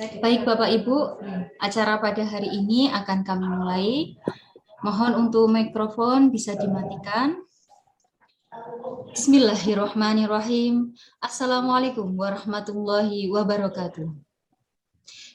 Baik Bapak Ibu, acara pada hari ini akan kami mulai. Mohon untuk mikrofon bisa dimatikan. Bismillahirrahmanirrahim. Assalamualaikum warahmatullahi wabarakatuh.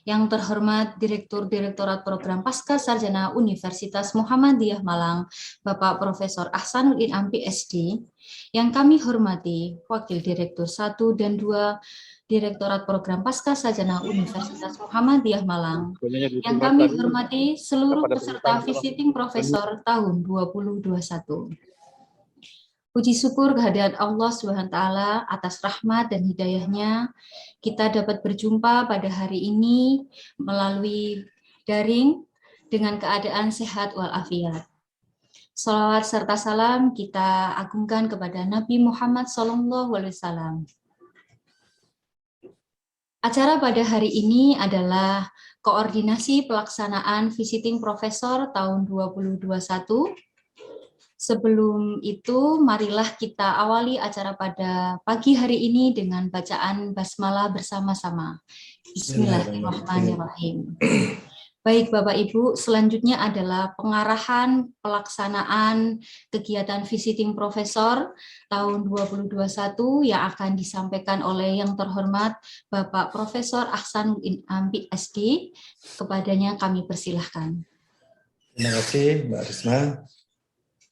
Yang terhormat Direktur Direktorat Program Pasca Sarjana Universitas Muhammadiyah Malang, Bapak Profesor Ahsanuddin Ampi SD. Yang kami hormati Wakil Direktur 1 dan 2 Direktorat Program Pasca Sarjana Universitas Muhammadiyah Malang. Yang kami hormati seluruh peserta visiting profesor tahun 2021. Puji syukur kehadirat Allah SWT atas rahmat dan hidayahnya, kita dapat berjumpa pada hari ini melalui daring dengan keadaan sehat walafiat. Salawat serta salam kita agungkan kepada Nabi Muhammad SAW. Acara pada hari ini adalah koordinasi pelaksanaan visiting profesor tahun 2021. Sebelum itu, marilah kita awali acara pada pagi hari ini dengan bacaan basmalah bersama-sama. Bismillahirrahmanirrahim. Baik Bapak Ibu, selanjutnya adalah pengarahan pelaksanaan kegiatan visiting profesor tahun 2021 yang akan disampaikan oleh yang terhormat Bapak Profesor Ahsanuddin Ampi SD. Kepadanya kami persilahkan. Terima kasih Mbak Risma.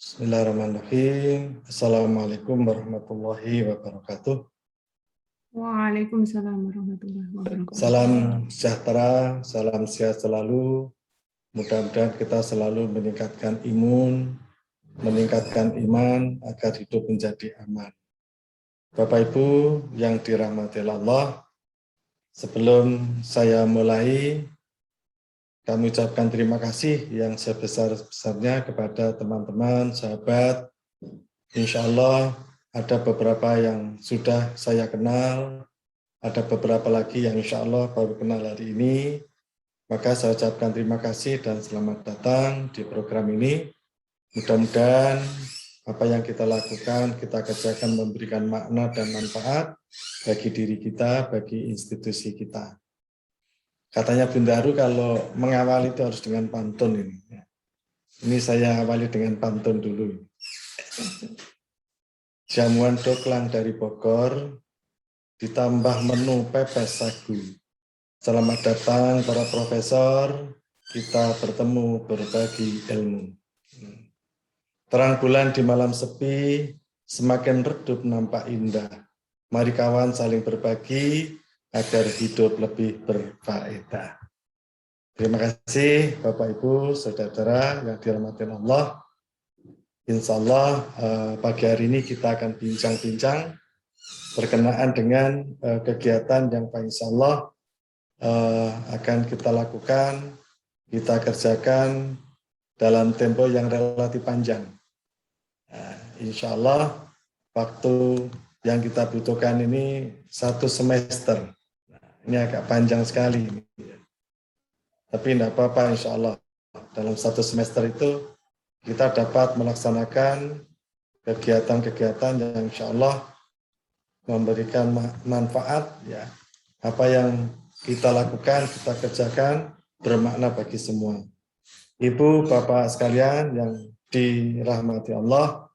Bismillahirrahmanirrahim. Assalamualaikum warahmatullahi wabarakatuh. Waalaikumsalam warahmatullahi wabarakatuh. Salam sejahtera, salam sehat selalu. Mudah-mudahan kita selalu meningkatkan imun, meningkatkan iman agar hidup menjadi aman. Bapak Ibu yang dirahmati Allah, sebelum saya mulai, kami ucapkan terima kasih yang sebesar-besarnya kepada teman-teman, sahabat. Insya Allah ada beberapa yang sudah saya kenal, ada beberapa lagi yang insya Allah baru kenal hari ini. Maka saya ucapkan terima kasih dan selamat datang di program ini. Mudah-mudahan apa yang kita lakukan, kita kerjakan memberikan makna dan manfaat bagi diri kita, bagi institusi kita. Katanya Bunda Aru kalau mengawali itu harus dengan pantun ini. Ini saya awali dengan pantun dulu. Jamuan doklang dari Bogor, ditambah menu pepes sagu. Selamat datang para profesor, kita bertemu berbagi ilmu. Terang bulan di malam sepi, semakin redup nampak indah. Mari kawan saling berbagi, agar hidup lebih berfaedah. Terima kasih Bapak Ibu, saudara yang dirahmati Allah. Insya Allah pagi hari ini kita akan bincang-bincang berkenaan dengan kegiatan yang insya Allah akan kita lakukan, kita kerjakan dalam tempo yang relatif panjang. Insya Allah waktu yang kita butuhkan ini 1 semester. Ini agak panjang sekali. Tapi tidak apa-apa insya Allah. Dalam 1 semester itu kita dapat melaksanakan kegiatan-kegiatan yang insya Allah memberikan manfaat. Ya, apa yang kita lakukan, kita kerjakan bermakna bagi semua. Ibu, Bapak sekalian yang dirahmati Allah,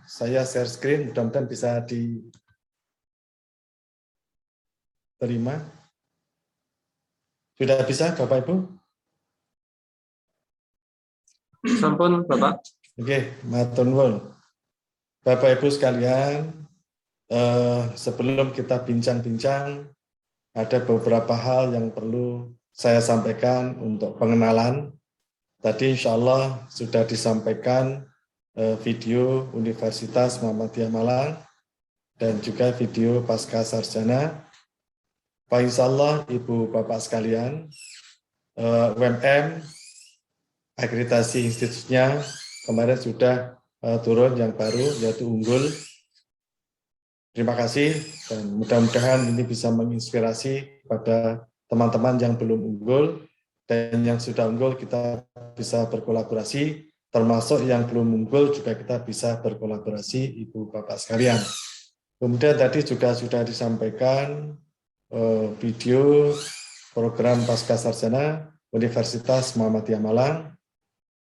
saya share screen, mudah-mudahan bisa diterima. Sudah bisa, Bapak Ibu? Sampun, Bapak. Oke, matur nuwun. Bapak Ibu sekalian, sebelum kita bincang-bincang, ada beberapa hal yang perlu saya sampaikan untuk pengenalan. Tadi insya Allah sudah disampaikan video Universitas Muhammadiyah Malang dan juga video pasca sarjana. Pak insya Allah Ibu Bapak sekalian, UMM akreditasi institusinya kemarin sudah turun yang baru yaitu unggul. Terima kasih dan mudah-mudahan ini bisa menginspirasi pada teman-teman yang belum unggul dan yang sudah unggul kita bisa berkolaborasi. Termasuk yang belum unggul juga kita bisa berkolaborasi Ibu Bapak sekalian. Kemudian tadi juga sudah disampaikan video program Pasca Sarjana Universitas Muhammadiyah Malang.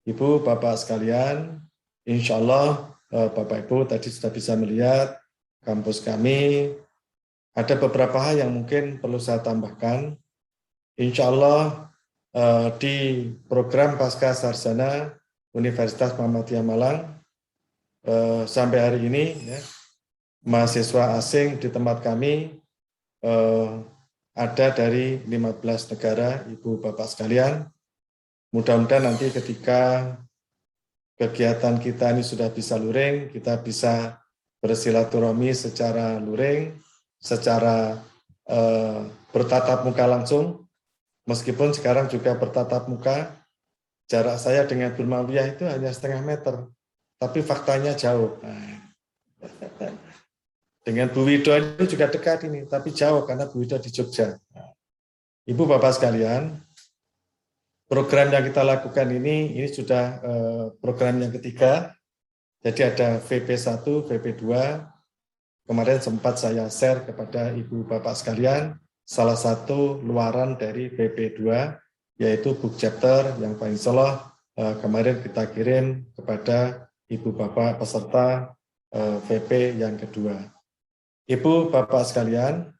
Ibu, Bapak sekalian, insya Allah Bapak Ibu tadi sudah bisa melihat kampus kami. Ada beberapa hal yang mungkin perlu saya tambahkan. Insya Allah di program Pasca Sarjana Universitas Muhammadiyah Malang sampai hari ini ya, mahasiswa asing di tempat kami ada dari 15 negara, Ibu Bapak sekalian. Mudah-mudahan nanti ketika kegiatan kita ini sudah bisa luring, kita bisa bersilaturahmi secara luring, secara bertatap muka langsung, meskipun sekarang juga bertatap muka, jarak saya dengan Bu Mawiyah itu hanya setengah meter, tapi faktanya jauh. Dengan Bu Wido itu juga dekat ini, tapi jauh karena Bu Wido di Jogja. Ibu Bapak sekalian, program yang kita lakukan ini sudah program yang ketiga. Jadi ada VP1, VP2. Kemarin sempat saya share kepada Ibu Bapak sekalian, salah satu luaran dari VP2, yaitu book chapter yang paling salah kemarin kita kirim kepada Ibu Bapak peserta VP yang kedua. Ibu Bapak sekalian,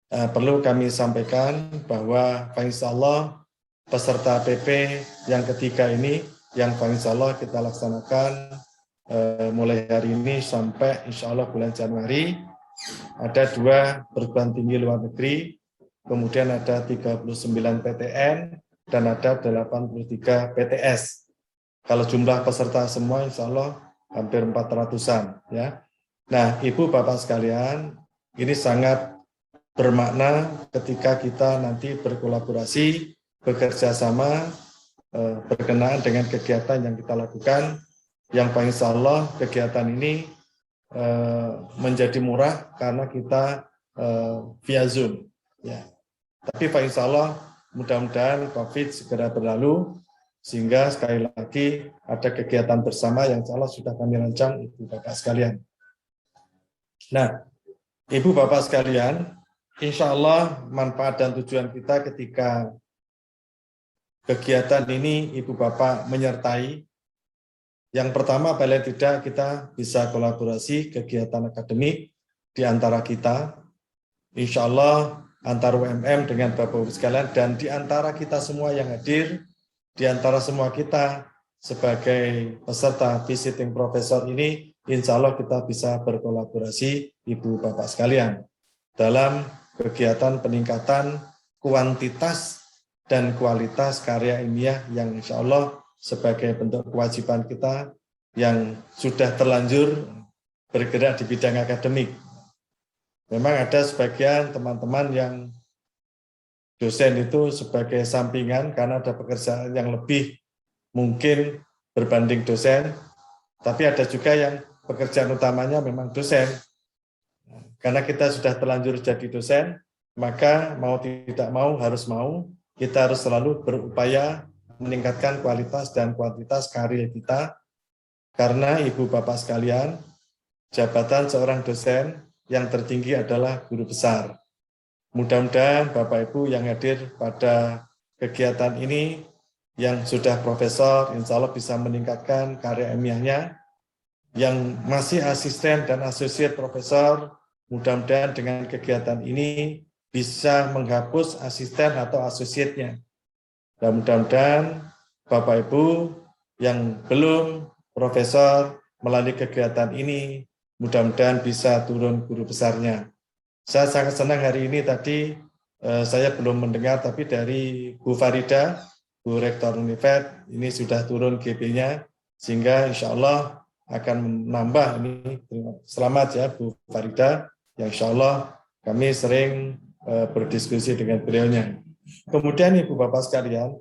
perlu kami sampaikan bahwa insya Allah peserta PP yang ketiga ini yang insya Allah kita laksanakan mulai hari ini sampai insya Allah bulan Januari. Ada 2 perguruan tinggi luar negeri, kemudian ada 39 PTN, dan ada 83 PTS. Kalau jumlah peserta semua insya Allah hampir 400-an. Ya. Nah, Ibu Bapak sekalian, ini sangat bermakna ketika kita nanti berkolaborasi, bekerja sama, berkenaan dengan kegiatan yang kita lakukan, yang insya Allah kegiatan ini menjadi murah karena kita via Zoom. Ya. Tapi insya Allah mudah-mudahan COVID segera berlalu, sehingga sekali lagi ada kegiatan bersama yang insya Allah sudah kami rancang, Ibu Bapak sekalian. Nah, Ibu Bapak sekalian, insya Allah manfaat dan tujuan kita ketika kegiatan ini Ibu Bapak menyertai. Yang pertama, paling tidak kita bisa kolaborasi kegiatan akademik di antara kita. Insya Allah antara UMM dengan Bapak Ibu sekalian, dan di antara kita semua yang hadir, di antara semua kita sebagai peserta visiting professor ini, insya Allah kita bisa berkolaborasi Ibu Bapak sekalian dalam kegiatan peningkatan kuantitas dan kualitas karya ilmiah yang insya Allah sebagai bentuk kewajiban kita yang sudah terlanjur bergerak di bidang akademik. Memang ada sebagian teman-teman yang dosen itu sebagai sampingan karena ada pekerjaan yang lebih mungkin berbanding dosen, tapi ada juga yang pekerjaan utamanya memang dosen. Karena kita sudah terlanjur jadi dosen, maka mau tidak mau harus mau, kita harus selalu berupaya meningkatkan kualitas dan kuantitas karya kita, karena Ibu Bapak sekalian, jabatan seorang dosen yang tertinggi adalah guru besar. Mudah-mudahan Bapak Ibu yang hadir pada kegiatan ini, yang sudah profesor, insya Allah bisa meningkatkan karya ilmiahnya, yang masih asisten dan asosiat profesor, mudah-mudahan dengan kegiatan ini bisa menghapus asisten atau asosiatnya. Dan mudah-mudahan Bapak Ibu yang belum profesor melalui kegiatan ini, mudah-mudahan bisa turun guru besarnya. Saya sangat senang hari ini tadi, saya belum mendengar, tapi dari Bu Farida, Bu Rektor Univet, ini sudah turun GP-nya, sehingga insya Allah akan menambah ini. Selamat ya Bu Farida, yang insya Allah kami sering berdiskusi dengan beliaunya. Kemudian Ibu Bapak sekalian,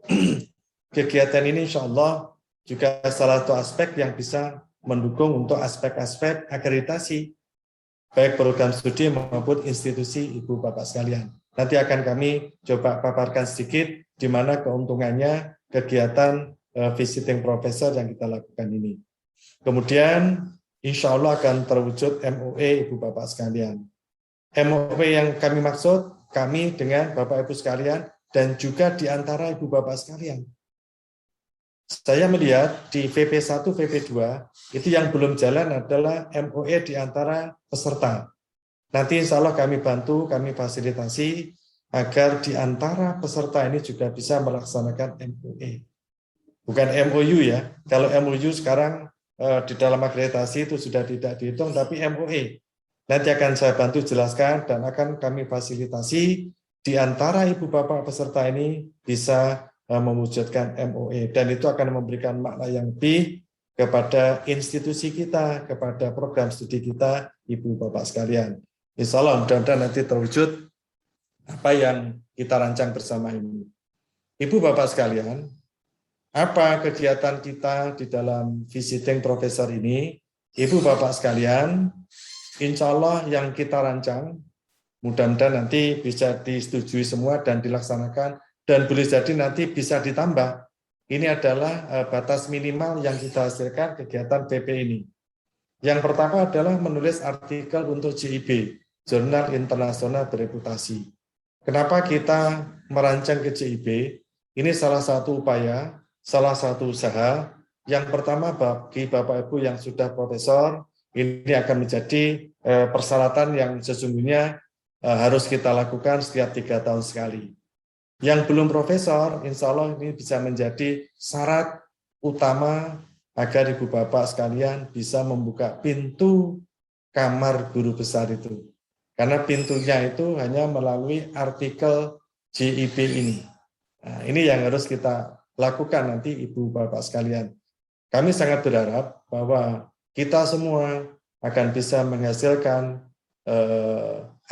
kegiatan ini insya Allah juga salah satu aspek yang bisa mendukung untuk aspek-aspek akreditasi, baik program studi maupun institusi Ibu Bapak sekalian. Nanti akan kami coba paparkan sedikit di mana keuntungannya kegiatan visiting professor yang kita lakukan ini. Kemudian insya Allah akan terwujud MOE Ibu Bapak sekalian. MOP yang kami maksud, kami dengan Bapak Ibu sekalian, dan juga di antara Ibu Bapak sekalian. Saya melihat di VP1, VP2, itu yang belum jalan adalah MOE di antara peserta. Nanti insya Allah kami bantu, kami fasilitasi, agar di antara peserta ini juga bisa melaksanakan MOE. Bukan MOU ya, kalau MOU sekarang di dalam akreditasi itu sudah tidak dihitung, tapi MOE. Nanti akan saya bantu jelaskan dan akan kami fasilitasi di antara Ibu Bapak peserta ini bisa mewujudkan MOE. Dan itu akan memberikan makna yang lebih kepada institusi kita, kepada program studi kita, Ibu Bapak sekalian. Insya Allah mudah-mudahan nanti terwujud apa yang kita rancang bersama ini. Ibu Bapak sekalian, apa kegiatan kita di dalam visiting profesor ini? Ibu Bapak sekalian, insya Allah yang kita rancang, mudah-mudahan nanti bisa disetujui semua dan dilaksanakan, dan boleh jadi nanti bisa ditambah. Ini adalah batas minimal yang kita hasilkan kegiatan PP ini. Yang pertama adalah menulis artikel untuk JIB, Jurnal Internasional Bereputasi. Kenapa kita merancang ke JIB? Ini salah satu upaya, salah satu usaha. Yang pertama bagi Bapak Ibu yang sudah profesor, ini akan menjadi persyaratan yang sesungguhnya harus kita lakukan setiap 3 tahun sekali. Yang belum profesor, insya Allah ini bisa menjadi syarat utama agar Ibu Bapak sekalian bisa membuka pintu kamar guru besar itu. Karena pintunya itu hanya melalui artikel JIB ini. Nah, ini yang harus kita lakukan nanti Ibu Bapak sekalian. Kami sangat berharap bahwa kita semua akan bisa menghasilkan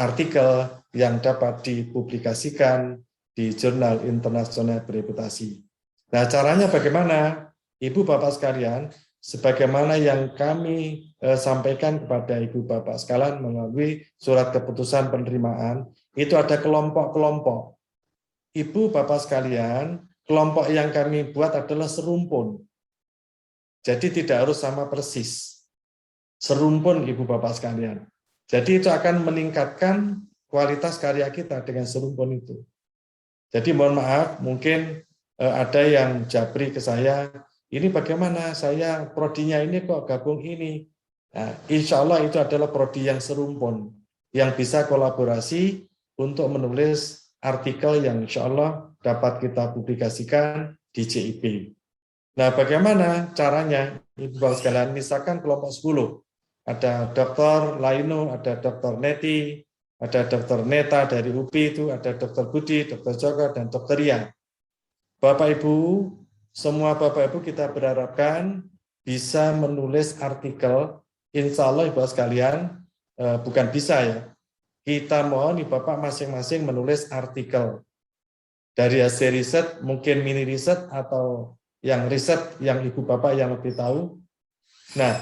artikel yang dapat dipublikasikan di Jurnal Internasional Bereputasi. Nah, caranya bagaimana? Ibu Bapak sekalian, sebagaimana yang kami sampaikan kepada Ibu Bapak sekalian melalui surat keputusan penerimaan, itu ada kelompok-kelompok. Ibu Bapak sekalian, kelompok yang kami buat adalah serumpun. Jadi tidak harus sama persis. Serumpun Ibu Bapak sekalian. Jadi itu akan meningkatkan kualitas karya kita dengan serumpun itu. Jadi mohon maaf, mungkin ada yang japri ke saya, ini bagaimana saya prodinya ini kok gabung ini. Nah, insya Allah itu adalah prodi yang serumpun, yang bisa kolaborasi untuk menulis artikel yang insya Allah dapat kita publikasikan di JIB. Nah, bagaimana caranya, Ibu Bapak sekalian, misalkan kelompok 10, ada Dr. Laino, ada Dr. Neti, ada Dr. Neta dari UPI itu, ada Dr. Budi, Dr. Joko, dan Dr. Ria. Bapak Ibu, semua Bapak Ibu kita berharapkan bisa menulis artikel, insya Allah Ibu sekalian, bukan bisa ya, kita mohon Ibu Bapak masing-masing menulis artikel. Dari hasil riset, mungkin mini riset atau yang riset yang Ibu Bapak yang lebih tahu. Nah,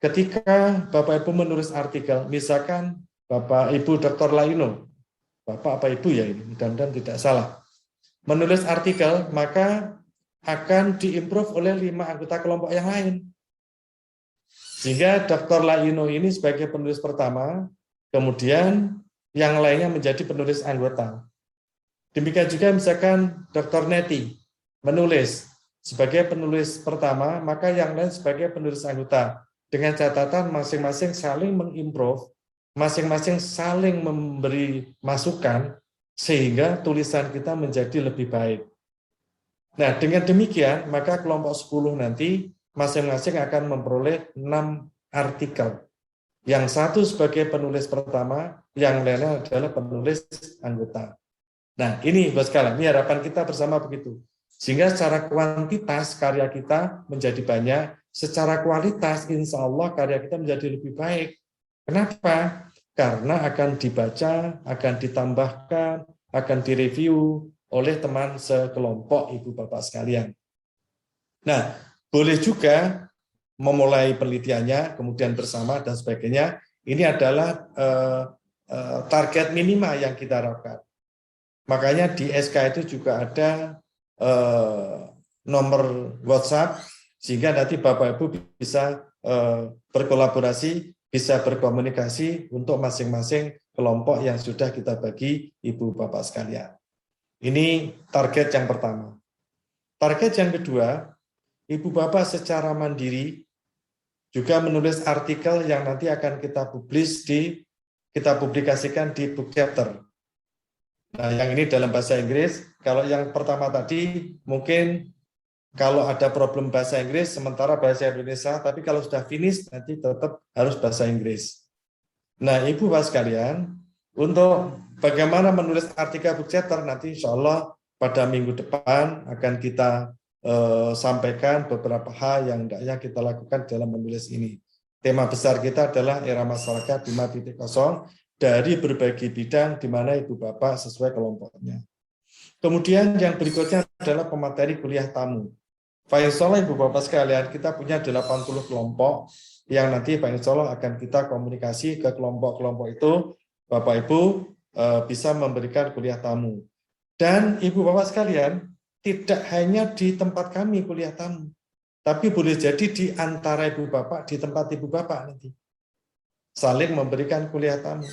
ketika Bapak Ibu menulis artikel, misalkan Bapak Ibu Dr. Laino, Bapak apa Ibu ya ini, mudah-mudahan tidak salah, menulis artikel, maka akan diimprove oleh 5 anggota kelompok yang lain. Sehingga Dr. Laino ini sebagai penulis pertama, kemudian yang lainnya menjadi penulis anggota. Demikian juga misalkan Dr. Neti menulis sebagai penulis pertama, maka yang lain sebagai penulis anggota. Dengan catatan masing-masing saling mengimprove, masing-masing saling memberi masukan, sehingga tulisan kita menjadi lebih baik. Nah, dengan demikian, maka kelompok 10 nanti masing-masing akan memperoleh 6 artikel. Yang satu sebagai penulis pertama, yang lainnya adalah penulis anggota. Nah, ini Bapak sekalian, ini harapan kita bersama begitu. Sehingga secara kuantitas karya kita menjadi banyak, secara kualitas insya Allah karya kita menjadi lebih baik. Kenapa? Karena akan dibaca, akan ditambahkan, akan direview oleh teman sekelompok Ibu Bapak sekalian. Nah, boleh juga memulai penelitiannya, kemudian bersama dan sebagainya. Ini adalah target minimal yang kita harapkan. Makanya di SK itu juga ada nomor WhatsApp, sehingga nanti Bapak Ibu bisa berkolaborasi, bisa berkomunikasi untuk masing-masing kelompok yang sudah kita bagi Ibu Bapak sekalian. Ini target yang pertama. Target yang kedua, Ibu Bapak secara mandiri juga menulis artikel yang nanti akan kita publikasikan di book chapter. Nah, yang ini dalam bahasa Inggris. Kalau yang pertama tadi mungkin kalau ada problem bahasa Inggris, sementara bahasa Indonesia, tapi kalau sudah finish nanti tetap harus bahasa Inggris. Nah, Ibu Bapak sekalian, untuk bagaimana menulis artikel book chapter nanti insya Allah pada minggu depan akan kita sampaikan beberapa hal yang hendaknya kita lakukan dalam menulis ini. Tema besar kita adalah era masyarakat 5.0 dari berbagai bidang di mana Ibu Bapak sesuai kelompoknya. Kemudian yang berikutnya adalah pemateri kuliah tamu. Pak Insya Allah Ibu Bapak sekalian, kita punya 80 kelompok yang nanti Pak Insya Allah akan kita komunikasi ke kelompok-kelompok itu. Bapak Ibu bisa memberikan kuliah tamu. Dan Ibu Bapak sekalian, tidak hanya di tempat kami kuliah tamu, tapi boleh jadi di antara Ibu Bapak, di tempat Ibu Bapak nanti. Saling memberikan kuliah tamu.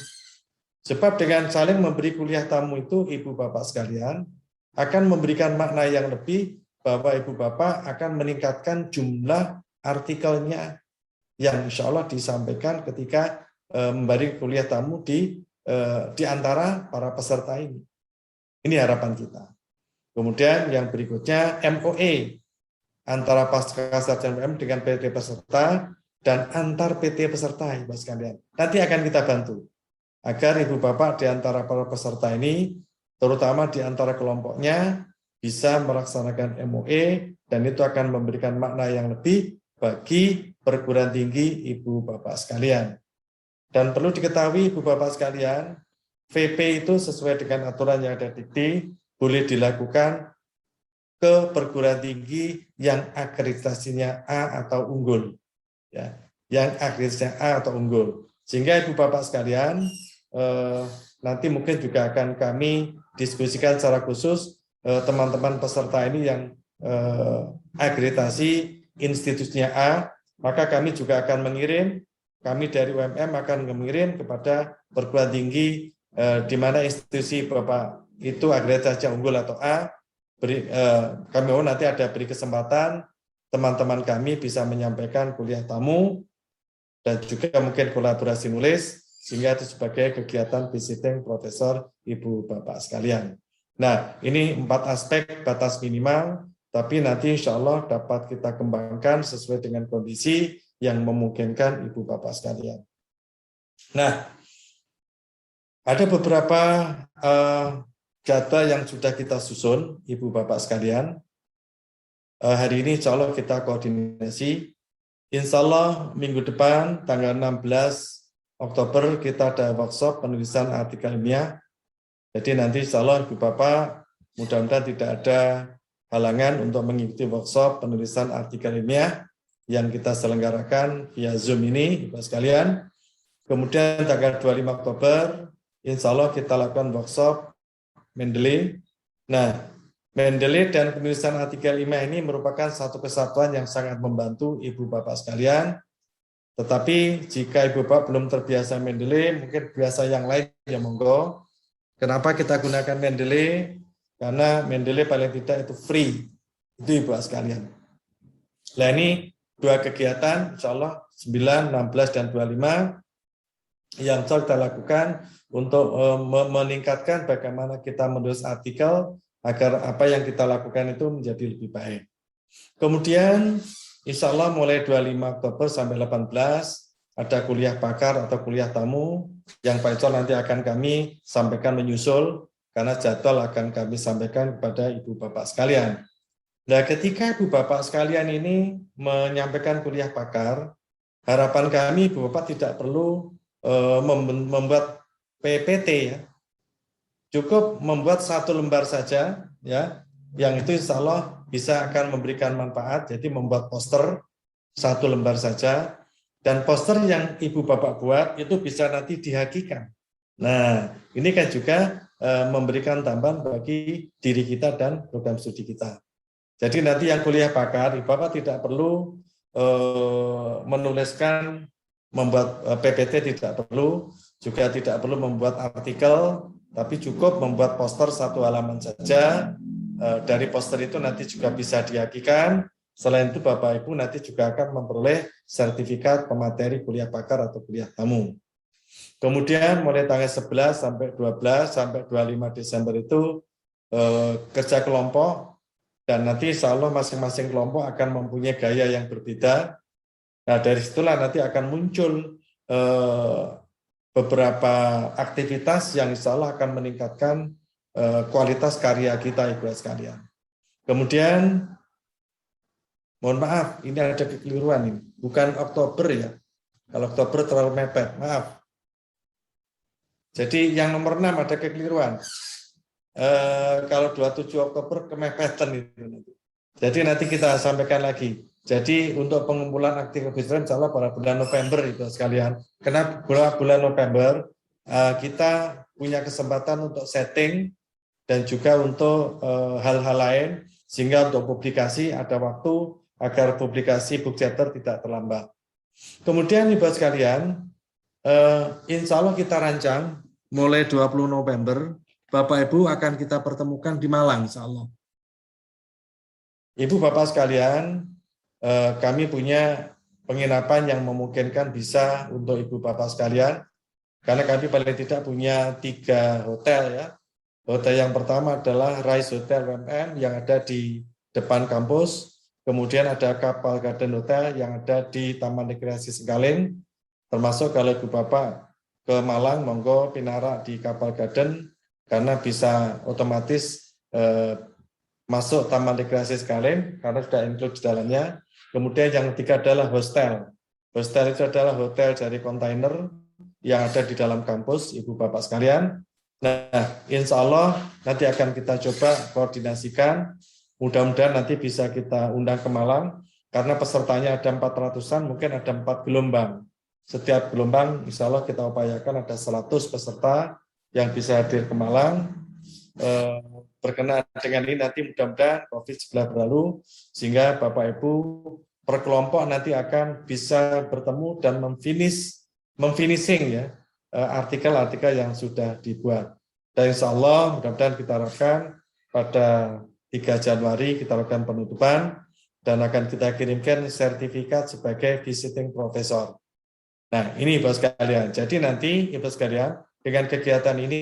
Sebab dengan saling memberi kuliah tamu itu, Ibu Bapak sekalian, akan memberikan makna yang lebih bahwa Ibu Bapak akan meningkatkan jumlah artikelnya yang insya Allah disampaikan ketika memberi kuliah tamu di antara para peserta ini. Ini harapan kita. Kemudian yang berikutnya MOE antara pasca sarjana UM dengan PT peserta dan antar PT peserta, Ibu sekalian. Nanti akan kita bantu agar Ibu Bapak di antara para peserta ini, terutama di antara kelompoknya, bisa melaksanakan MOE dan itu akan memberikan makna yang lebih bagi perguruan tinggi Ibu Bapak sekalian. Dan perlu diketahui Ibu Bapak sekalian, VP itu sesuai dengan aturan yang ada di Dikti, boleh dilakukan ke perguruan tinggi yang akreditasinya A atau unggul. Ya, yang akreditasinya A atau unggul. Sehingga Ibu Bapak sekalian, nanti mungkin juga akan kami diskusikan secara khusus teman-teman peserta ini yang akreditasi institusinya A, maka kami juga akan mengirim, kami dari UMM akan mengirim kepada perguruan tinggi di mana institusi Bapak itu akreditasi unggul atau A, kami mau nanti ada beri kesempatan teman-teman kami bisa menyampaikan kuliah tamu dan juga mungkin kolaborasi nulis, sehingga itu sebagai kegiatan visiting profesor Ibu Bapak sekalian. Nah, ini 4 aspek batas minimal, tapi nanti insya Allah dapat kita kembangkan sesuai dengan kondisi yang memungkinkan Ibu Bapak sekalian. Nah, ada beberapa data yang sudah kita susun, Ibu Bapak sekalian. Hari ini insya Allah kita koordinasi. Insya Allah minggu depan, tanggal 16 Oktober, kita ada workshop penulisan artikel ilmiah. Jadi nanti insya Allah Ibu Bapak mudah-mudahan tidak ada halangan untuk mengikuti workshop penulisan artikel ilmiah yang kita selenggarakan via Zoom ini, Ibu sekalian. Kemudian tanggal 25 Oktober, insya Allah kita lakukan workshop Mendeley. Nah, Mendeley dan penulisan artikel ilmiah ini merupakan satu kesatuan yang sangat membantu Ibu Bapak sekalian. Tetapi jika Ibu Bapak belum terbiasa Mendeley, mungkin biasa yang lain ya monggo. Kenapa kita gunakan Mendeley? Karena Mendeley paling tidak itu free. Itu Ibu sekalian. Nah ini 2 kegiatan, insya Allah 9, 16, dan 25 yang kita lakukan untuk meningkatkan bagaimana kita menulis artikel agar apa yang kita lakukan itu menjadi lebih baik. Kemudian insya Allah mulai 25 Oktober sampai 18 ada kuliah pakar atau kuliah tamu yang Pak Icol nanti akan kami sampaikan menyusul karena jadwal akan kami sampaikan kepada Ibu Bapak sekalian. Nah, ketika Ibu Bapak sekalian ini menyampaikan kuliah pakar, harapan kami Ibu Bapak tidak perlu membuat PPT ya. Cukup membuat 1 lembar saja ya, yang itu insya Allah bisa akan memberikan manfaat. Jadi membuat poster 1 lembar saja. Dan poster yang Ibu Bapak buat itu bisa nanti dihakikan. Nah, ini kan juga memberikan tambahan bagi diri kita dan program studi kita. Jadi nanti yang kuliah pakar, Ibu Bapak tidak perlu menuliskan, membuat PPT tidak perlu. juga tidak perlu membuat artikel, tapi cukup membuat poster 1 halaman saja. Dari poster itu nanti juga bisa diakikan. Selain itu Bapak Ibu nanti juga akan memperoleh sertifikat pemateri kuliah pakar atau kuliah tamu. Kemudian mulai tanggal 11 sampai 12 sampai 25 Desember itu kerja kelompok, dan nanti insya Allah masing-masing kelompok akan mempunyai gaya yang berbeda. Nah, dari situlah nanti akan muncul beberapa aktivitas yang insya Allah akan meningkatkan kualitas karya kita, Ibu sekalian. Kemudian, mohon maaf, ini ada kekeliruan ini. Bukan Oktober ya. Kalau Oktober terlalu mepet, maaf. Jadi yang nomor 6 ada kekeliruan. Kalau 27 Oktober kemepetan itu nanti. Jadi nanti kita sampaikan lagi. Jadi untuk pengumpulan aktivitas insya Allah pada bulan November itu sekalian. Karena bulan November kita punya kesempatan untuk setting dan juga untuk hal-hal lain, sehingga untuk publikasi ada waktu agar publikasi book chapter tidak terlambat. Kemudian Ibu sekalian, insya Allah kita rancang mulai 20 November, Bapak Ibu akan kita pertemukan di Malang, insya Allah. Ibu Bapak sekalian, kami punya penginapan yang memungkinkan bisa untuk Ibu Bapak sekalian, karena kami paling tidak punya 3 hotel ya. Hotel yang pertama adalah Rise Hotel UMN yang ada di depan kampus, kemudian ada Kapal Garden Hotel yang ada di Taman Rekreasi Sengkaling, termasuk kalau Ibu Bapak ke Malang, monggo pinarak di Kapal Garden, karena bisa otomatis masuk Taman Rekreasi Sengkaling, karena sudah include di dalamnya. Kemudian yang ketiga adalah hostel. Hostel itu adalah hotel dari kontainer yang ada di dalam kampus, Ibu Bapak sekalian. Nah, insya Allah nanti akan kita coba koordinasikan, mudah-mudahan nanti bisa kita undang ke Malang, karena pesertanya ada 400-an, mungkin ada 4 gelombang. Setiap gelombang, insya Allah kita upayakan ada 100 peserta yang bisa hadir ke Malang. Berkenaan dengan ini nanti mudah-mudahan COVID segera berlalu, sehingga Bapak Ibu per kelompok nanti akan bisa bertemu dan memfinishing ya artikel-artikel yang sudah dibuat. Dan insya Allah mudah-mudahan kita harapkan pada 3 Januari kita lakukan penutupan dan akan kita kirimkan sertifikat sebagai visiting professor. Nah ini Ibu sekalian, jadi nanti Ibu sekalian dengan kegiatan ini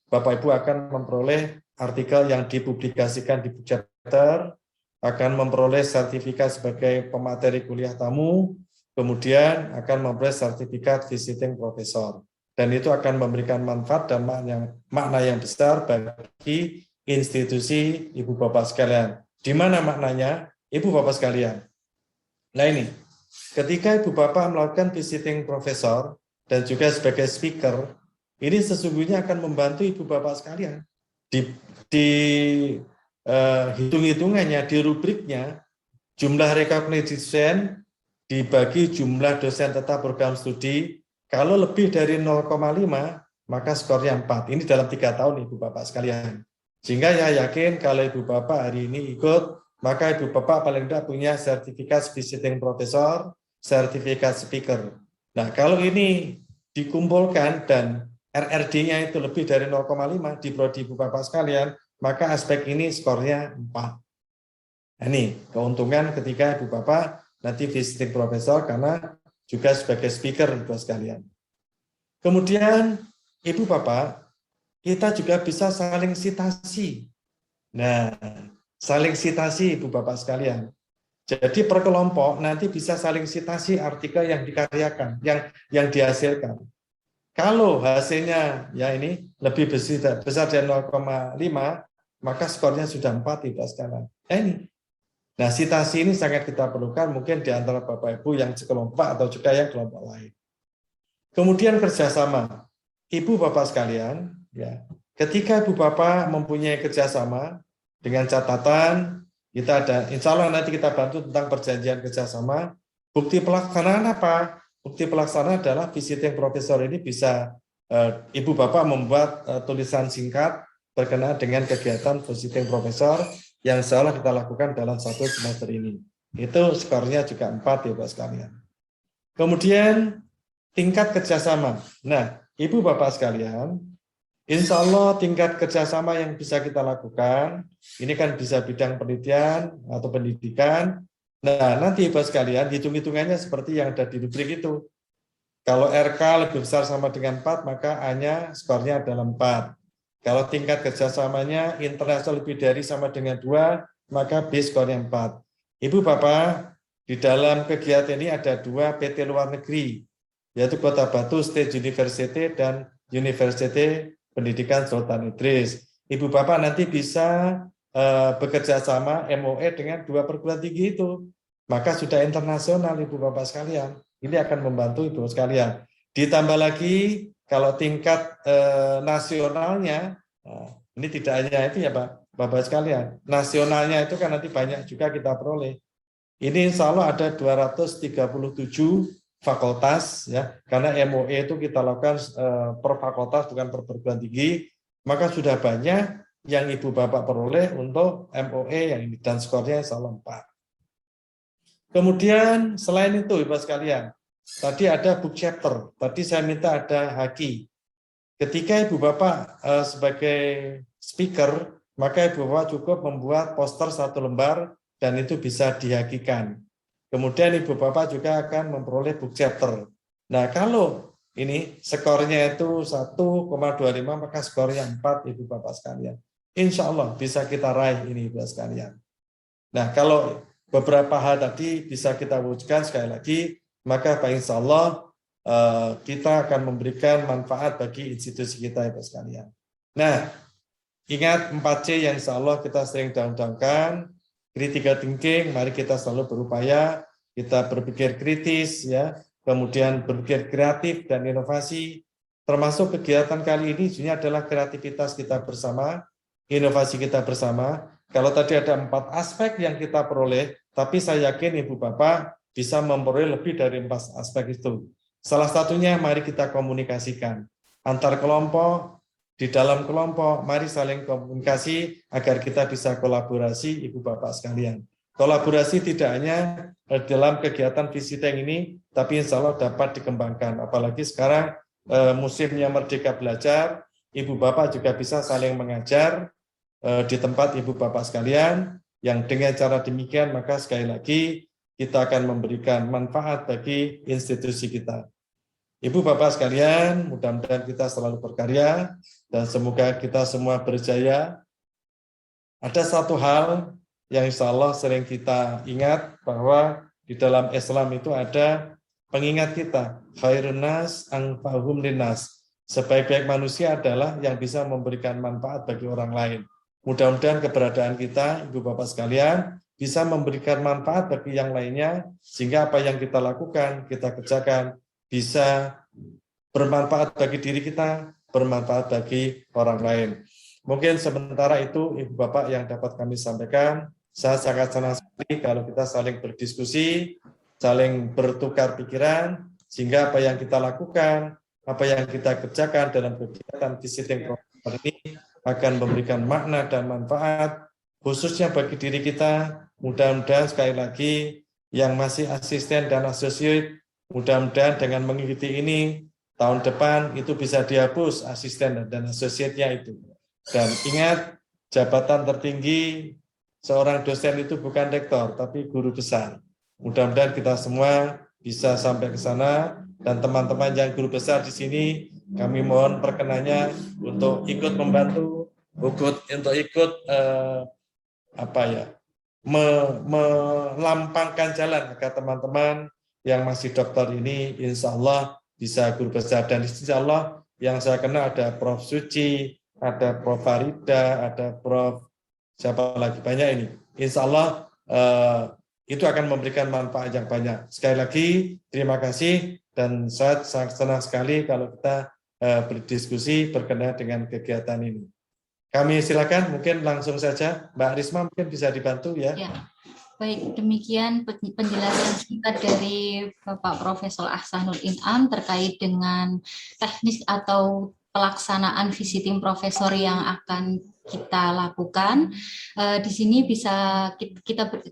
Bapak Ibu akan memperoleh artikel yang dipublikasikan di book chapter, akan memperoleh sertifikat sebagai pemateri kuliah tamu, kemudian akan memperoleh sertifikat visiting professor. Dan itu akan memberikan manfaat dan makna yang besar bagi institusi Ibu Bapak sekalian. Di mana maknanya? Ibu Bapak sekalian. Nah ini, ketika Ibu Bapak melakukan visiting professor dan juga sebagai speaker, ini sesungguhnya akan membantu Ibu Bapak sekalian. Di hitung-hitungannya, di rubriknya, jumlah recognition dibagi jumlah dosen tetap program studi, kalau lebih dari 0,5, maka skornya 4. Ini dalam 3 tahun Ibu Bapak sekalian. Sehingga ya yakin kalau Ibu Bapak hari ini ikut, maka Ibu Bapak paling tidak punya sertifikat visiting professor, sertifikat speaker. Nah kalau ini dikumpulkan dan RRD-nya itu lebih dari 0,5 di prodi Ibu Bapak sekalian, maka aspek ini skornya 4. Nah, ini keuntungan ketika Ibu Bapak nanti visiting professor karena juga sebagai speaker Ibu sekalian. Kemudian Ibu Bapak, kita juga bisa saling sitasi. Nah, saling sitasi Ibu Bapak sekalian. Jadi per kelompok nanti bisa saling sitasi artikel yang dikaryakan, yang dihasilkan. Kalau hasilnya ya ini lebih besar dari 0,5, maka skornya sudah 4 Ibu sekalian. Ini. Nah, sitasi ini sangat kita perlukan mungkin di antara Bapak Ibu yang sekelompok atau juga yang kelompok lain. Kemudian kerjasama. Ibu Bapak sekalian, ya, ketika Ibu Bapak mempunyai kerjasama dengan catatan, kita ada, insya Allah nanti kita bantu tentang perjanjian kerjasama. Bukti pelaksanaan apa? Bukti pelaksanaan adalah visiting professor ini bisa Ibu Bapak membuat tulisan singkat berkenaan dengan kegiatan visiting professor yang insya Allah kita lakukan dalam 1 semester ini. Itu skornya juga 4 ya Pak sekalian. Kemudian tingkat kerjasama. Nah, Ibu Bapak sekalian, insya Allah tingkat kerjasama yang bisa kita lakukan, ini kan bisa bidang penelitian atau pendidikan. Nah, nanti Ibu sekalian, hitung-hitungannya seperti yang ada di rubrik itu. Kalau RK lebih besar sama dengan 4, maka A-nya skornya adalah 4. Kalau tingkat kerjasamanya internasional lebih dari sama dengan 2, maka B skornya 4. Ibu Bapak, di dalam kegiatan ini ada 2 PT luar negeri, yaitu Kota Batu State University dan University Pendidikan Sultan Idris. Ibu Bapak nanti bisa bekerja sama MOE dengan 2 perguruan tinggi itu. Maka sudah internasional Ibu Bapak sekalian. Ini akan membantu Ibu sekalian. Ditambah lagi kalau tingkat nasionalnya, ini tidak hanya itu ya Pak, Bapak sekalian. Nasionalnya itu kan nanti banyak juga kita peroleh. Ini insya Allah ada 237 fakultas ya, karena MOE itu kita lakukan per fakultas bukan per perguruan tinggi, maka sudah banyak yang Ibu Bapak peroleh untuk MOE yang ini dan skornya insya Allah 4. Kemudian selain itu Ibu sekalian, tadi ada book chapter, tadi saya minta ada haki. Ketika Ibu Bapak sebagai speaker, maka Ibu Bapak cukup membuat poster 1 lembar dan itu bisa dihakikan. Kemudian Ibu Bapak juga akan memperoleh book chapter. Nah, kalau ini skornya itu 1,25, maka skornya 4 Ibu Bapak sekalian. Insya Allah bisa kita raih ini Ibu sekalian. Nah, kalau beberapa hal tadi bisa kita wujudkan sekali lagi, maka insya Allah kita akan memberikan manfaat bagi institusi kita Ibu sekalian. Nah, ingat 4C yang insya Allah kita sering daung-daungkan, critical thinking, mari kita selalu berupaya, kita berpikir kritis, ya, kemudian berpikir kreatif dan inovasi, termasuk kegiatan kali ini sebenarnya adalah kreativitas kita bersama, inovasi kita bersama. Kalau tadi ada 4 aspek yang kita peroleh, tapi saya yakin Ibu Bapak bisa memperoleh lebih dari 4 aspek itu. Salah satunya mari kita komunikasikan antar kelompok, di dalam kelompok, mari saling komunikasi agar kita bisa kolaborasi Ibu Bapak sekalian. Kolaborasi tidak hanya dalam kegiatan visiting ini, tapi insya Allah dapat dikembangkan. Apalagi sekarang musimnya Merdeka Belajar, Ibu Bapak juga bisa saling mengajar di tempat Ibu Bapak sekalian, yang dengan cara demikian maka sekali lagi kita akan memberikan manfaat bagi institusi kita. Ibu Bapak sekalian, mudah-mudahan kita selalu berkarya dan semoga kita semua berjaya. Ada satu hal yang insya Allah sering kita ingat bahwa di dalam Islam itu ada pengingat kita, khairun nas anfa'uhum linnas. Sebaik-baik manusia adalah yang bisa memberikan manfaat bagi orang lain. Mudah-mudahan keberadaan kita, Ibu Bapak sekalian, bisa memberikan manfaat bagi yang lainnya, sehingga apa yang kita lakukan, kita kerjakan, bisa bermanfaat bagi diri kita, bermanfaat bagi orang lain. Mungkin sementara itu Ibu Bapak yang dapat kami sampaikan. Saya sangat senang sekali kalau kita saling berdiskusi, saling bertukar pikiran, sehingga apa yang kita lakukan, apa yang kita kerjakan dalam kegiatan visiting program ini akan memberikan makna dan manfaat, khususnya bagi diri kita. Mudah-mudahan sekali lagi yang masih asisten dan associate, mudah-mudahan dengan mengikuti ini, tahun depan itu bisa dihapus asisten dan associate-nya itu. Dan ingat, jabatan tertinggi seorang dosen itu bukan rektor, tapi guru besar. Mudah-mudahan kita semua bisa sampai ke sana, dan teman-teman yang guru besar di sini, kami mohon perkenannya untuk ikut membantu, untuk ikut melampangkan jalan agar teman-teman yang masih dokter ini insya Allah bisa guru besar. Dan insya Allah yang saya kenal ada Prof. Suci, ada Prof. Farida, ada Prof. siapa lagi, banyak ini. Insya Allah itu akan memberikan manfaat yang banyak. Sekali lagi terima kasih dan saya sangat senang sekali kalau kita berdiskusi berkenaan dengan kegiatan ini. Kami silakan, mungkin langsung saja Mbak Risma mungkin bisa dibantu ya. Ya. Baik, demikian penjelasan singkat dari Bapak Profesor Ahsanul In'am terkait dengan teknis atau pelaksanaan visiting profesor yang akan kita lakukan. Di sini bisa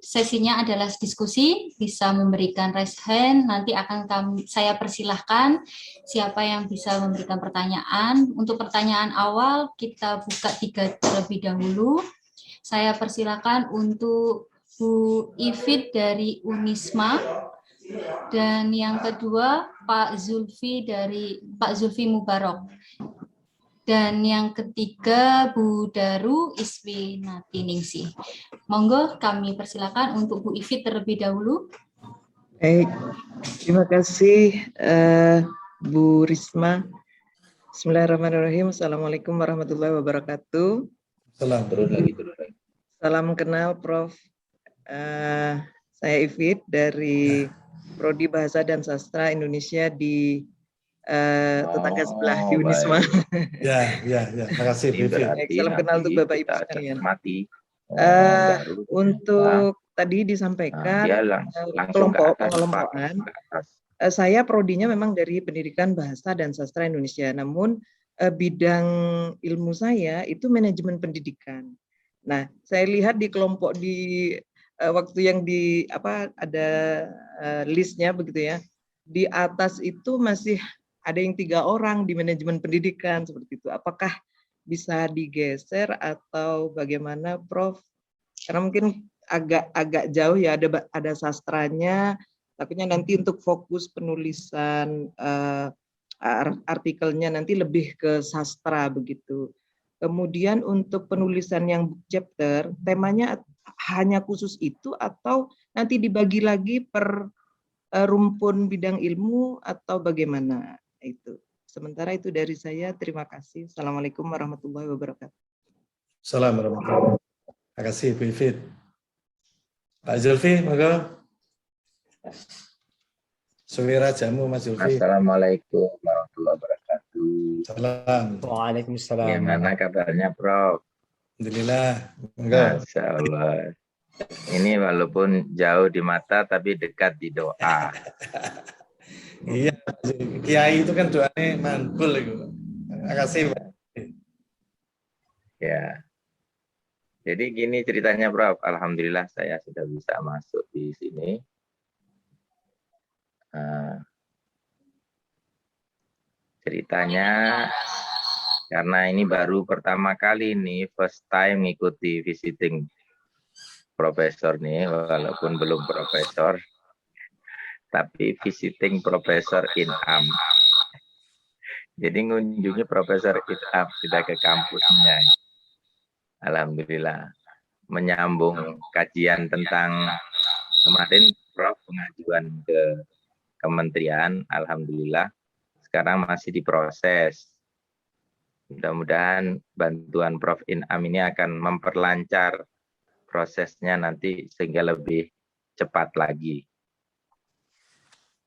sesinya adalah diskusi, bisa memberikan raise hand, nanti akan saya persilahkan siapa yang bisa memberikan pertanyaan. Untuk pertanyaan awal kita buka 3 terlebih dahulu. Saya persilakan untuk Bu Ifit dari Unisma, dan yang kedua Pak Zulfi Mubarok. Dan yang ketiga, Bu Daru Iswi Natiningsih. Monggo kami persilakan untuk Bu Ifit terlebih dahulu. Baik, terima kasih Bu Risma. Bismillahirrahmanirrahim. Assalamualaikum warahmatullahi wabarakatuh. Salam kenal Prof. Saya Ifit dari Prodi Bahasa dan Sastra Indonesia di tetangga sebelah di Unisma. Ya. Terima kasih, Bu Ifit. Salam kenal untuk Bapak Ibu sekalian. Untuk tadi disampaikan kelompok pengelompokan. Saya prodinya memang dari Pendidikan Bahasa dan Sastra Indonesia, namun bidang ilmu saya itu manajemen pendidikan. Nah, saya lihat di kelompok waktu yang ada listnya begitu ya. Di atas itu masih ada yang 3 orang di manajemen pendidikan seperti itu. Apakah bisa digeser atau bagaimana, Prof? Karena mungkin agak jauh ya, ada sastranya. Takutnya nanti untuk fokus penulisan artikelnya nanti lebih ke sastra begitu. Kemudian untuk penulisan yang chapter, temanya hanya khusus itu atau nanti dibagi lagi per rumpun bidang ilmu atau bagaimana itu. Sementara itu dari saya, terima kasih. Assalamualaikum warahmatullahi wabarakatuh. Assalamualaikum warahmatullahi wabarakatuh. Terima kasih, Bu Ifit. Pak Zulfi, monggo. Suwira jamu, Mas Zulfi. Assalamualaikum warahmatullahi wabarakatuh. Salam. Waalaikumsalam. Gimana kabarnya, Prof? Alhamdulillah. Monggo. Masya Allah. Ini walaupun jauh di mata tapi dekat di doa. Iya, Kiai itu kan doanya mantul itu. Terima kasih, Pak. Ya. Jadi gini ceritanya, Prof. Alhamdulillah saya sudah bisa masuk di sini. Ceritanya karena ini baru pertama kali nih, first time ngikuti visiting profesor nih, walaupun belum profesor. Tapi visiting Profesor Inam. Jadi ngunjungi Profesor Inam, kita ke kampusnya. Alhamdulillah. Menyambung kajian tentang kemarin Prof pengajuan ke kementerian, alhamdulillah. Sekarang masih diproses. Mudah-mudahan bantuan Prof Inam ini akan memperlancar prosesnya nanti sehingga lebih cepat lagi.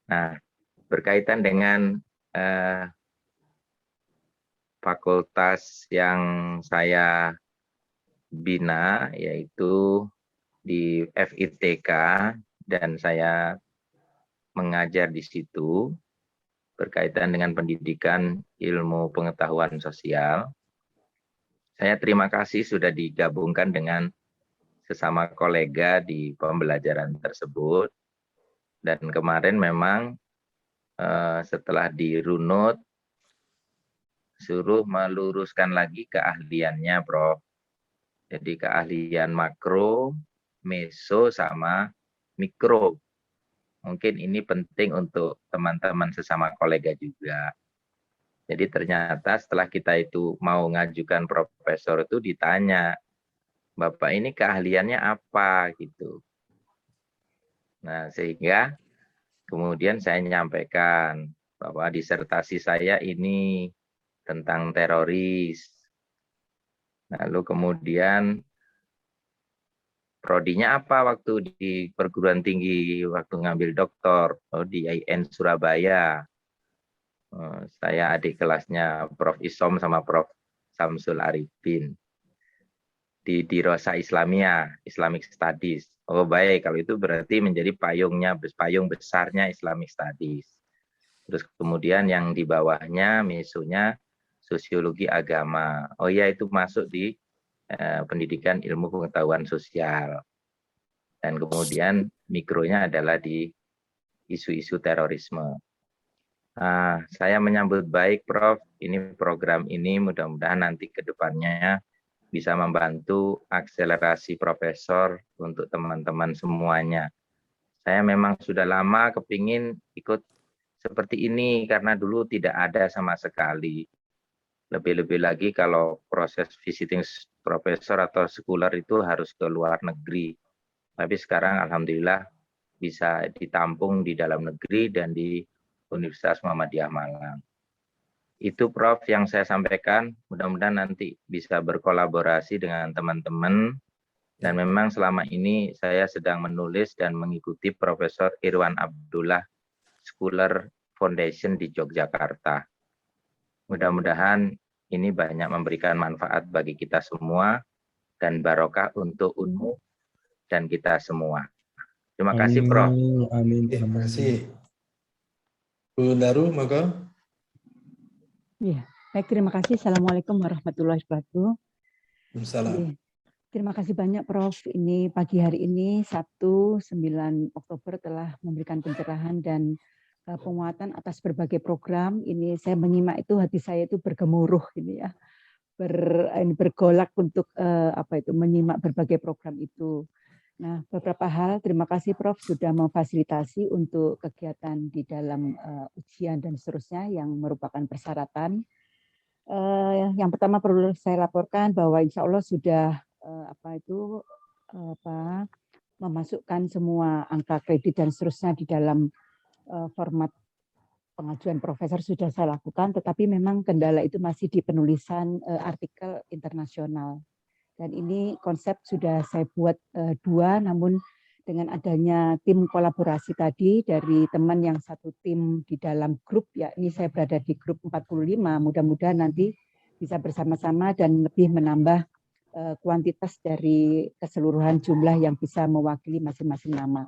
Nah, berkaitan dengan fakultas yang saya bina, yaitu di FITK, dan saya mengajar di situ, berkaitan dengan pendidikan ilmu pengetahuan sosial. Saya terima kasih sudah digabungkan dengan sesama kolega di pembelajaran tersebut. Dan kemarin memang setelah dirunut, suruh meluruskan lagi keahliannya, Prof. Jadi keahlian makro, meso, sama mikro. Mungkin ini penting untuk teman-teman sesama kolega juga. Jadi ternyata setelah kita itu mau ngajukan profesor itu ditanya, Bapak ini keahliannya apa gitu. Nah, sehingga kemudian saya menyampaikan bahwa disertasi saya ini tentang teroris. Lalu kemudian prodinya apa waktu di perguruan tinggi, waktu ngambil doktor, di IN Surabaya. Saya adik kelasnya Prof Isom sama Prof Samsul Arifin. Di Dirosa Islamia, Islamic Studies. Oh baik, kalau itu berarti menjadi payung besarnya Islamic Studies. Terus kemudian yang di bawahnya, mesonya sosiologi agama. Oh ya, itu masuk di pendidikan ilmu pengetahuan sosial. Dan kemudian mikronya adalah di isu-isu terorisme. Saya menyambut baik Prof, ini program ini mudah-mudahan nanti ke depannya bisa membantu akselerasi profesor untuk teman-teman semuanya. Saya memang sudah lama kepingin ikut seperti ini karena dulu tidak ada sama sekali. Lebih-lebih lagi kalau proses visiting profesor atau sekuler itu harus ke luar negeri. Tapi sekarang alhamdulillah bisa ditampung di dalam negeri dan di Universitas Muhammadiyah Malang. Itu Prof yang saya sampaikan, mudah-mudahan nanti bisa berkolaborasi dengan teman-teman. Dan memang selama ini saya sedang menulis dan mengikuti Profesor Irwan Abdullah Scholar Foundation di Yogyakarta. Mudah-mudahan ini banyak memberikan manfaat bagi kita semua dan barokah untuk UNMU dan kita semua. Terima kasih Prof. Amin. Terima kasih. Bu Naru, monggo. Ya, baik, terima kasih. Assalamualaikum warahmatullahi wabarakatuh. Waalaikumsalam. Terima kasih banyak Prof. Ini pagi hari ini Sabtu 9 Oktober telah memberikan pencerahan dan penguatan atas berbagai program. Ini saya menyimak itu hati saya itu bergemuruh ini ya. Bergolak untuk menyimak berbagai program itu. Nah, beberapa hal, terima kasih Prof. sudah memfasilitasi untuk kegiatan di dalam ujian dan seterusnya yang merupakan persyaratan. Yang pertama perlu saya laporkan bahwa insya Allah sudah memasukkan semua angka kredit dan seterusnya di dalam format pengajuan profesor sudah saya lakukan, tetapi memang kendala itu masih di penulisan artikel internasional. Dan ini konsep sudah saya buat 2, namun dengan adanya tim kolaborasi tadi dari teman yang satu tim di dalam grup, ya ini saya berada di grup 45, mudah-mudahan nanti bisa bersama-sama dan lebih menambah kuantitas dari keseluruhan jumlah yang bisa mewakili masing-masing nama.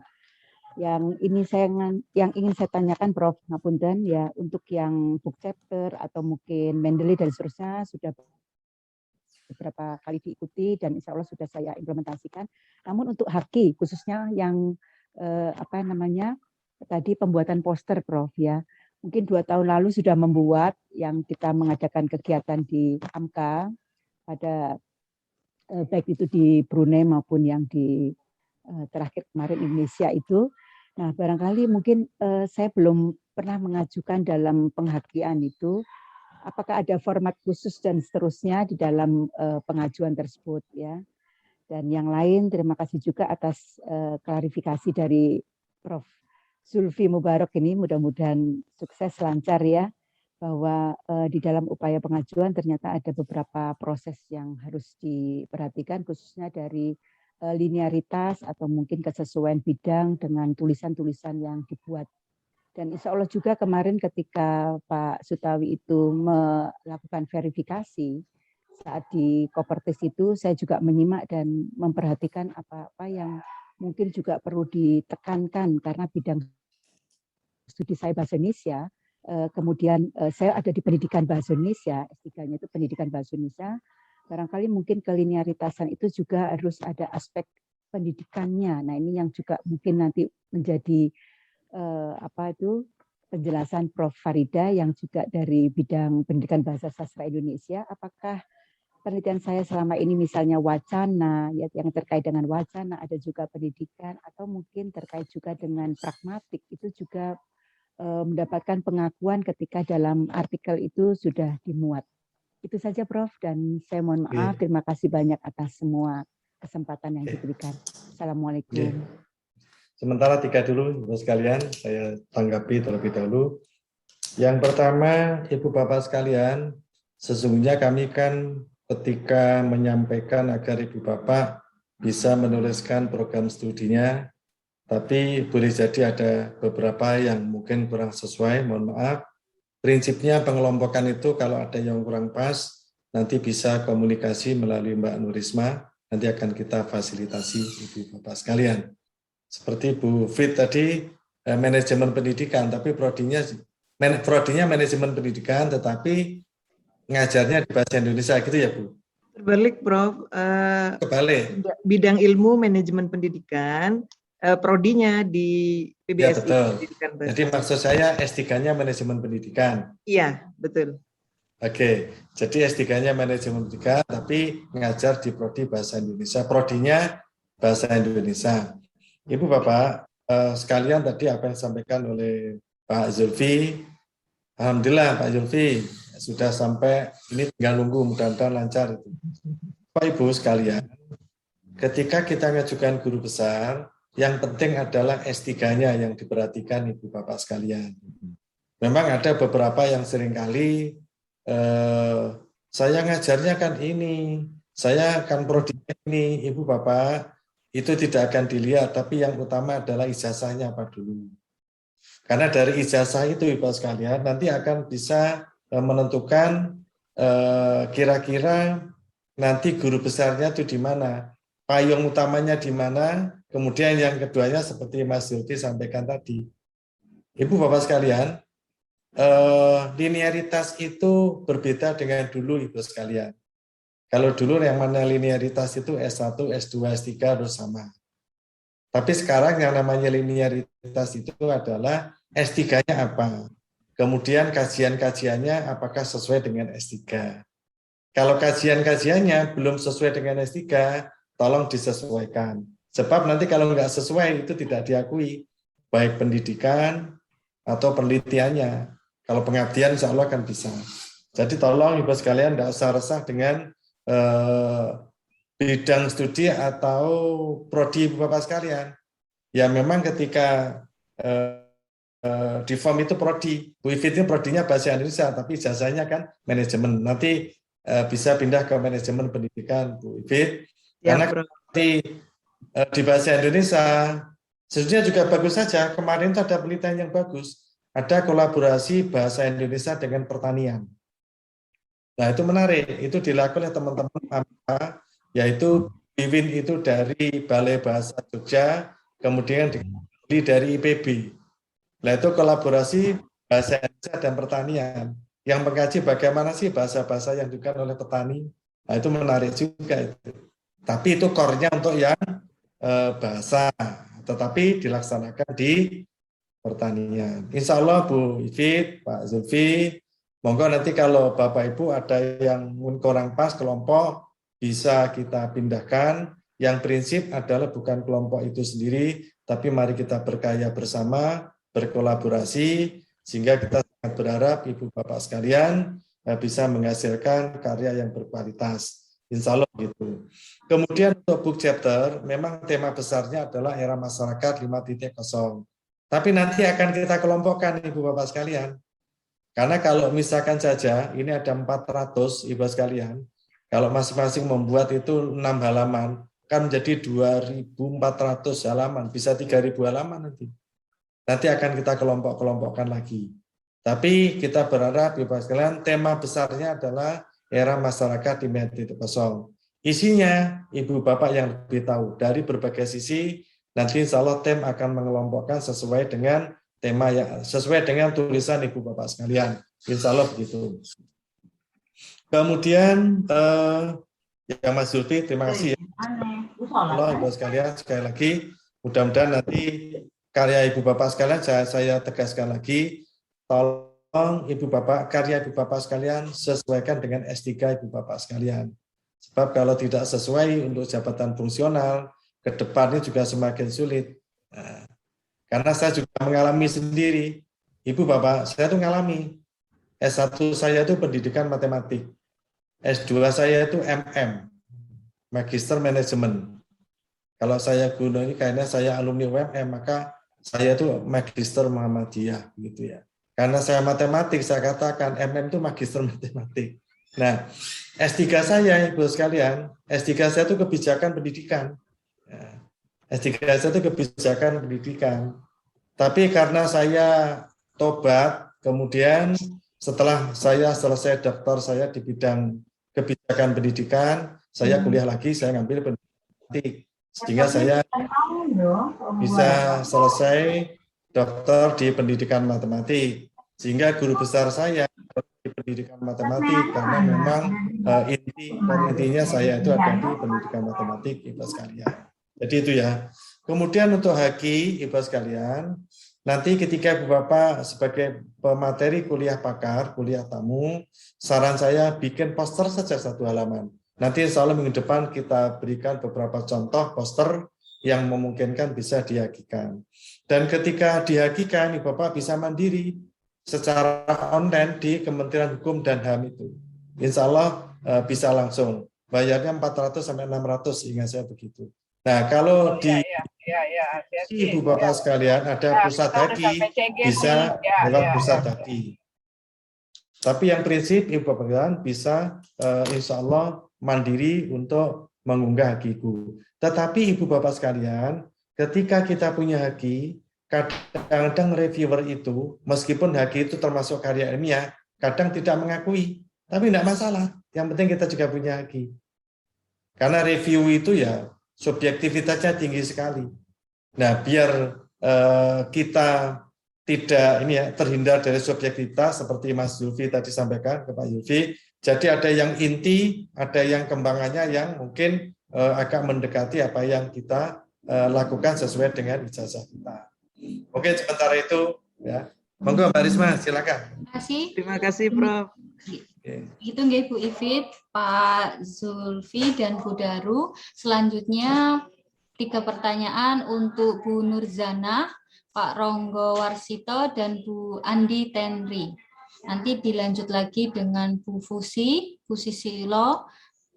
Yang ingin saya tanyakan Prof. Ngapunten ya, untuk yang book chapter atau mungkin Mendeley dan seterusnya sudah beberapa kali diikuti dan insya Allah sudah saya implementasikan. Namun untuk haki khususnya yang tadi pembuatan poster Prof ya, mungkin 2 tahun lalu sudah membuat yang kita mengadakan kegiatan di AMKA pada baik itu di Brunei maupun yang di terakhir kemarin Indonesia itu. Nah barangkali mungkin saya belum pernah mengajukan dalam penghakian itu. Apakah ada format khusus dan seterusnya di dalam pengajuan tersebut ya. Dan yang lain terima kasih juga atas klarifikasi dari Prof. Zulfi Mubarak ini, mudah-mudahan sukses lancar ya, bahwa di dalam upaya pengajuan ternyata ada beberapa proses yang harus diperhatikan khususnya dari linearitas atau mungkin kesesuaian bidang dengan tulisan-tulisan yang dibuat. Dan insya Allah juga kemarin ketika Pak Sutawi itu melakukan verifikasi saat di Kopertis itu saya juga menyimak dan memperhatikan apa-apa yang mungkin juga perlu ditekankan karena bidang studi saya bahasa Indonesia. Kemudian saya ada di pendidikan bahasa Indonesia, S3-nya itu pendidikan bahasa Indonesia. Barangkali mungkin kelinearitasan itu juga harus ada aspek pendidikannya. Nah ini yang juga mungkin nanti menjadi penjelasan Prof. Farida yang juga dari bidang pendidikan bahasa sastra Indonesia. Apakah penelitian saya selama ini misalnya wacana ya, yang terkait dengan wacana, ada juga pendidikan atau mungkin terkait juga dengan pragmatik itu juga mendapatkan pengakuan ketika dalam artikel itu sudah dimuat. Itu saja Prof. Dan saya mohon maaf, terima kasih banyak atas semua kesempatan yang diberikan. Assalamualaikum. Sementara 3 dulu, Ibu sekalian, saya tanggapi terlebih dahulu. Yang pertama, Ibu Bapak sekalian, sesungguhnya kami kan ketika menyampaikan agar Ibu Bapak bisa menuliskan program studinya, tapi boleh jadi ada beberapa yang mungkin kurang sesuai, mohon maaf. Prinsipnya pengelompokan itu kalau ada yang kurang pas, nanti bisa komunikasi melalui Mbak Nurisma, nanti akan kita fasilitasi Ibu Bapak sekalian. Seperti Bu Fit tadi, manajemen pendidikan, tapi prodinya manajemen pendidikan, tetapi ngajarnya di bahasa Indonesia gitu ya, Bu? Terbalik, Prof. Kebalik. Bidang ilmu manajemen pendidikan, prodinya di PBSI. Ya, betul. Pendidikan Bahasa. Jadi maksud saya S3-nya manajemen pendidikan. Iya, betul. Oke, jadi S3-nya manajemen pendidikan, tapi ngajar di prodi bahasa Indonesia. Prodinya bahasa Indonesia. Ibu Bapak, sekalian tadi apa yang disampaikan oleh Pak Zulfi, alhamdulillah Pak Zulfi sudah sampai, ini tinggal nunggu, mudah-mudahan lancar itu. Pak Ibu sekalian, ketika kita mengajukan guru besar, yang penting adalah S3-nya yang diperhatikan Ibu Bapak sekalian. Memang ada beberapa yang seringkali saya ngajarnya kan ini, saya akan prodi ini, Ibu Bapak, itu tidak akan dilihat, tapi yang utama adalah ijazahnya apa dulu. Karena dari ijazah itu Ibu sekalian nanti akan bisa menentukan kira-kira nanti guru besarnya itu di mana, payung utamanya di mana, kemudian yang keduanya seperti Mas Zulfi sampaikan tadi. Ibu Bapak sekalian, linearitas itu berbeda dengan dulu Ibu sekalian. Kalau dulu yang mana linearitas itu S1, S2, S3 harus sama. Tapi sekarang yang namanya linearitas itu adalah S3-nya apa. Kemudian kajian-kajiannya apakah sesuai dengan S3. Kalau kajian-kajiannya belum sesuai dengan S3, tolong disesuaikan. Sebab nanti kalau nggak sesuai itu tidak diakui, baik pendidikan atau penelitiannya. Kalau pengabdian insya Allah akan bisa. Jadi tolong Ibu sekalian tidak usah resah dengan bidang studi atau prodi Ibu Bapak sekalian. Ya memang ketika di form itu prodi, Bu Ifit ini prodinya bahasa Indonesia, tapi ijazahnya kan manajemen. Nanti bisa pindah ke manajemen pendidikan Bu Ifit. Ya, karena di bahasa Indonesia sejujurnya juga bagus saja. Kemarin itu ada penelitian yang bagus. Ada kolaborasi bahasa Indonesia dengan pertanian. Nah itu menarik. Itu dilakukan oleh teman-teman AMKA, yaitu BIWIN itu dari Balai Bahasa Jogja, kemudian dari IPB. Nah itu kolaborasi bahasa Indonesia dan pertanian. Yang mengkaji bagaimana sih bahasa-bahasa yang digunakan oleh petani. Nah itu menarik juga itu. Tapi itu core-nya untuk yang bahasa, tetapi dilaksanakan di pertanian. Insya Allah Bu Ifit, Pak Zulfi, monggo nanti kalau Bapak Ibu ada yang kurang pas kelompok, bisa kita pindahkan. Yang prinsip adalah bukan kelompok itu sendiri, tapi mari kita berkarya bersama, berkolaborasi, sehingga kita sangat berharap Ibu Bapak sekalian bisa menghasilkan karya yang berkualitas. Insya Allah gitu. Kemudian untuk book chapter, memang tema besarnya adalah era masyarakat 5.0. Tapi nanti akan kita kelompokkan Ibu Bapak sekalian. Karena kalau misalkan saja, ini ada 400 Ibu sekalian, kalau masing-masing membuat itu 6 halaman, kan menjadi 2.400 halaman, bisa 3.000 halaman nanti. Nanti akan kita kelompok-kelompokkan lagi. Tapi kita berharap Ibu sekalian, tema besarnya adalah era masyarakat 5.0. Isinya Ibu Bapak yang lebih tahu dari berbagai sisi. Nanti insya Allah tim akan mengelompokkan sesuai dengan tema yang sesuai dengan tulisan Ibu Bapak sekalian. Insya Allah begitu. Kemudian ya Mas Zulfi, terima kasih ya. Allah Ibu sekalian sekali lagi. Mudah-mudahan nanti karya Ibu Bapak sekalian saya tegaskan lagi. Tolong Ibu Bapak, karya Ibu Bapak sekalian sesuaikan dengan S3 Ibu Bapak sekalian. Sebab kalau tidak sesuai untuk jabatan fungsional, ke depannya juga semakin sulit. Nah, karena saya juga mengalami sendiri. Ibu Bapak, saya tuh ngalami. S1 saya itu pendidikan matematik. S2 saya itu MM, Magister Manajemen. Kalau saya guna ini kayaknya saya alumni UMM, maka saya itu Magister Muhammadiyah gitu ya. Karena saya matematik, saya katakan MM itu Magister Matematik. Nah, S3 saya Ibu sekalian, S3 saya itu kebijakan pendidikan. S3 saya itu kebijakan pendidikan. Tapi karena saya tobat, kemudian setelah saya selesai daftar saya di bidang kebijakan pendidikan, saya kuliah lagi, saya ngambil pendidikan. Sehingga saya bisa selesai daftar di pendidikan matematik. Sehingga guru besar saya di pendidikan matematik karena memang intinya saya itu ada di pendidikan matematik, Ibu sekalian. Jadi itu ya. Kemudian untuk haki, Ibu sekalian, nanti ketika Ibu Bapak sebagai pemateri kuliah pakar, kuliah tamu, saran saya bikin poster saja 1 halaman. Nanti insya Allah minggu depan kita berikan beberapa contoh poster yang memungkinkan bisa dihakikan. Dan ketika dihakikan, Ibu Bapak bisa mandiri secara online di Kementerian Hukum dan HAM itu. Insya Allah bisa langsung. Bayarnya 400 sampai 600, ingat saya begitu. Nah, kalau di Ibu Bapak sekalian ada pusat haki, bisa lewat pusat haki. Tapi yang prinsip Ibu Bapak sekalian bisa insya Allah mandiri untuk mengunggah hakiku. Tetapi Ibu Bapak sekalian, ketika kita punya haki, kadang-kadang reviewer itu, meskipun haki itu termasuk karya ilmiah, kadang tidak mengakui. Tapi tidak masalah, yang penting kita juga punya haki. Karena review itu ya, subjektivitasnya tinggi sekali. Nah, biar kita tidak terhindar dari subjektivitas seperti Mas Zulfi tadi sampaikan ke Pak Zulfi. Jadi ada yang inti, ada yang kembangannya yang mungkin agak mendekati apa yang kita lakukan sesuai dengan ijazah kita. Oke, sementara itu ya. Monggo Mbak Risma, silakan. Terima kasih Prof. Itu nggih Bu Ivit, Pak Zulfi dan Bu Daru. Selanjutnya 3 pertanyaan untuk Bu Nurzana, Pak Ronggo Warsito, dan Bu Andi Tenri. Nanti dilanjut lagi dengan Bu Fusi, Bu Sisilo,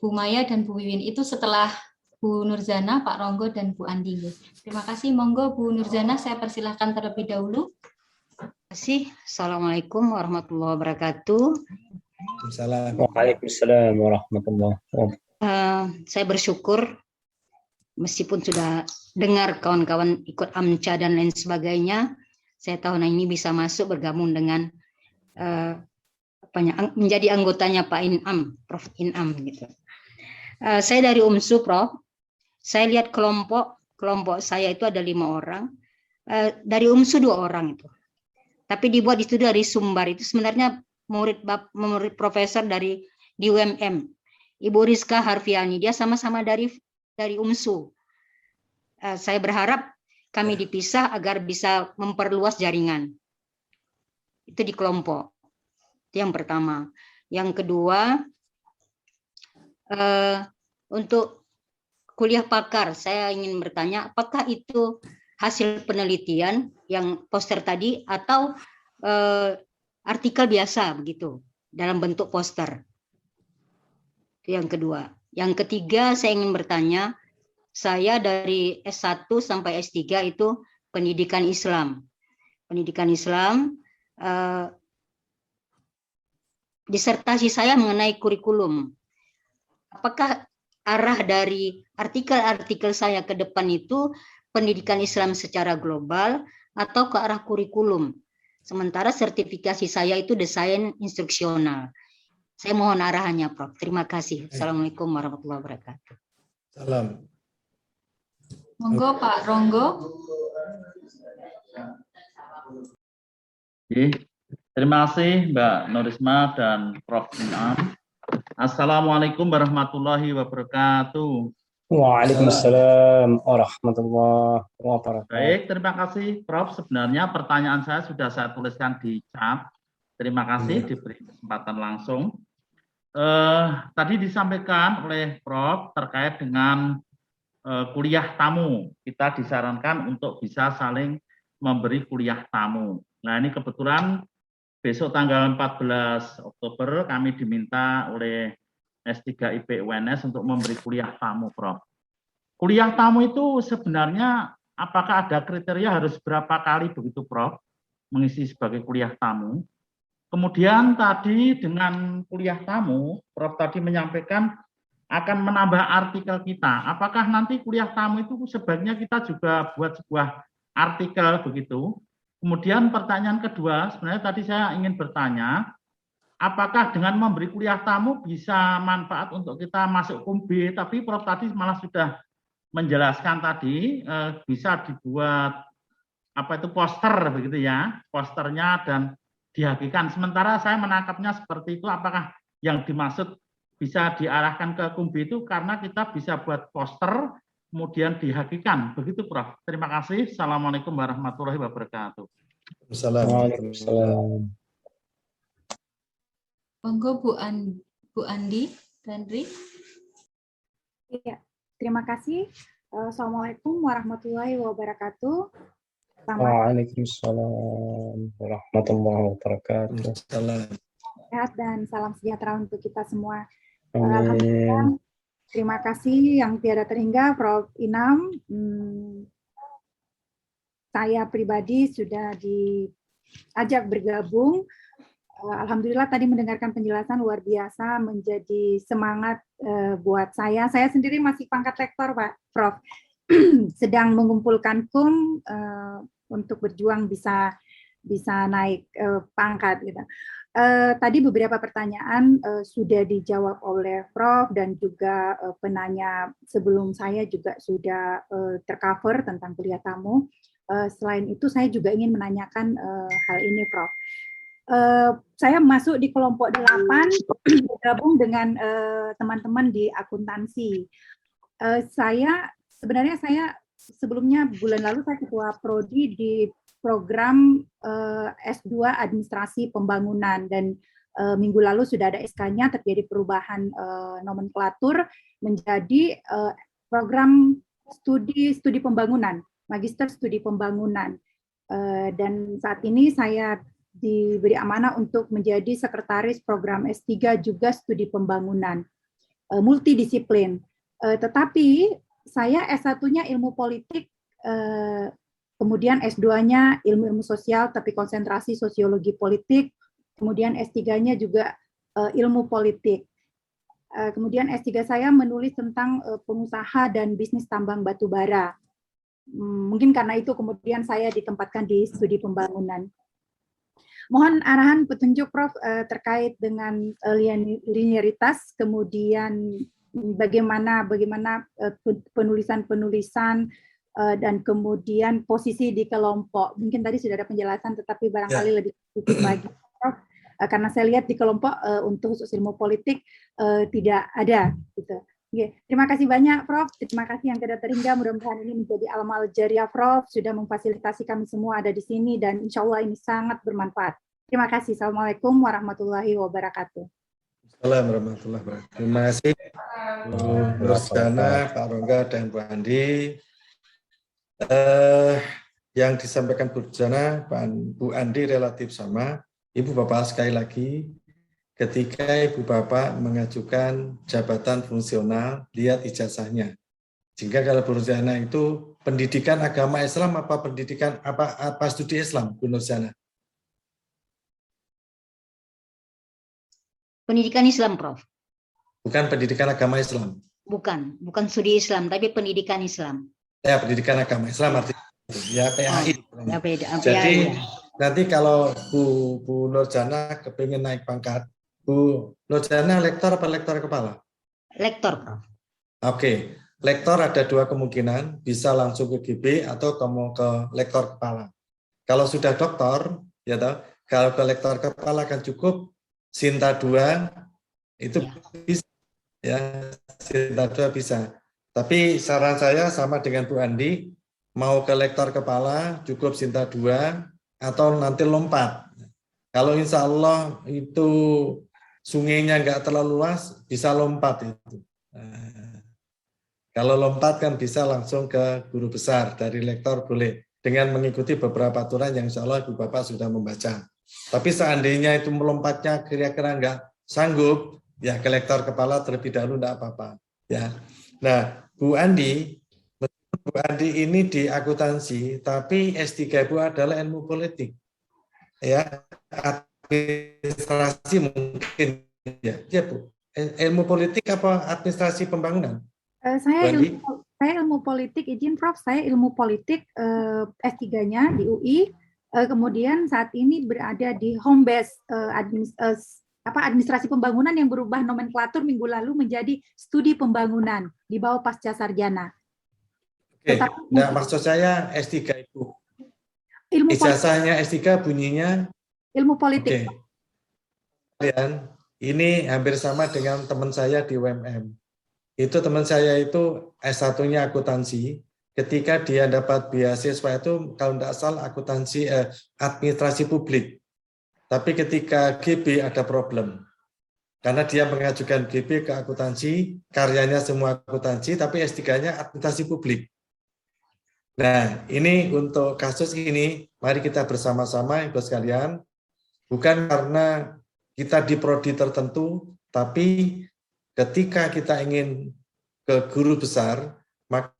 Bu Maya, dan Bu Wiwin. Itu setelah Bu Nurzana, Pak Ronggo, dan Bu Andi. Terima kasih. Monggo Bu Nurzana, saya persilahkan terlebih dahulu. Terima kasih. Assalamualaikum warahmatullahi wabarakatuh. Waalaikumsalam warahmatullahi wabarakatuh. Saya bersyukur meskipun sudah dengar kawan-kawan ikut AMCA dan lain sebagainya, saya tahun ini bisa masuk bergabung dengan menjadi anggotanya Pak Inam, Prof Inam gitu. Saya dari UMSU, Prof. Saya lihat kelompok saya itu ada 5 orang. Dari UMSU 2 orang itu. Tapi dibuat itu dari Sumbar, itu sebenarnya murid profesor di UMM. Ibu Rizka Harfiani, dia sama-sama dari UMSU. Saya berharap kami dipisah agar bisa memperluas jaringan. Itu di kelompok. Itu yang pertama. Yang kedua, untuk kuliah pakar, saya ingin bertanya, apakah itu hasil penelitian yang poster tadi atau artikel biasa begitu dalam bentuk poster? Itu yang kedua. Yang ketiga, saya ingin bertanya, saya dari S1 sampai S3 itu pendidikan Islam. Pendidikan Islam, disertasi saya mengenai kurikulum. Apakah arah dari artikel-artikel saya ke depan itu pendidikan Islam secara global atau ke arah kurikulum? Sementara sertifikasi saya itu desain instruksional. Saya mohon arahannya, Prof. Terima kasih. Assalamualaikum warahmatullahi wabarakatuh. Salam. Monggo Pak Ronggo. Terima kasih Mbak Nurisma dan Prof Inam. Assalamualaikum warahmatullahi wabarakatuh. Waalaikumsalam warahmatullahi wabarakatuh. Baik, terima kasih Prof. Sebenarnya pertanyaan saya sudah saya tuliskan di chat. Terima kasih diberi kesempatan langsung. Tadi disampaikan oleh Prof terkait dengan kuliah tamu. Kita disarankan untuk bisa saling memberi kuliah tamu. Nah, ini kebetulan besok tanggal 14 Oktober kami diminta oleh S3 IP UNS untuk memberi kuliah tamu, Prof. Kuliah tamu itu sebenarnya apakah ada kriteria harus berapa kali begitu, Prof, mengisi sebagai kuliah tamu? Kemudian tadi dengan kuliah tamu, Prof tadi menyampaikan akan menambah artikel kita. Apakah nanti kuliah tamu itu sebaiknya kita juga buat sebuah artikel begitu? Kemudian pertanyaan kedua, sebenarnya tadi saya ingin bertanya, apakah dengan memberi kuliah tamu bisa manfaat untuk kita masuk KUMB, tapi Prof tadi malah sudah menjelaskan tadi bisa dibuat apa itu poster begitu ya, posternya dan dihakikan. Sementara saya menangkapnya seperti itu, apakah yang dimaksud bisa diarahkan ke Kumbi itu karena kita bisa buat poster, kemudian dihakikan. Begitu, Prof. Terima kasih. Assalamualaikum warahmatullahi wabarakatuh. Waalaikumsalam. Monggo Bu Andi Dandri. Iya, terima kasih. Assalamualaikum warahmatullahi wabarakatuh. Waalaikumsalam warahmatullahi wabarakatuh. Sehat dan salam sejahtera untuk kita semua. Amin. Alhamdulillah. Terima kasih yang tiada terhingga, Prof. Inam. Saya pribadi sudah diajak bergabung. Alhamdulillah tadi mendengarkan penjelasan luar biasa, menjadi semangat buat saya. Saya sendiri masih pangkat lektor, Pak Prof. Sedang mengumpulkan untuk berjuang bisa naik pangkat. Gitu. Tadi beberapa pertanyaan sudah dijawab oleh Prof. Dan juga penanya sebelum saya juga sudah tercover tentang kuliah tamu. Selain itu saya juga ingin menanyakan hal ini, Prof. Saya masuk di kelompok 8, bergabung dengan teman-teman di akuntansi. Sebenarnya saya sebelumnya bulan lalu saya ketua prodi di program S2 Administrasi Pembangunan, dan minggu lalu sudah ada SK-nya, terjadi perubahan nomenklatur menjadi program studi pembangunan, Magister Studi Pembangunan. Dan saat ini saya diberi amanah untuk menjadi sekretaris program S3 juga studi pembangunan, multidisiplin. Tetapi saya S1-nya ilmu politik, kemudian S2-nya ilmu sosial tapi konsentrasi sosiologi politik, kemudian S3-nya juga ilmu politik. Kemudian S3 saya menulis tentang pengusaha dan bisnis tambang batu bara. Mungkin karena itu kemudian saya ditempatkan di studi pembangunan. Mohon arahan petunjuk, Prof, terkait dengan linearitas, kemudian bagaimana penulisan-penulisan dan kemudian posisi di kelompok. Mungkin tadi sudah ada penjelasan, tetapi barangkali lebih sedikit lagi, Prof, karena saya lihat di kelompok untuk khusus ilmu politik tidak ada. Gitu. Terima kasih banyak, Prof. Terima kasih yang tidak terhingga. Mudah-mudahan ini menjadi amal jariah, Prof. Sudah memfasilitasi kami semua ada di sini, dan insya Allah ini sangat bermanfaat. Terima kasih. Assalamualaikum warahmatullahi wabarakatuh. Assalamualaikum warahmatullahi wabarakatuh. Terima kasih Bu Nurjana, Pak Rongga, dan Bu Andi. Yang disampaikan Bu Nurjana, Bu Andi relatif sama. Ibu Bapak sekali lagi, ketika Ibu Bapak mengajukan jabatan fungsional, lihat ijazahnya. Sehingga kalau Bu Nurjana itu pendidikan agama Islam apa pendidikan apa studi Islam, Bu Nurjana? Pendidikan Islam, Prof. Bukan pendidikan agama Islam. Bukan studi Islam, tapi pendidikan Islam. Ya, pendidikan agama Islam artinya ya PAI. Ya, beda. Jadi ya. nanti kalau Bu Nurjana kepingin naik pangkat, Bu Nurjana lektor apa lektor kepala? Lektor, Prof. Oke, lektor ada dua kemungkinan, bisa langsung ke GB atau kamu ke lektor kepala. Kalau sudah doktor, ya toh, kalau ke lektor kepala kan cukup Sinta 2 itu bisa, ya Sinta 2 bisa. Tapi saran saya sama dengan Bu Andi, mau ke lektor kepala cukup Sinta 2 atau nanti lompat. Kalau insya Allah itu sungainya nggak terlalu luas, bisa lompat itu. Kalau lompat kan bisa langsung ke guru besar, dari lektor boleh, dengan mengikuti beberapa aturan yang insya Allah Ibu Bapak sudah membaca. Tapi seandainya itu melompatnya kira-kira nggak sanggup, ya ke lektor kepala terlebih dahulu nggak apa-apa. Ya. Nah, Bu Andi ini di akuntansi, tapi S3 Bu adalah ilmu politik. Ya, administrasi mungkin ya Bu. Ilmu politik apa administrasi pembangunan? Saya ilmu politik, izin Prof, saya ilmu politik S3-nya di UI. Kemudian saat ini berada di home base administrasi pembangunan yang berubah nomenklatur minggu lalu menjadi studi pembangunan di bawah pasca sarjana. Oke, nah maksud saya S3 itu ijazahnya S3 bunyinya Ilmu politik. Oke. Kalian, ini hampir sama dengan teman saya di UMM. Itu teman saya itu S1-nya akuntansi. Ketika dia dapat beasiswa itu kalau tidak salah akuntansi administrasi publik. Tapi ketika GB ada problem. Karena dia mengajukan GB ke akuntansi, karyanya semua akuntansi, tapi S3-nya administrasi publik. Nah, ini untuk kasus ini, mari kita bersama-sama, Ibu sekalian, bukan karena kita di prodi tertentu, tapi ketika kita ingin ke guru besar, maka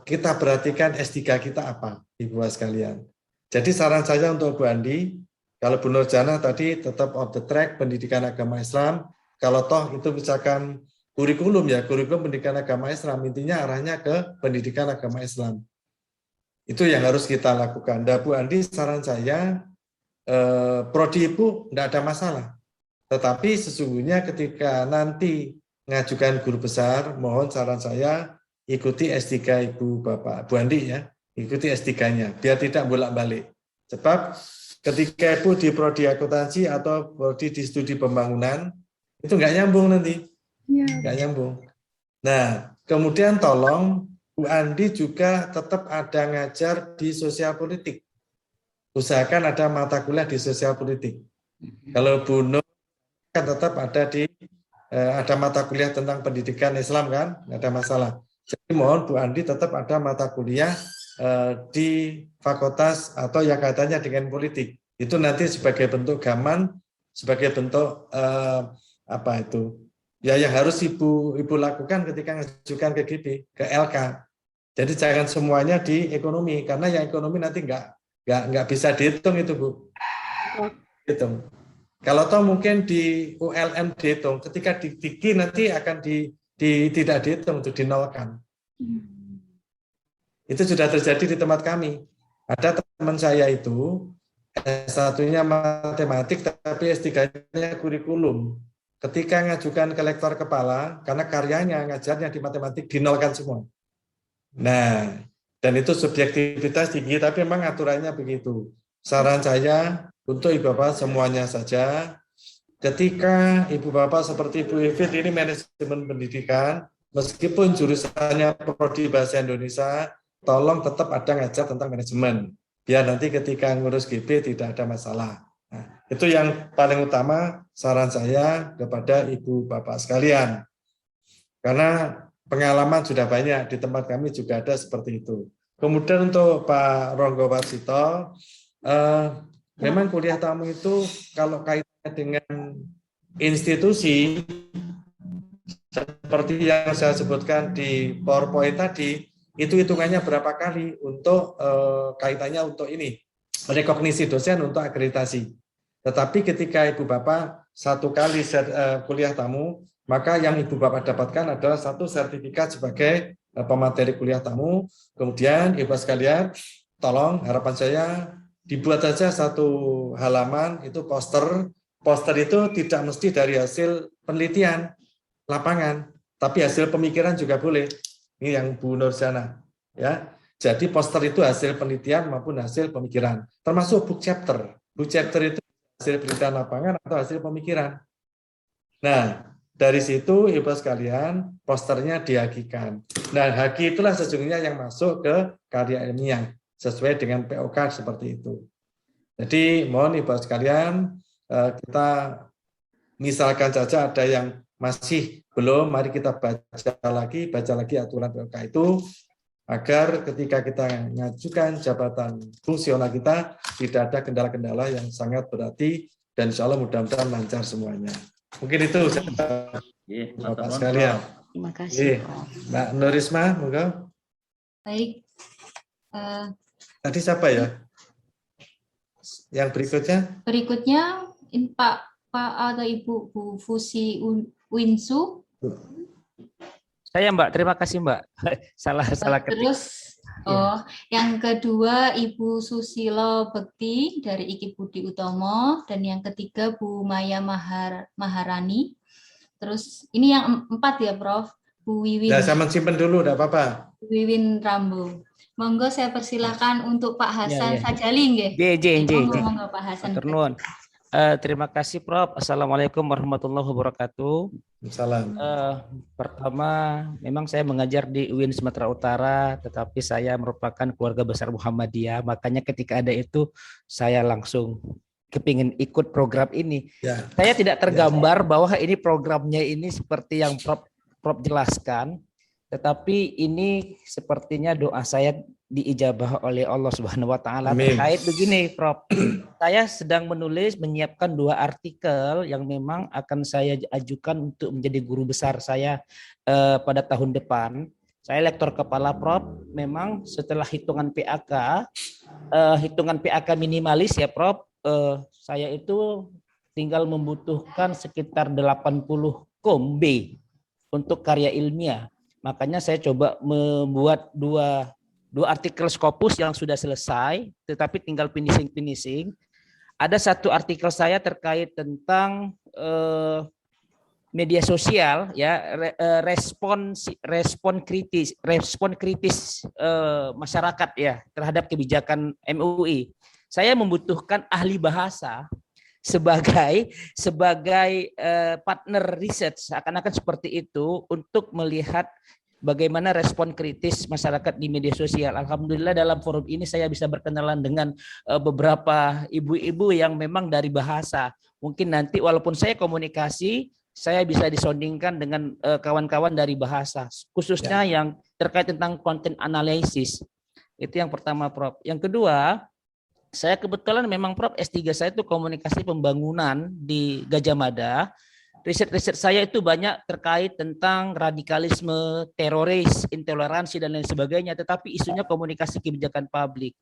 kita perhatikan S3 kita apa, Ibu sekalian. Jadi saran saya untuk Bu Andi, kalau Bu Nurjana tadi tetap on the track pendidikan agama Islam, kalau toh itu misalkan kurikulum ya, kurikulum pendidikan agama Islam, intinya arahnya ke pendidikan agama Islam. Itu yang harus kita lakukan. Dan Bu Andi, saran saya, prodi Ibu tidak ada masalah. Tetapi sesungguhnya ketika nanti mengajukan guru besar, mohon saran saya, ikuti S3 Ibu Bapak, Bu Andi ya, ikuti S3-nya, biar tidak bolak-balik. Sebab ketika Ibu di prodi akuntansi atau prodi di studi pembangunan, itu nggak nyambung nanti. Nggak nyambung. Nah, kemudian tolong Bu Andi juga tetap ada ngajar di sosial politik. Usahakan ada mata kuliah di sosial politik. Kalau Bu Nur kan tetap ada di ada mata kuliah tentang pendidikan Islam kan, nggak ada masalah. Jadi mohon Bu Andi tetap ada mata kuliah di fakultas atau yang kaitannya dengan politik. Itu nanti sebagai bentuk gaman, sebagai bentuk apa itu? Ya yang harus Ibu lakukan ketika mengajukan ke GB, ke LK. Jadi jangan semuanya di ekonomi, karena yang ekonomi nanti nggak bisa dihitung itu Bu. Hitung. Kalau toh mungkin di ULM dihitung, ketika di Diki nanti akan tidak dihitung, itu dinolkan. Itu sudah terjadi di tempat kami. Ada teman saya itu S1-nya matematik tapi S3-nya kurikulum. Ketika ngajukan ke lektor kepala, karena karyanya ngajarnya di matematik dinolkan semua. Nah, dan itu subjektivitas tinggi, tapi memang aturannya begitu. Saran saya untuk Ibu Bapak semuanya saja, ketika Ibu Bapak seperti Bu Evit ini manajemen pendidikan, meskipun jurusannya prodi bahasa Indonesia, tolong tetap ada ngajar tentang manajemen. Biar nanti ketika ngurus GB tidak ada masalah. Nah, itu yang paling utama saran saya kepada Ibu Bapak sekalian. Karena pengalaman sudah banyak, di tempat kami juga ada seperti itu. Kemudian untuk Pak Ronggo Warsito, memang kuliah tamu itu kalau kaitannya dengan institusi, seperti yang saya sebutkan di PowerPoint tadi, itu hitungannya berapa kali untuk kaitannya untuk ini, rekognisi dosen untuk akreditasi. Tetapi ketika Ibu Bapak satu kali kuliah tamu, maka yang Ibu Bapak dapatkan adalah satu sertifikat sebagai pemateri kuliah tamu. Kemudian Ibu sekalian, tolong harapan saya dibuat saja satu halaman itu poster. Poster itu tidak mesti dari hasil penelitian lapangan, tapi hasil pemikiran juga boleh. Ini yang Bu Nurjana, ya. Jadi poster itu hasil penelitian maupun hasil pemikiran, termasuk book chapter. Book chapter itu hasil penelitian lapangan atau hasil pemikiran. Nah, dari situ Ibu sekalian posternya dihakikan. Nah, haki itulah sesungguhnya yang masuk ke karya ilmiah sesuai dengan POK seperti itu. Jadi mohon Ibu sekalian kita misalkan saja ada yang masih belum, mari kita baca lagi aturan POK itu agar ketika kita mengajukan jabatan fungsional kita tidak ada kendala-kendala yang sangat berarti dan insya Allah mudah-mudahan lancar semuanya. Mungkin itu Bapak sekalian. Terima kasih. Mbak Nurisma, monggo. Baik. Tadi siapa ya? Yang berikutnya? Berikutnya Pak atau Ibu Bu Fusi Winsu. Saya Mbak, terima kasih Mbak. Salah ketik. Terus yang kedua Ibu Susilo Bekti dari IKIP Budi Utomo, dan yang ketiga Bu Maya Maharani. Terus ini yang 4 ya Prof, Bu Wiwin. Ya, saya simpen dulu, enggak apa-apa. Wiwin Rambo. Monggo saya persilakan untuk Pak Hasan Sajali nggih. Monggo Pak Hasan. Terima kasih Prof. Assalamualaikum warahmatullahi wabarakatuh. Salam. Pertama, memang saya mengajar di UIN Sumatera Utara, tetapi saya merupakan keluarga besar Muhammadiyah. Makanya ketika ada itu, saya langsung kepingin ikut program ini. Ya. Saya tidak tergambar bahwa ini programnya ini seperti yang Prof jelaskan. Tetapi ini sepertinya doa saya diijabah oleh Allah Subhanahu wa taala terkait begini, Prof. Saya sedang menyiapkan 2 artikel yang memang akan saya ajukan untuk menjadi guru besar saya pada tahun depan. Saya lektor kepala, Prof. Memang setelah hitungan PAK minimalis ya, Prof. Saya itu tinggal membutuhkan sekitar 80 B untuk karya ilmiah. Makanya saya coba membuat dua artikel Scopus yang sudah selesai, tetapi tinggal finishing. Ada satu artikel saya terkait tentang media sosial, ya, respon kritis masyarakat ya terhadap kebijakan MUI. Saya membutuhkan ahli bahasa sebagai partner riset, seakan-akan seperti itu, untuk melihat bagaimana respon kritis masyarakat di media sosial. Alhamdulillah dalam forum ini saya bisa berkenalan dengan beberapa ibu-ibu yang memang dari bahasa. Mungkin nanti walaupun saya komunikasi, saya bisa disondingkan dengan kawan-kawan dari bahasa, khususnya yang terkait tentang konten analisis. Itu yang pertama, Prof. Yang kedua, saya kebetulan memang Prof S3 saya itu komunikasi pembangunan di Gajah Mada. Riset-riset saya itu banyak terkait tentang radikalisme, teroris, intoleransi dan lain sebagainya, tetapi isunya komunikasi kebijakan publik.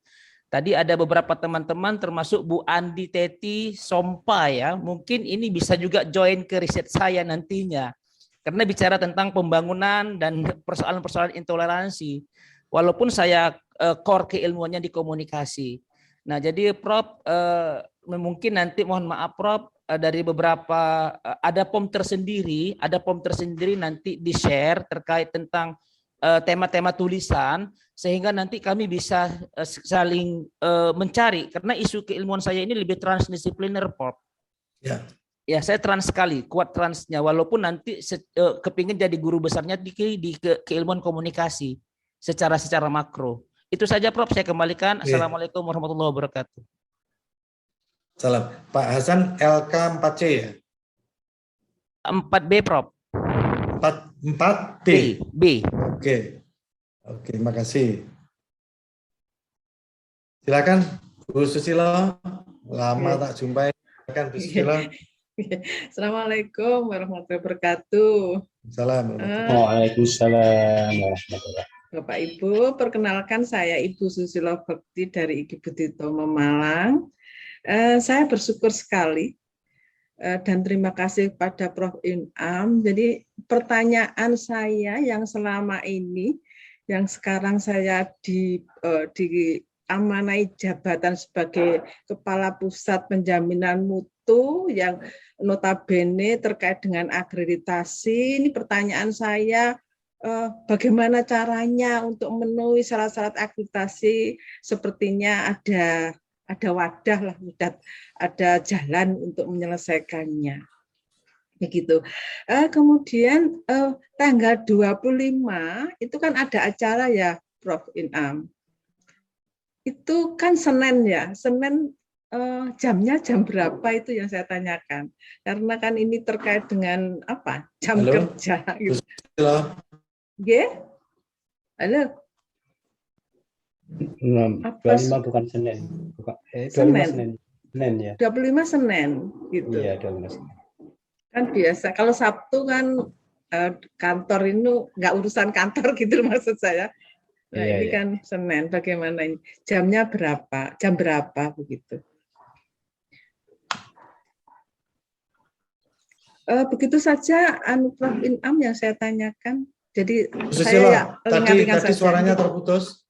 Tadi ada beberapa teman-teman termasuk Bu Andi Teti Sompa ya, mungkin ini bisa juga join ke riset saya nantinya. Karena bicara tentang pembangunan dan persoalan-persoalan intoleransi. Walaupun saya core keilmuannya di komunikasi. Nah, jadi Prof, mungkin nanti mohon maaf Prof, dari beberapa ada POM tersendiri nanti di-share terkait tentang tema-tema tulisan, sehingga nanti kami bisa saling mencari, karena isu keilmuan saya ini lebih transdisipliner, Prof. Ya. Ya, saya trans sekali, kuat transnya, walaupun nanti kepingin jadi guru besarnya di keilmuan komunikasi secara makro. Itu saja Prof, saya kembalikan. Assalamualaikum warahmatullahi wabarakatuh. Salam. Pak Hasan, LK 4C ya? 4B, Prof. 4B? B. Oke, makasih. Silakan, Bu Susilo. Lama tak jumpai. Silakan, Bu Susilo. Assalamualaikum warahmatullahi wabarakatuh. Salam. Waalaikumsalam warahmatullahi wabarakatuh. Bapak Ibu, perkenalkan saya Ibu Susilo Bekti dari IGI Buditomo Malang. Saya bersyukur sekali dan terima kasih kepada Prof Inam. Jadi pertanyaan saya yang selama ini, yang sekarang saya diamanai jabatan sebagai Kepala Pusat Penjaminan Mutu yang notabene terkait dengan akreditasi, ini pertanyaan saya, bagaimana caranya untuk memenuhi syarat-syarat akreditasi? Sepertinya ada wadah lah, ada jalan untuk menyelesaikannya. Begitu. Kemudian tanggal 25 itu kan ada acara ya, Prof Inam. Itu kan Senin ya, Senin jamnya jam berapa itu yang saya tanyakan. Karena kan ini terkait dengan apa? Jam kerja. Gitu. Halo. 25 bukan Senin. Senin ya. 25 Senin gitu. Iya, 25 Senin. Kan biasa kalau Sabtu kan kantor ini nggak urusan kantor gitu maksud saya. Nah, ini kan Senin, bagaimana ini? Jamnya berapa? Jam berapa begitu? Begitu saja Prof Inam yang saya tanyakan. Jadi saya tadi suaranya terputus.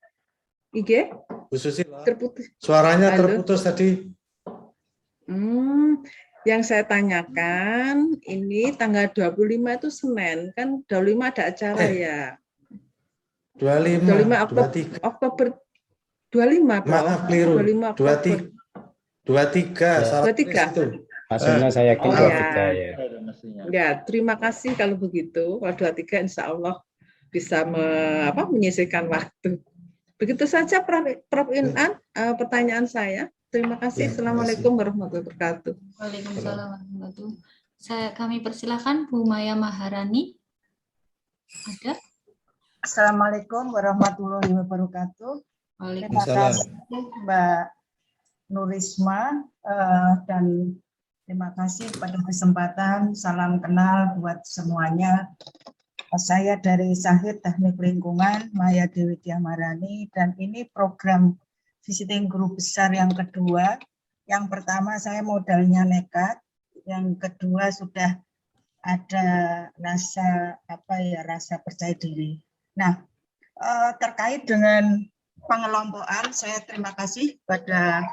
IG? Bu Susilo. Terputus. Suaranya terputus tadi. Yang saya tanyakan ini tanggal 25 itu Senin, kan 25 ada acara ya. 25 Oktober 25, Prof. Maaf, keliru. 25 Oktober. 23. 23. Itu. Maksudnya saya yakin 23 ya. Ya, terima kasih kalau begitu. Kalau 23 insya Allah bisa menyisihkan waktu. Begitu saja Prof. Inam, pertanyaan saya. Terima kasih. Assalamualaikum warahmatullahi wabarakatuh. Waalaikumsalam warahmatullahi wabarakatuh. Kami persilakan Bu Maya Maharani. Ada? Assalamualaikum warahmatullahi wabarakatuh. Terima kasih Mbak Nurisma dan terima kasih pada kesempatan. Salam kenal buat semuanya. Saya dari Sahid Teknik Lingkungan, Maya Dewi Diamarani, dan ini program visiting group besar yang kedua. Yang pertama saya modalnya nekat, yang kedua sudah ada rasa rasa percaya diri. Nah, terkait dengan pengelompokan, saya terima kasih pada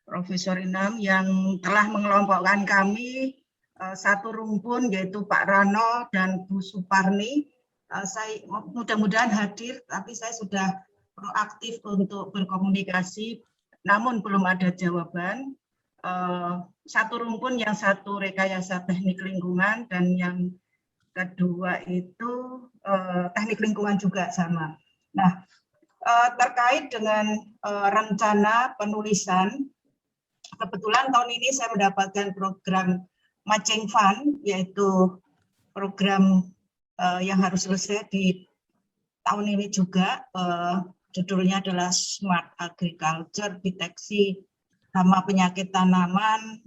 Profesor Inam yang telah mengelompokkan kami satu rumpun, yaitu Pak Rano dan Bu Suparni. Saya mudah-mudahan hadir, tapi saya sudah proaktif untuk berkomunikasi, namun belum ada jawaban. Satu rumpun, yang satu rekayasa teknik lingkungan, dan yang kedua itu teknik lingkungan juga sama. Nah, terkait dengan rencana penulisan, kebetulan tahun ini saya mendapatkan program Matching Fund, yaitu program yang harus selesai di tahun ini juga. Judulnya adalah Smart Agriculture, deteksi hama penyakit tanaman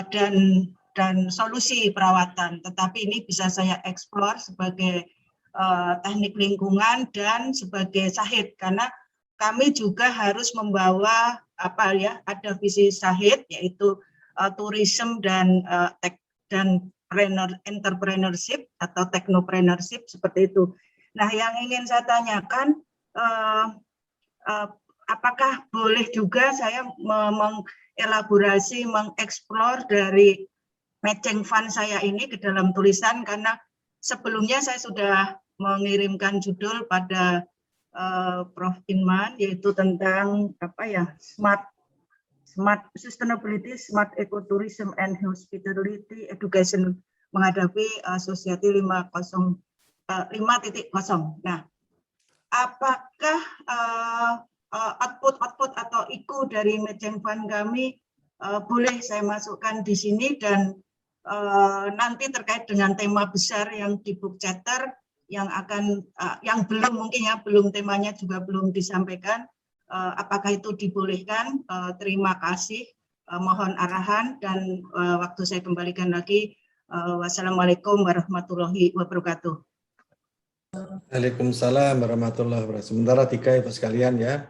dan solusi perawatan. Tetapi ini bisa saya eksplor sebagai teknik lingkungan dan sebagai Sahid, karena kami juga harus membawa ada visi Sahid, yaitu tourism dan entrepreneurship atau technopreneurship, seperti itu. Nah, yang ingin saya tanyakan, apakah boleh juga saya mengelaborasi, mengeksplor dari matching fund saya ini ke dalam tulisan, karena sebelumnya saya sudah mengirimkan judul pada Prof. Inman, yaitu tentang Smart Sustainability, Smart Ecotourism and Hospitality Education menghadapi Society 5.0. Nah, apakah output atau IKU dari matching fund kami boleh saya masukkan di sini, dan nanti terkait dengan tema besar yang di book chapter yang belum temanya juga belum disampaikan, apakah itu dibolehkan? Terima kasih, mohon arahan, dan waktu saya kembalikan lagi. Wassalamualaikum warahmatullahi wabarakatuh. Waalaikumsalam warahmatullahi wabarakatuh. Sementara 3 Ibu sekalian ya.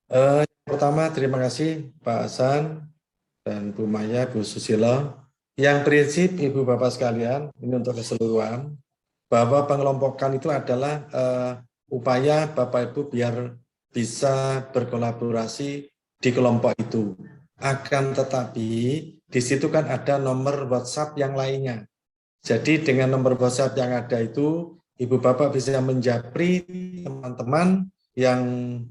Yang pertama, terima kasih Pak Hasan dan Bu Maya, Bu Susilo. Yang prinsip Ibu Bapak sekalian, ini untuk keseluruhan, bahwa pengelompokan itu adalah upaya Bapak Ibu biar bisa berkolaborasi di kelompok itu. Akan tetapi di situ kan ada nomor WhatsApp yang lainnya. Jadi dengan nomor WhatsApp yang ada itu, Ibu Bapak bisa menjapri teman-teman yang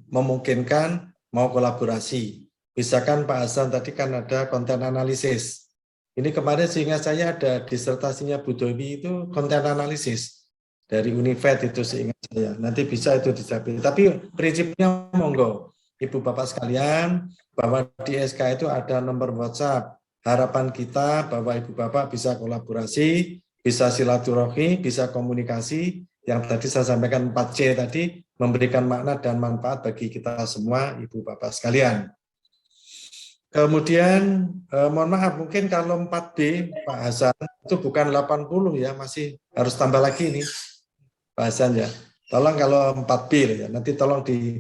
memungkinkan mau kolaborasi. Misalkan Pak Hasan tadi kan ada konten analisis. Ini kemarin seingat saya ada disertasinya Bu Dewi itu konten analisis dari Univet itu seingat saya. Nanti bisa itu dijapri. Tapi prinsipnya monggo Ibu Bapak sekalian, bahwa di SK itu ada nomor WhatsApp. Harapan kita bahwa Ibu Bapak bisa kolaborasi, bisa silaturahmi, bisa komunikasi, yang tadi saya sampaikan 4C tadi, memberikan makna dan manfaat bagi kita semua, Ibu Bapak sekalian. Kemudian, mohon maaf, mungkin kalau 4B, Pak Hasan, itu bukan 80 ya, masih harus tambah lagi nih, Pak Hasan ya. Tolong kalau 4B ya, nanti tolong di...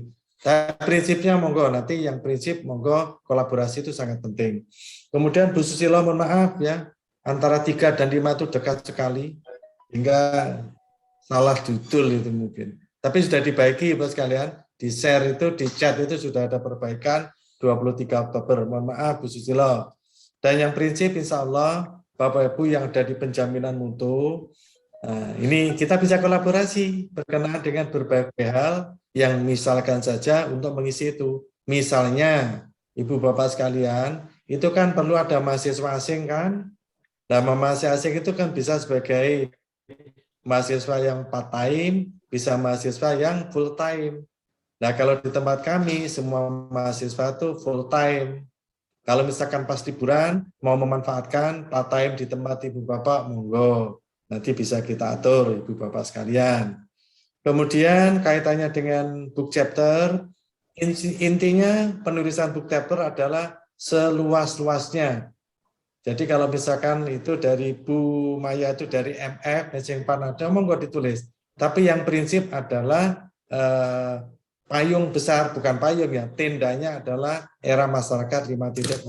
prinsipnya monggo, nanti yang prinsip monggo kolaborasi itu sangat penting. Kemudian Bu Susilo, mohon maaf ya, antara 3 dan 5 itu dekat sekali, hingga salah judul itu mungkin. Tapi sudah dibaiki Bapak sekalian, di share itu, di chat itu sudah ada perbaikan 23 Oktober. Mohon maaf Bu Susilo. Dan yang prinsip insya Allah Bapak Ibu yang ada di penjaminan mutu, Nah, ini kita bisa kolaborasi berkenaan dengan berbagai hal yang misalkan saja untuk mengisi itu. Misalnya, Ibu Bapak sekalian, itu kan perlu ada mahasiswa asing kan? Nah, mahasiswa asing itu kan bisa sebagai mahasiswa yang part-time, bisa mahasiswa yang full-time. Nah, kalau di tempat kami, semua mahasiswa itu full-time. Kalau misalkan pas liburan, mau memanfaatkan part-time di tempat Ibu Bapak, monggo. Nanti bisa kita atur, Ibu Bapak sekalian. Kemudian kaitannya dengan book chapter, intinya penulisan book chapter adalah seluas-luasnya. Jadi kalau misalkan itu dari Bu Maya itu dari MF, Matching Fund ada, monggo ditulis. Tapi yang prinsip adalah payung besar, bukan payung ya, tendanya adalah era masyarakat 5.0.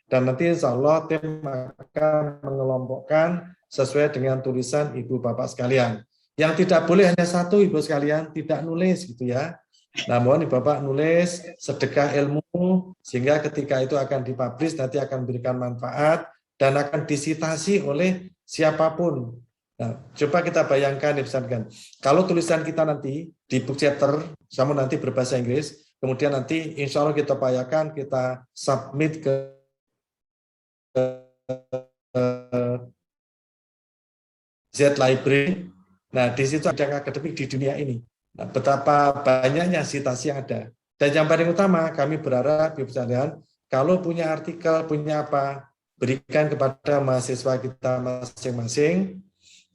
Dan nanti insya Allah tim akan mengelompokkan sesuai dengan tulisan Ibu Bapak sekalian. Yang tidak boleh hanya satu Ibu sekalian, tidak nulis gitu ya. Namun Ibu Bapak nulis sedekah ilmu, sehingga ketika itu akan dipublish nanti akan memberikan manfaat, dan akan disitasi oleh siapapun. Nah, coba kita bayangkan, misalkan, kalau tulisan kita nanti di book chapter, sama nanti berbahasa Inggris, kemudian nanti insya Allah kita upayakan, kita submit ke Z Library. Nah, di situ ada akademik di dunia ini. Nah, betapa banyaknya citasi yang ada. Dan yang paling utama, kami berharap, Ibu sekalian, kalau punya artikel, punya apa, berikan kepada mahasiswa kita masing-masing,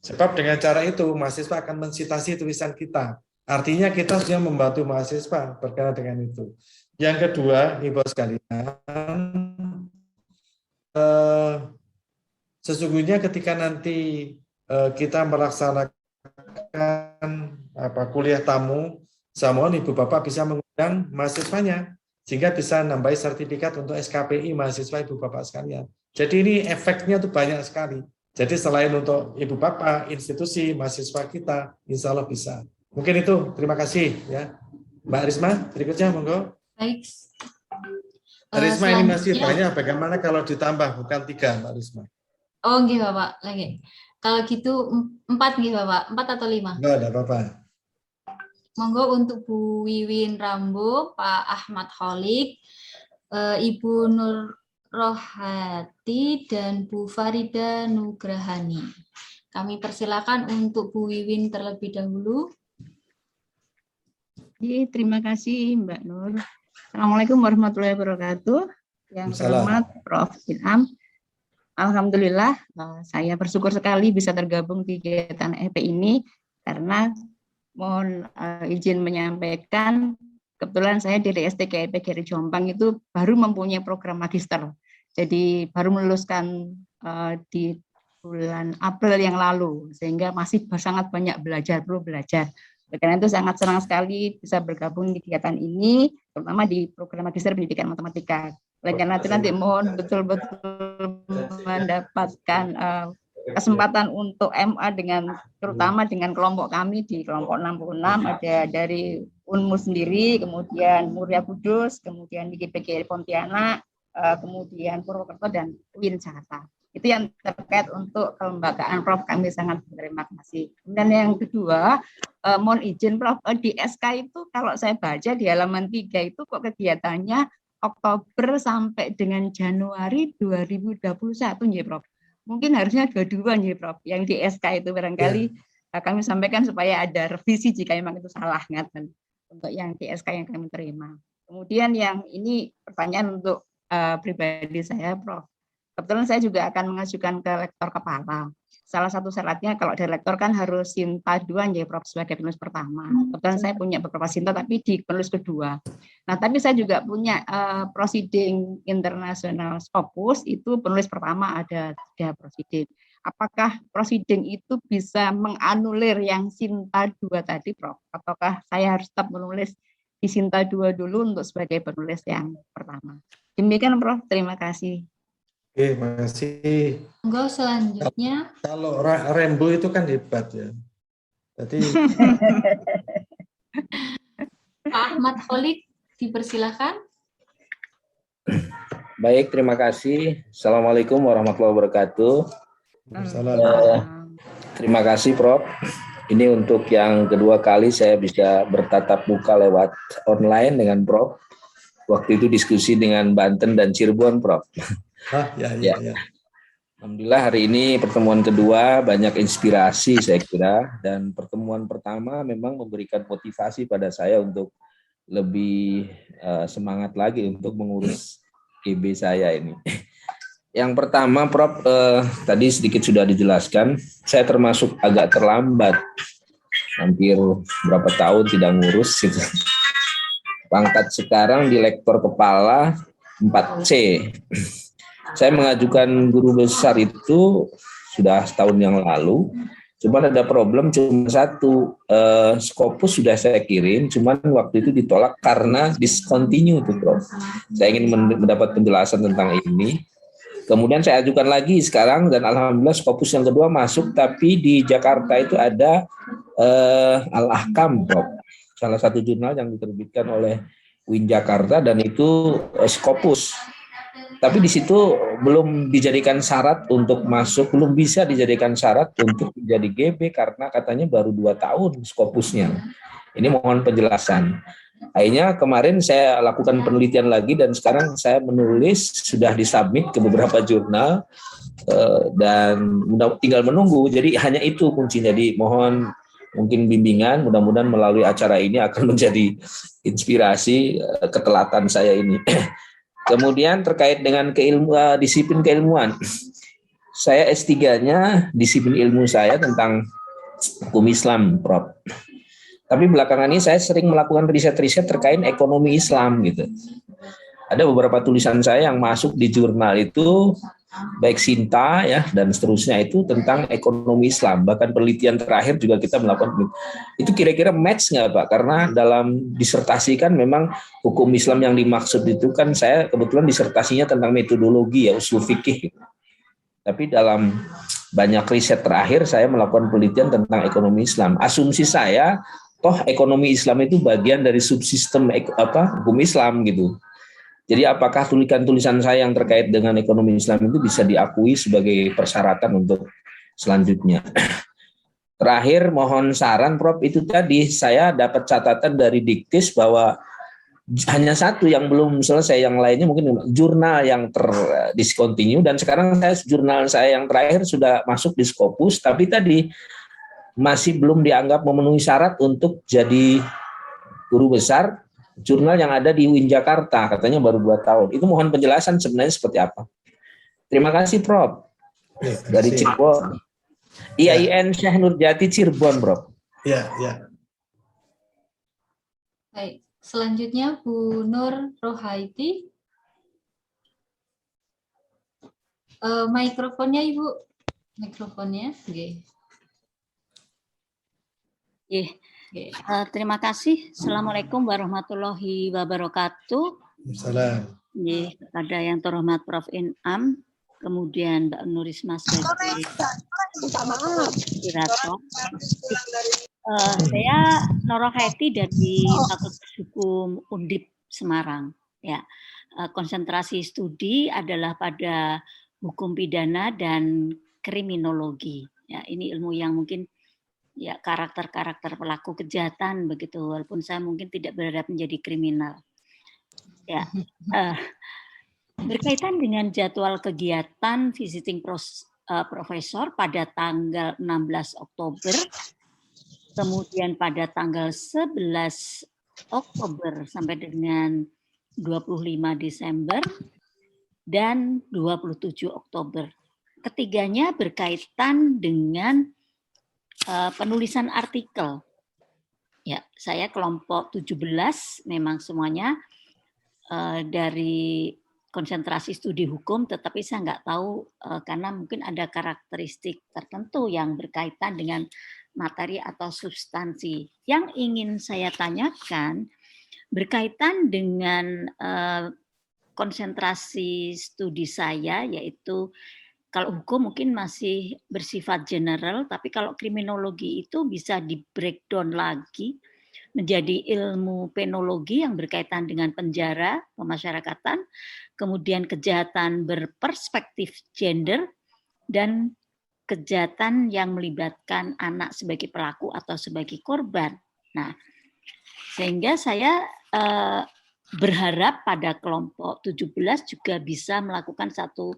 sebab dengan cara itu mahasiswa akan mensitasi tulisan kita. Artinya kita sudah membantu mahasiswa berkenaan dengan itu. Yang kedua, Ibu sekalian, sesungguhnya ketika nanti kita melaksanakan kuliah tamu, saya mohon Ibu Bapak bisa mengundang mahasiswanya, sehingga bisa nambah sertifikat untuk SKPI mahasiswa Ibu Bapak sekalian. Jadi ini efeknya tuh banyak sekali. Jadi selain untuk Ibu Bapak, institusi, mahasiswa kita, insya Allah bisa. Mungkin itu, terima kasih ya. Mbak Risma, berikutnya monggo. Baik. Risma ini masih banyak, bagaimana kalau ditambah, bukan 3 Mbak Risma? Oh nggih Bapak, lagi. Kalau gitu 4 nggih Bapak, 4 atau 5? Enggak ada apa-apa. Monggo untuk Bu Wiwin Rambo, Pak Ahmad Holik, Ibu Nur Rohati, dan Bu Farida Nugrahani. Kami persilakan untuk Bu Wiwin terlebih dahulu. Terima kasih Mbak Nur. Assalamualaikum warahmatullahi wabarakatuh. Yang terhormat Prof. Inam. Alhamdulillah, saya bersyukur sekali bisa tergabung di kegiatan EP ini, karena mohon izin menyampaikan, kebetulan saya dari STK EP Geri Jombang itu baru mempunyai program magister. Jadi baru meluluskan di bulan April yang lalu, sehingga masih sangat banyak perlu belajar. Karena itu sangat senang sekali bisa bergabung di kegiatan ini, terutama di program magister pendidikan matematika. Oleh karena itu nanti mohon betul-betul mendapatkan kesempatan untuk MA terutama dengan kelompok kami di kelompok 66, ada dari UNMU sendiri, kemudian Muria Kudus, kemudian di GPG Pontianak, kemudian Purwokerto dan UIN Jakarta. Itu yang terkait untuk kelembagaan Prof, kami sangat berterima kasih. Dan yang kedua, mohon izin Prof, di SK itu kalau saya baca di halaman 3 itu kok kegiatannya Oktober sampai dengan Januari 2021 ya Prof. Mungkin harusnya 22 ya Prof. Yang di SK itu barangkali kami sampaikan supaya ada revisi jika memang itu salah ngaten untuk yang di SK yang kami terima. Kemudian yang ini pertanyaan untuk pribadi saya Prof. Kebetulan saya juga akan mengajukan ke lektor kepala. Salah satu syaratnya kalau dari lektor kan harus Sinta 2 ya Prof sebagai penulis pertama. Kebetulan saya punya beberapa Sinta tapi di penulis kedua. Nah, tapi saya juga punya proceeding internasional Scopus itu penulis pertama ada 3 proceeding. Apakah proceeding itu bisa menganulir yang Sinta 2 tadi Prof? Ataukah saya harus tetap menulis di Sinta 2 dulu untuk sebagai penulis yang pertama? Demikian Prof, terima kasih. Oke, makasih. Enggak, selanjutnya. Kalau Rembo itu kan hebat ya. Jadi Pak Ahmad Holik, dipersilakan. Baik, terima kasih. Assalamualaikum warahmatullahi wabarakatuh. Terima kasih Prof. Ini untuk yang kedua kali saya bisa bertatap muka lewat online dengan Prof. Waktu itu diskusi dengan Banten dan Cirebon, Prof. Ya. Alhamdulillah hari ini pertemuan kedua banyak inspirasi saya kira, dan pertemuan pertama memang memberikan motivasi pada saya untuk lebih semangat lagi untuk mengurus GB saya ini. Yang pertama, Prof, tadi sedikit sudah dijelaskan, saya termasuk agak terlambat, hampir berapa tahun tidak ngurus gitu. Pangkat sekarang di lektor kepala 4C. Saya mengajukan guru besar itu sudah setahun yang lalu, cuman ada problem cuma satu, Scopus sudah saya kirim, cuman waktu itu ditolak karena discontinue tuh Prof. Saya ingin mendapat penjelasan tentang ini. Kemudian saya ajukan lagi sekarang dan alhamdulillah Scopus yang kedua masuk, tapi di Jakarta itu ada Al-Ahkam, Prof. Salah satu jurnal yang diterbitkan oleh UIN Jakarta dan itu Scopus. Tapi di situ belum dijadikan syarat untuk masuk, belum bisa dijadikan syarat untuk menjadi GB karena katanya baru 2 tahun Scopusnya. Ini mohon penjelasan. Akhirnya kemarin saya lakukan penelitian lagi dan sekarang saya menulis, sudah disubmit ke beberapa jurnal dan tinggal menunggu. Jadi hanya itu kuncinya. Jadi mohon mungkin bimbingan, mudah-mudahan melalui acara ini akan menjadi inspirasi ketelatan saya ini. Kemudian terkait dengan disiplin keilmuan, saya S3-nya disiplin ilmu saya tentang hukum Islam, Prof. Tapi belakangan ini saya sering melakukan riset-riset terkait ekonomi Islam gitu. Ada beberapa tulisan saya yang masuk di jurnal itu, baik Sinta ya dan seterusnya itu tentang ekonomi Islam. Bahkan penelitian terakhir juga kita melakukan itu kira-kira match nggak Pak? Karena dalam disertasi kan memang hukum Islam yang dimaksud itu kan saya kebetulan disertasinya tentang metodologi ya, usul fikih. Tapi dalam banyak riset terakhir saya melakukan penelitian tentang ekonomi Islam. Asumsi saya toh ekonomi Islam itu bagian dari subsistem hukum Islam gitu. Jadi apakah tulisan saya yang terkait dengan ekonomi Islam itu bisa diakui sebagai persyaratan untuk selanjutnya? Terakhir mohon saran Prof, itu tadi saya dapat catatan dari Diktis bahwa hanya satu yang belum selesai, yang lainnya mungkin jurnal yang terdiscontinue dan sekarang jurnal saya yang terakhir sudah masuk di Scopus, tapi tadi masih belum dianggap memenuhi syarat untuk jadi guru besar. Jurnal yang ada di UIN Jakarta katanya baru 2 tahun. Itu mohon penjelasan sebenarnya seperti apa. Terima kasih Prof. Dari Cirebon. IAIN Syekh Nurjati Cirebon, Prof. Ya. Baik, selanjutnya Bu Nur Rohaiti. Mikrofonnya Ibu. Mikrofonnya. Terima kasih. Assalamualaikum warahmatullahi wabarakatuh. Salam. Kepada yang terhormat Prof. Inam, kemudian Mbak Nurisma sebagai moderator. Saya Norohaiti dari Fakultas Hukum Undip Semarang. Ya, konsentrasi studi adalah pada hukum pidana dan kriminologi. Ya, ini ilmu yang mungkin ya karakter-karakter pelaku kejahatan begitu, walaupun saya mungkin tidak berharap menjadi kriminal. Ya, berkaitan dengan jadwal kegiatan visiting profesor pada tanggal 16 Oktober, kemudian pada tanggal 11 Oktober sampai dengan 25 Desember dan 27 Oktober. Ketiganya berkaitan dengan penulisan artikel. Ya, saya kelompok 17 memang semuanya dari konsentrasi studi hukum, tetapi saya nggak tahu karena mungkin ada karakteristik tertentu yang berkaitan dengan materi atau substansi. Yang ingin saya tanyakan berkaitan dengan konsentrasi studi saya, yaitu kalau hukum mungkin masih bersifat general, tapi kalau kriminologi itu bisa di-breakdown lagi menjadi ilmu penologi yang berkaitan dengan penjara, pemasyarakatan, kemudian kejahatan berperspektif gender, dan kejahatan yang melibatkan anak sebagai pelaku atau sebagai korban. Nah, sehingga saya berharap pada kelompok 17 juga bisa melakukan satu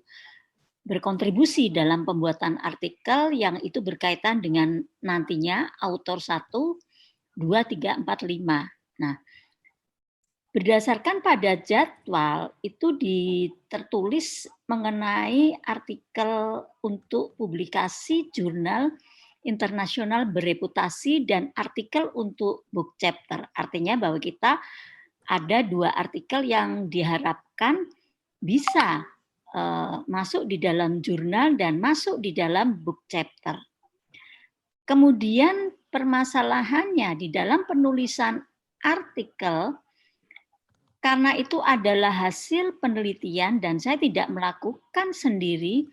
berkontribusi dalam pembuatan artikel yang itu berkaitan dengan nantinya autor 1, 2, 3, 4, 5. Nah, berdasarkan pada jadwal itu tertulis mengenai artikel untuk publikasi jurnal internasional bereputasi dan artikel untuk book chapter. Artinya bahwa kita ada 2 artikel yang diharapkan bisa masuk di dalam jurnal dan masuk di dalam book chapter. Kemudian permasalahannya di dalam penulisan artikel, karena itu adalah hasil penelitian dan saya tidak melakukan sendiri,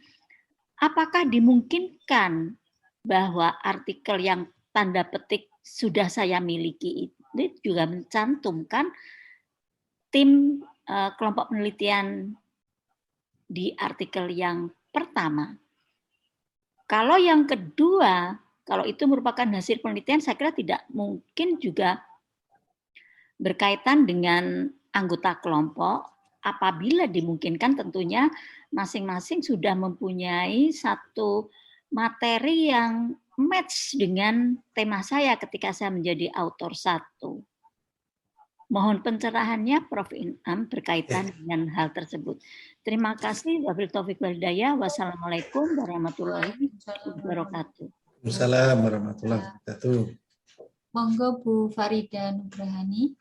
apakah dimungkinkan bahwa artikel yang tanda petik sudah saya miliki itu juga mencantumkan tim kelompok penelitian di artikel yang pertama. Kalau yang kedua, kalau itu merupakan hasil penelitian, saya kira tidak mungkin juga berkaitan dengan anggota kelompok. Apabila dimungkinkan, tentunya masing-masing sudah mempunyai satu materi yang match dengan tema saya ketika saya menjadi autor 1. Mohon pencerahannya Prof. Inam berkaitan dengan hal tersebut. Terima kasih. Wabillahi taufiq wal hidayah. Wassalamualaikum warahmatullahi wabarakatuh. Waalaikumsalam warahmatullahi wabarakatuh. Monggo Bu Farida Nugrahani.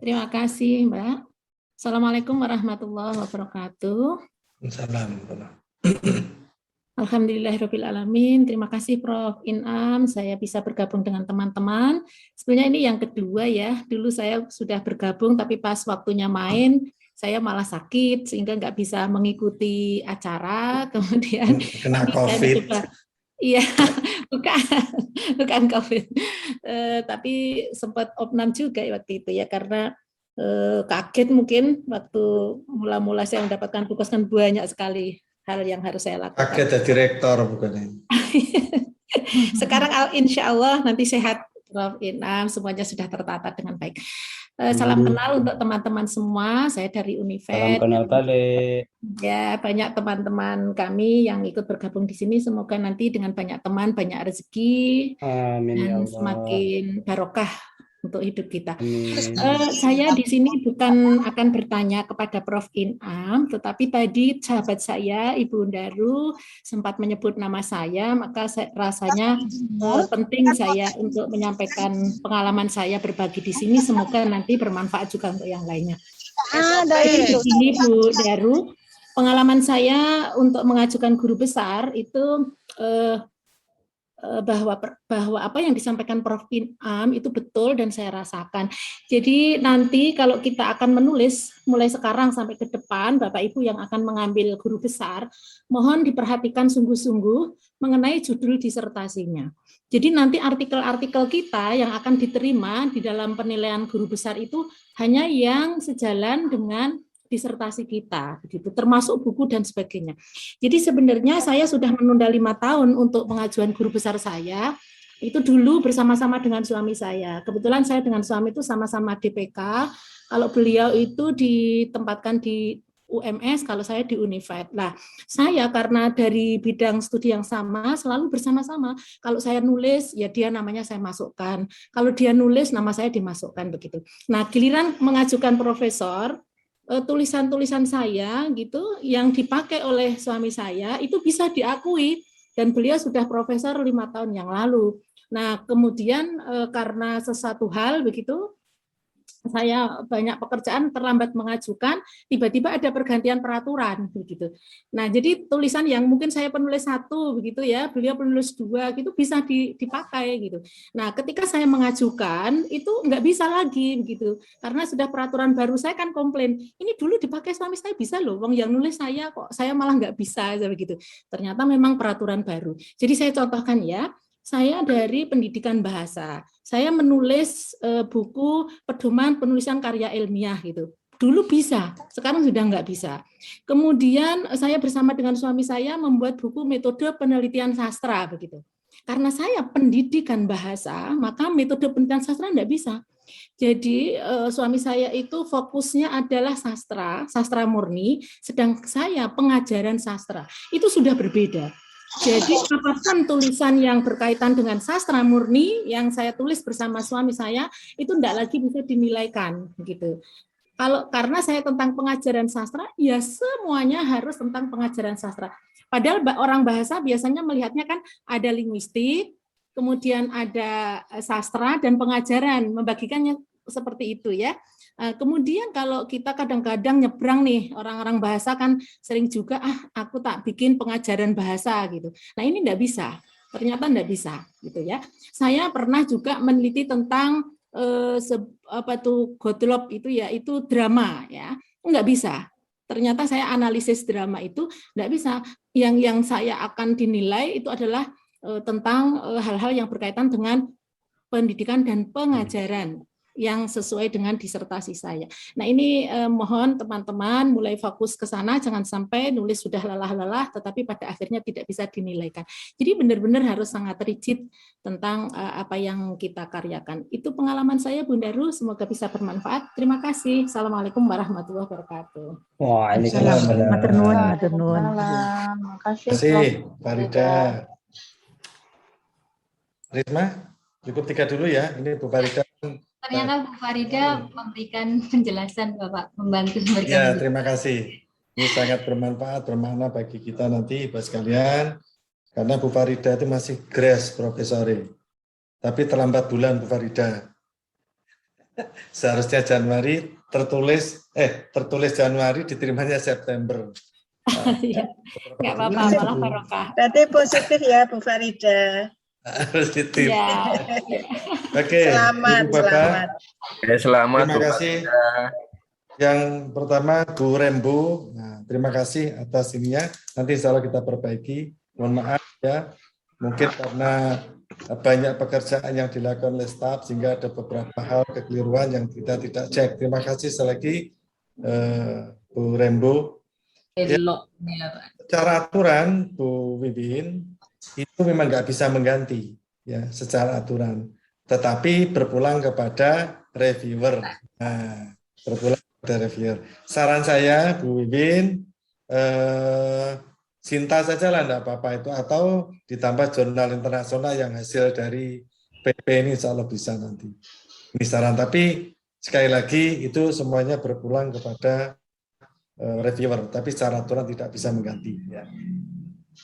Terima kasih Mbak. Assalamualaikum warahmatullahi wabarakatuh. Waalaikumsalam. Alhamdulillahirrahmanirrahim. Terima kasih Prof. Inam. Saya bisa bergabung dengan teman-teman. Sebenarnya ini yang kedua ya. Dulu saya sudah bergabung, tapi pas waktunya main, saya malah sakit sehingga nggak bisa mengikuti acara. Kemudian kena COVID. Iya, bukan COVID. Tapi sempat opnam juga waktu itu ya, karena kaget mungkin waktu mula-mula saya mendapatkan tugas kan banyak sekali hal yang harus saya lakukan. Kaget jadi rektor bukan ini. Sekarang insya Allah nanti sehat Prof. Inam, semuanya sudah tertata dengan baik. Salam kenal untuk teman-teman semua. Saya dari Univet. Salam kenal kali. Ya, banyak teman-teman kami yang ikut bergabung di sini. Semoga nanti dengan banyak teman, banyak rezeki, amin, dan ya Allah. semakin barokah untuk hidup kita. Saya di sini bukan akan bertanya kepada Prof. Inam, tetapi tadi sahabat saya, Ibu Undaru, sempat menyebut nama saya, maka rasanya penting saya untuk menyampaikan pengalaman saya berbagi di sini, semoga nanti bermanfaat juga untuk yang lainnya. Jadi di sini Bu Daru, pengalaman saya untuk mengajukan guru besar itu bahwa apa yang disampaikan Prof. Inam itu betul dan saya rasakan. Jadi nanti kalau kita akan menulis mulai sekarang sampai ke depan, Bapak Ibu yang akan mengambil guru besar, mohon diperhatikan sungguh-sungguh mengenai judul disertasinya. Jadi nanti artikel-artikel kita yang akan diterima di dalam penilaian guru besar itu hanya yang sejalan dengan disertasi kita, begitu, termasuk buku dan sebagainya. Jadi sebenarnya saya sudah menunda 5 tahun untuk pengajuan guru besar saya, itu dulu bersama-sama dengan suami saya. Kebetulan saya dengan suami itu sama-sama DPK, kalau beliau itu ditempatkan di UMS, kalau saya di Univet. Nah, saya karena dari bidang studi yang sama, selalu bersama-sama. Kalau saya nulis, ya dia namanya saya masukkan. Kalau dia nulis, nama saya dimasukkan, begitu. Nah, giliran mengajukan profesor, tulisan-tulisan saya gitu yang dipakai oleh suami saya itu bisa diakui dan beliau sudah profesor 5 tahun yang lalu. Nah, kemudian karena sesuatu hal begitu saya banyak pekerjaan terlambat mengajukan, tiba-tiba ada pergantian peraturan begitu. Nah, jadi tulisan yang mungkin saya penulis 1 begitu ya, beliau penulis 2 gitu bisa dipakai gitu. Nah, ketika saya mengajukan itu nggak bisa lagi begitu, karena sudah peraturan baru. Saya kan komplain, ini dulu dipakai suami saya bisa loh, wong yang nulis saya kok saya malah nggak bisa begitu. Ternyata memang peraturan baru. Jadi saya contohkan ya. Saya dari pendidikan bahasa, saya menulis buku pedoman penulisan karya ilmiah gitu. Dulu bisa, sekarang sudah nggak bisa. Kemudian saya bersama dengan suami saya membuat buku metode penelitian sastra begitu. Karena saya pendidikan bahasa, maka metode penelitian sastra nggak bisa. Jadi suami saya itu fokusnya adalah sastra murni, sedang saya pengajaran sastra. Itu sudah berbeda. Jadi apapun tulisan yang berkaitan dengan sastra murni yang saya tulis bersama suami saya itu tidak lagi bisa dinilaikan gitu. Karena saya tentang pengajaran sastra, ya semuanya harus tentang pengajaran sastra. Padahal orang bahasa biasanya melihatnya kan ada linguistik, kemudian ada sastra dan pengajaran, membagikannya seperti itu ya. Kemudian kalau kita kadang-kadang nyebrang nih, orang-orang bahasa kan sering juga, aku tak bikin pengajaran bahasa gitu. Nah ini enggak bisa, ternyata enggak bisa gitu ya. Saya pernah juga meneliti tentang Godlop itu ya, itu drama ya, enggak bisa. Ternyata saya analisis drama itu enggak bisa. Yang saya akan dinilai itu adalah tentang hal-hal yang berkaitan dengan pendidikan dan pengajaran yang sesuai dengan disertasi saya. Nah ini mohon teman-teman mulai fokus ke sana, jangan sampai nulis sudah lelah-lelah tetapi pada akhirnya tidak bisa dinilaikan. Jadi benar-benar harus sangat rigid tentang apa yang kita karyakan. Itu pengalaman saya Bunda Ru, semoga bisa bermanfaat. Terima kasih. Assalamualaikum warahmatullahi wabarakatuh. Wah, ini Matur nuwun. Terima kasih, Farida. Risma, cukup 3 dulu ya. Ini Bu Farida. Ternyata Bu Farida memberikan penjelasan, Bapak, membantu memberikan. Ya, terima kasih. Ini sangat bermanfaat, bermakna bagi kita nanti, Bapak sekalian. Karena Bu Farida itu masih grace profesori. Tapi terlambat bulan Bu Farida. Seharusnya Januari tertulis Januari, diterimanya September. Nggak apa-apa, malah barokah. Berarti positif ya Bu Farida. Positif. Ya. Oke, selamat, Ibu Bapak. Selamat. Terima kasih. Yang pertama Bu Rembo. Nah, terima kasih atas ininya. Nanti insya Allah kita perbaiki. Mohon maaf ya, mungkin karena banyak pekerjaan yang dilakukan oleh staf sehingga ada beberapa hal kekeliruan yang kita tidak cek. Terima kasih sekali lagi Bu Rembo. Ya, secara aturan Bu Wibin itu memang nggak bisa mengganti ya secara aturan, tetapi berpulang kepada reviewer. Nah, berpulang kepada reviewer. Saran saya Bu Wibin, Sinta saja lah enggak apa-apa itu, atau ditambah jurnal internasional yang hasil dari PP ini insya Allah bisa nanti. Ini saran, tapi sekali lagi itu semuanya berpulang kepada reviewer, tapi secara aturan tidak bisa mengganti. Ya.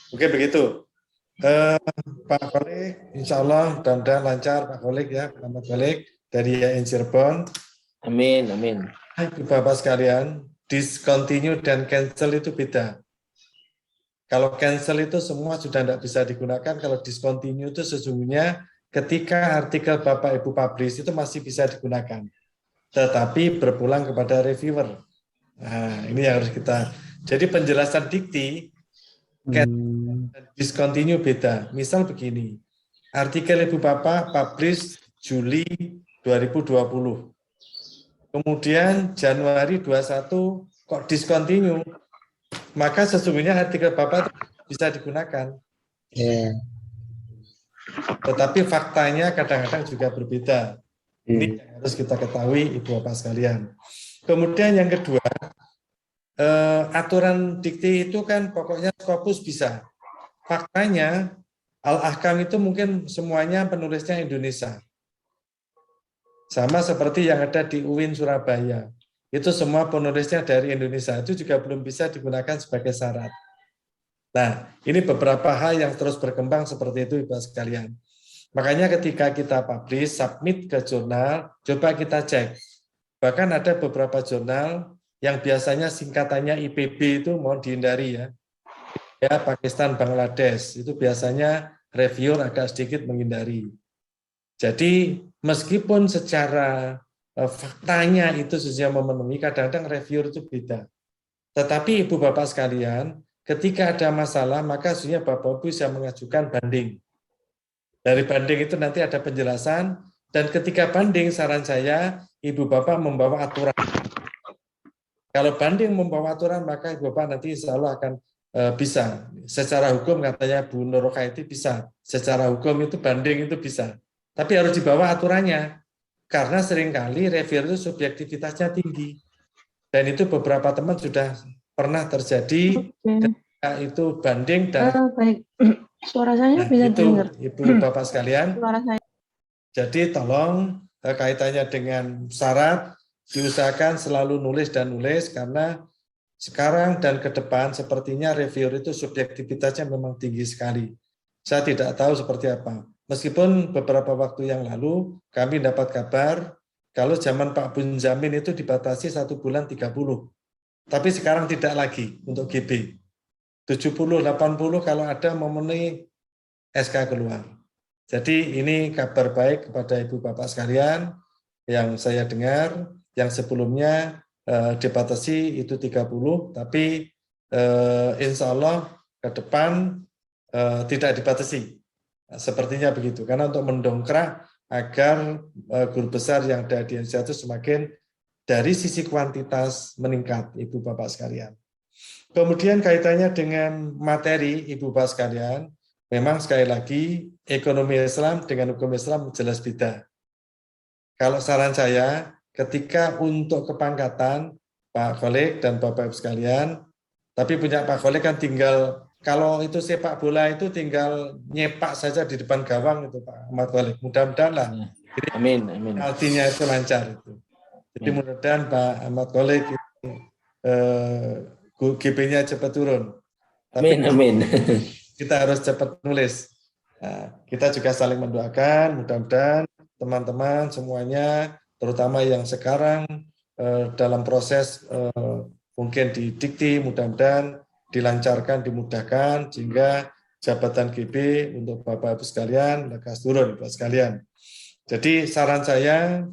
Oke begitu. Pak Kolik, insya Allah mudah-mudahan lancar Pak Kolik ya, selamat balik dari IAIN Cirebon. Amin, amin. Ibu Bapak sekalian, discontinue dan cancel itu beda. Kalau cancel itu semua sudah tidak bisa digunakan, kalau discontinue itu sesungguhnya ketika artikel Bapak Ibu publish itu masih bisa digunakan, tetapi berpulang kepada reviewer. Nah, ini yang harus kita. Jadi penjelasan dikti discontinue beda. Misal begini, artikel Ibu Bapak publish Juli 2020. Kemudian Januari 21 kok discontinue, maka sesungguhnya artikel Bapak bisa digunakan. Tetapi faktanya kadang-kadang juga berbeda. Ini yang harus kita ketahui Ibu Bapak sekalian. Kemudian yang kedua, aturan dikti itu kan pokoknya Scopus bisa. Faktanya Al-Ahkam itu mungkin semuanya penulisnya Indonesia. Sama seperti yang ada di UIN Surabaya. Itu semua penulisnya dari Indonesia. Itu juga belum bisa digunakan sebagai syarat. Nah, ini beberapa hal yang terus berkembang seperti itu Ibu sekalian. Makanya ketika kita publish, submit ke jurnal, coba kita cek. Bahkan ada beberapa jurnal yang biasanya singkatannya IPB itu mohon dihindari ya. Ya, Pakistan, Bangladesh, itu biasanya reviewer agak sedikit menghindari. Jadi meskipun secara faktanya itu sesungguhnya memenuhi, kadang-kadang reviewer itu beda. Tetapi Ibu Bapak sekalian, ketika ada masalah, maka sesungguhnya Bapak Ibu bisa mengajukan banding. Dari banding itu nanti ada penjelasan, dan ketika banding saran saya, Ibu Bapak membawa aturan. Kalau banding membawa aturan, maka Ibu Bapak nanti insya Allah akan bisa. Secara hukum katanya Bu Nur Rokaiti bisa. Secara hukum itu banding itu bisa. Tapi harus dibawa aturannya. Karena seringkali review itu subjektivitasnya tinggi. Dan itu beberapa teman sudah pernah terjadi ketika itu banding dan baik. Suara saya bisa itu dengar. Ibu Bapak sekalian. Suara saya. Jadi tolong kaitannya dengan syarat diusahakan selalu nulis dan nulis karena sekarang dan ke depan sepertinya reviewer itu subjektivitasnya memang tinggi sekali. Saya tidak tahu seperti apa. Meskipun beberapa waktu yang lalu kami dapat kabar kalau zaman Pak Bunjamin itu dibatasi 1 bulan 30. Tapi sekarang tidak lagi untuk GB. 70, 80 kalau ada memenuhi SK keluar. Jadi ini kabar baik kepada Ibu Bapak sekalian yang saya dengar. Yang sebelumnya dibatasi itu 30, tapi insya Allah ke depan tidak dibatasi. Sepertinya begitu, karena untuk mendongkrak agar guru besar yang ada di Indonesia itu semakin dari sisi kuantitas meningkat, Ibu Bapak sekalian. Kemudian kaitannya dengan materi, Ibu Bapak sekalian, memang sekali lagi ekonomi Islam dengan hukum Islam jelas beda. Kalau saran saya, ketika untuk kepangkatan Pak Kholik dan Bapak Ibu sekalian, tapi punya Pak Kholik kan tinggal, kalau itu sepak bola itu tinggal nyepak saja di depan gawang itu Pak Ahmad Kholik. Mudah-mudahan lah. Amin, amin. Artinya itu lancar itu. Jadi mudah-mudahan Pak Ahmad Kholik GP-nya cepat turun. Tapi Amin. Kita harus cepat nulis. Nah, kita juga saling mendoakan, mudah-mudahan teman-teman semuanya terutama yang sekarang dalam proses mungkin didikti, mudah-mudahan dilancarkan, dimudahkan, sehingga jabatan GB untuk Bapak-Ibu sekalian lekas turun, Bapak sekalian. Jadi saran saya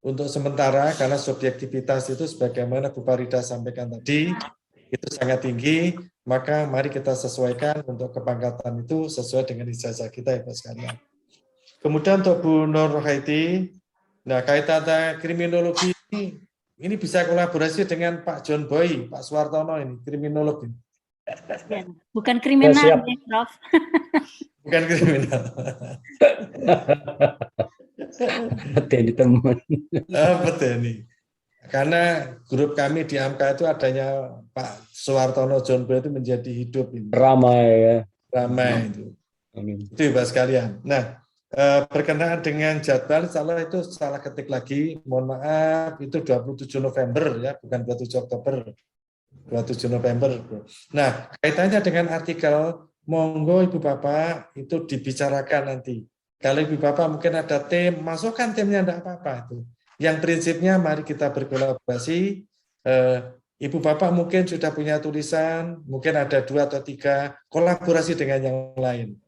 untuk sementara, karena subjektivitas itu sebagaimana Bu Farida sampaikan tadi, itu sangat tinggi, maka mari kita sesuaikan untuk kepangkatan itu sesuai dengan ijazah kita, Bapak sekalian. Kemudian untuk Bu Nur Rokaiti, nah, kaitan kriminologi ini bisa kolaborasi dengan Pak John Boy, Pak Suwartono ini, kriminolog ini. Bukan kriminal, ya, Prof. Bukan kriminal. Betul teman. Betul ini. Karena grup kami di AMKA itu adanya Pak Suwartono John Boy itu menjadi hidup ini. Ramai ya. Ramai itu. Amin. Itu Bapak sekalian. Nah, berkenaan dengan jadwal, salah itu salah ketik lagi, mohon maaf, itu 27 November ya, bukan 27 Oktober, 27 November. Nah, kaitannya dengan artikel, monggo Ibu Bapak itu dibicarakan nanti. Kalau Ibu Bapak mungkin ada tim, masukkan timnya, enggak apa-apa itu. Yang prinsipnya mari kita berkolaborasi. Ibu Bapak mungkin sudah punya tulisan, mungkin ada 2 atau 3, kolaborasi dengan yang lain.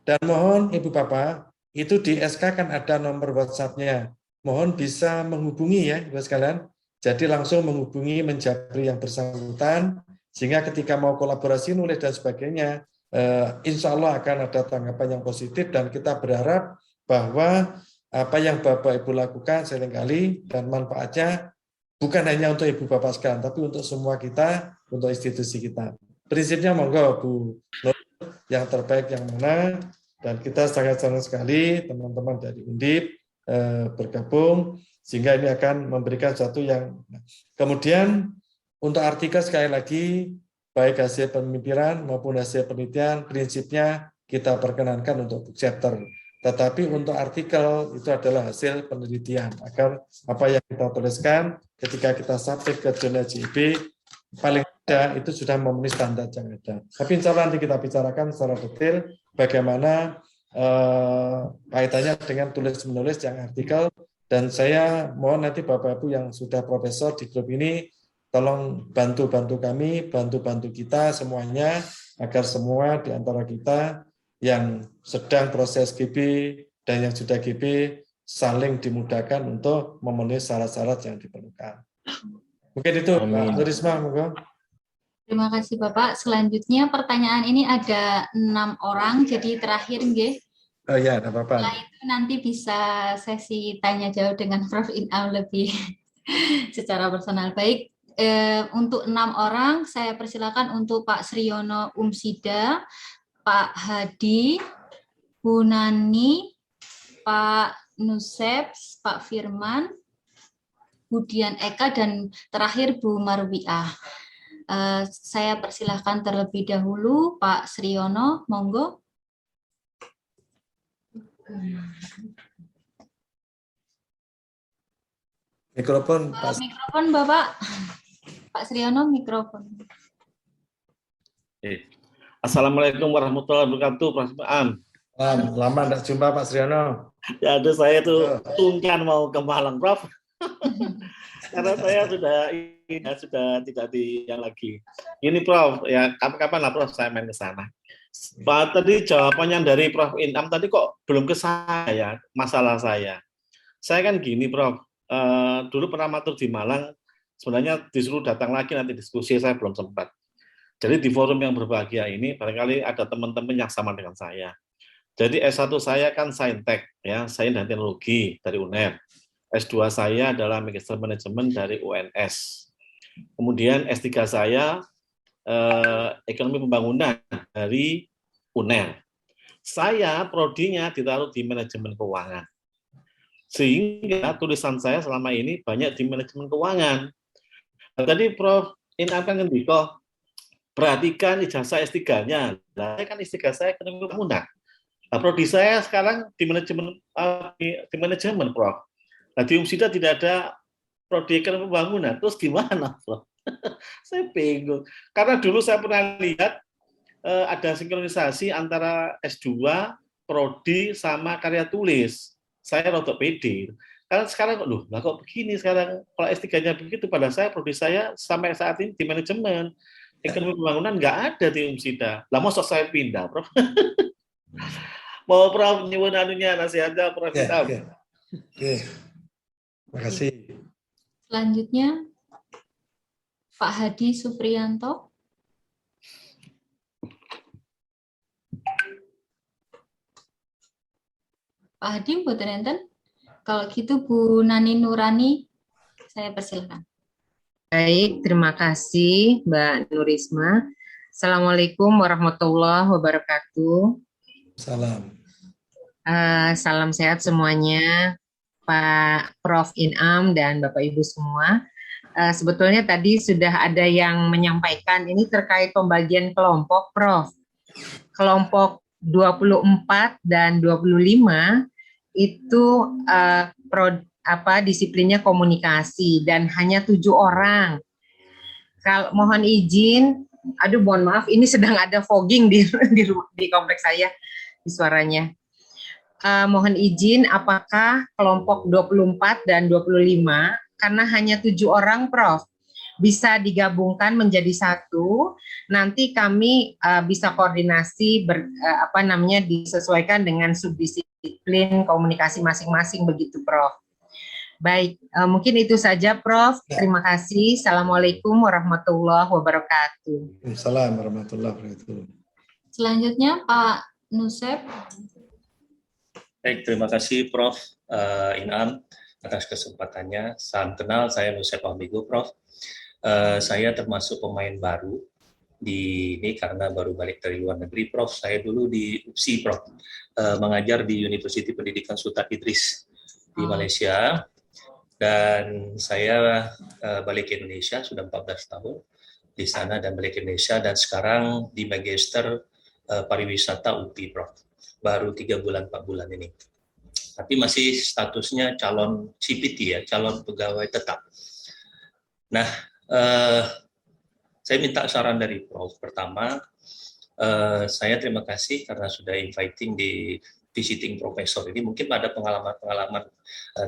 Dan mohon Ibu Bapak, itu di SK kan ada nomor WhatsApp-nya. Mohon bisa menghubungi ya, Ibu sekalian. Jadi langsung menghubungi, menjabri yang bersangkutan, sehingga ketika mau kolaborasi, nulis dan sebagainya, insya Allah akan ada tanggapan yang positif, dan kita berharap bahwa apa yang Bapak Ibu lakukan seringkali dan manfaatnya bukan hanya untuk Ibu Bapak sekalian, tapi untuk semua kita, untuk institusi kita. Prinsipnya monggo Bu Nur, yang terbaik yang mana. Dan kita sangat senang sekali teman-teman dari Undip bergabung, sehingga ini akan memberikan sesuatu yang. Kemudian untuk artikel sekali lagi, baik hasil pemikiran maupun hasil penelitian, prinsipnya kita perkenankan untuk book chapter. Tetapi untuk artikel itu adalah hasil penelitian, agar apa yang kita tuliskan ketika kita submit ke jurnal JIB, paling tidak itu sudah memenuhi standar yang ada. Tapi insya Allah nanti kita bicarakan secara detail bagaimana kaitannya dengan tulis-menulis yang artikel, dan saya mohon nanti Bapak-Ibu yang sudah profesor di grup ini, tolong bantu-bantu kami, bantu-bantu kita semuanya, agar semua di antara kita yang sedang proses GB dan yang sudah GB saling dimudahkan untuk memenuhi syarat-syarat yang diperlukan. Mungkin itu, Pak Risma, monggo. Terima kasih Bapak. Selanjutnya pertanyaan ini ada 6 orang, jadi terakhir nggih. Oh ya, tidak apa-apa. Setelah itu nanti bisa sesi tanya jawab dengan Prof Inam lebih secara personal. Baik, untuk 6 orang, saya persilakan untuk Pak Sriyono Umsida, Pak Hadi, Bu Nani, Pak Nusep, Pak Firman, Budian Eka, dan terakhir Bu Marwiah. Saya persilahkan terlebih dahulu Pak Sriyono, monggo. Mikrofon, mikrofon Bapak. Pak Sriyono, mikrofon. Assalamualaikum warahmatullahi wabarakatuh, Prof. Am. Lama tidak jumpa Pak Sriyono. Ya, aduh, saya tuh sungkan mau ke Malang, Prof. Karena saya sudah tidak di yang lagi. Ini Prof, ya kapan-kapan lah Prof saya main ke sana. Pak, tadi jawabannya dari Prof Inam tadi kok belum ke saya, masalah saya. Saya kan gini Prof, dulu pernah matur di Malang, sebenarnya disuruh datang lagi nanti diskusi, saya belum sempat. Jadi di forum yang berbahagia ini barangkali ada teman-teman yang sama dengan saya. Jadi S1 saya kan Saintek, ya, Sains dan Teknologi dari UNER. S2 saya adalah Magister Manajemen dari UNS. Kemudian S3 saya Ekonomi Pembangunan dari UNER. Saya prodinya ditaruh di Manajemen Keuangan. Sehingga tulisan saya selama ini banyak di Manajemen Keuangan. Tadi Prof Inam kan ngendiko, perhatikan ijazah S3-nya. Nah, saya kan S3 saya Ekonomi Pembangunan. Nah, prodi saya sekarang di manajemen Prof. Nah, di Umsida tidak ada prodi Ekonomi Pembangunan. Terus gimana, Prof? Saya bingung. Karena dulu saya pernah lihat ada sinkronisasi antara S2, prodi sama karya tulis. Saya rotok pede. Karena sekarang kok begini sekarang, kalau S3-nya begitu, pada saya prodi saya sampai saat ini di manajemen Ekonomi Pembangunan nggak ada di Umsida. Lah mosok saya pindah, Prof. Mau Prof nyuwun anunya nasihatnya Prof. Oke. Terima kasih. Selanjutnya Pak Hadi Supriyanto. Pak Hadi, buat enten. Kalau gitu Bu Nani Nurani, saya persilakan. Baik, terima kasih Mbak Nurisma. Assalamualaikum warahmatullahi wabarakatuh. Salam. Salam sehat semuanya, Pak Prof Inam dan Bapak Ibu semua. Sebetulnya tadi sudah ada yang menyampaikan ini terkait pembagian kelompok, Prof. Kelompok 24 dan 25 itu disiplinnya komunikasi dan hanya 7 orang. Kalau mohon izin, mohon maaf, ini sedang ada fogging di kompleks saya di suaranya. Mohon izin, apakah kelompok 24 dan 25 karena hanya 7 orang, Prof, bisa digabungkan menjadi satu. Nanti kami bisa koordinasi disesuaikan dengan subdisiplin komunikasi masing-masing begitu, Prof. Baik, mungkin itu saja, Prof. Terima kasih. Assalamualaikum warahmatullahi wabarakatuh. Waalaikumsalam warahmatullahi wabarakatuh. Selanjutnya Pak Nusep. Baik, terima kasih Prof Inam atas kesempatannya. Salam kenal, saya Nusep Ahmigo, Prof. Saya termasuk pemain baru di ini karena baru balik dari luar negeri, Prof. Saya dulu di UPSI, Prof. Mengajar di Universiti Pendidikan Sultan Idris di Malaysia. Dan saya balik ke Indonesia sudah 14 tahun di sana dan balik ke Indonesia, dan sekarang di Magister Pariwisata UPI, Prof. Baru 3 bulan 4 bulan ini. Tapi masih statusnya calon CPT ya, calon pegawai tetap. Nah, saya minta saran dari Prof. Pertama, saya terima kasih karena sudah inviting di visiting profesor ini. Mungkin ada pengalaman-pengalaman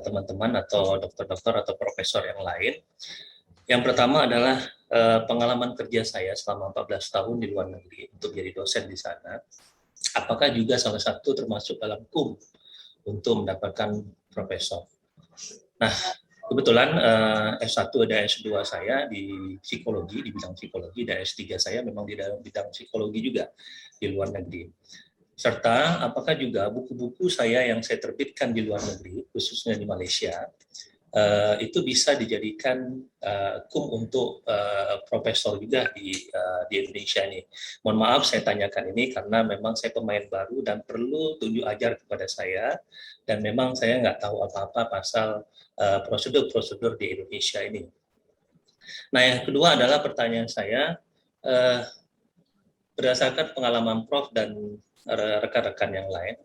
teman-teman atau dokter-dokter atau profesor yang lain. Yang pertama adalah pengalaman kerja saya selama 14 tahun di luar negeri untuk jadi dosen di sana. Apakah juga salah satu termasuk dalam KUM untuk mendapatkan profesor. Nah, kebetulan S1 dan S2 saya di psikologi, di bidang psikologi, dan S3 saya memang di dalam bidang psikologi juga di luar negeri. Serta apakah juga buku-buku saya yang saya terbitkan di luar negeri, khususnya di Malaysia, itu bisa dijadikan kum untuk profesor juga di Indonesia ini. Mohon maaf saya tanyakan ini karena memang saya pemain baru dan perlu tunjuk ajar kepada saya, dan memang saya nggak tahu apa-apa pasal prosedur-prosedur di Indonesia ini. Nah, yang kedua adalah pertanyaan saya, berdasarkan pengalaman Prof dan rekan-rekan yang lain,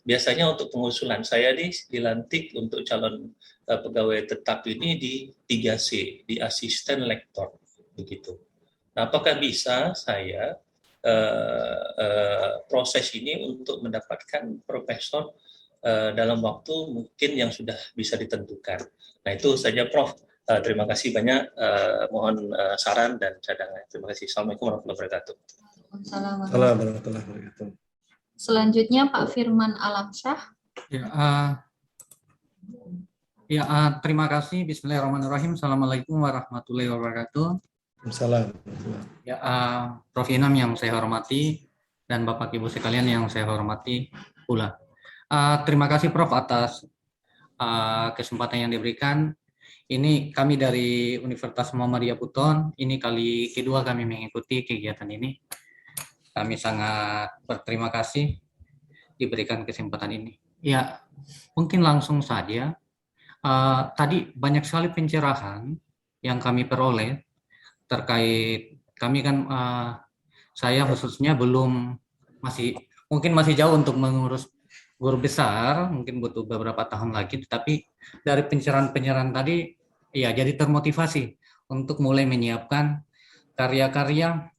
biasanya untuk pengusulan saya dilantik untuk calon pegawai tetap ini di 3C, di asisten lektor, begitu. Nah, apakah bisa saya proses ini untuk mendapatkan profesor dalam waktu mungkin yang sudah bisa ditentukan? Nah, itu saja Prof. Terima kasih banyak. Mohon saran dan cadangan. Terima kasih. Assalamualaikum warahmatullahi wabarakatuh. Assalamualaikum warahmatullahi wabarakatuh. Selanjutnya Pak Firman Alamsyah. Terima kasih. Bismillahirrahmanirrahim. Assalamualaikum warahmatullahi wabarakatuh. Assalamualaikum. Prof Inam yang saya hormati dan Bapak Ibu sekalian yang saya hormati pula. Terima kasih Prof atas kesempatan yang diberikan. Ini kami dari Universitas Muhammadiyah Buton. Ini kali kedua kami mengikuti kegiatan ini. Kami sangat berterima kasih diberikan kesempatan ini. Ya, mungkin langsung saja. Tadi banyak sekali pencerahan yang kami peroleh terkait kami kan saya khususnya mungkin masih jauh untuk mengurus guru besar, mungkin butuh beberapa tahun lagi, tetapi dari pencerahan-pencerahan tadi ya jadi termotivasi untuk mulai menyiapkan karya-karya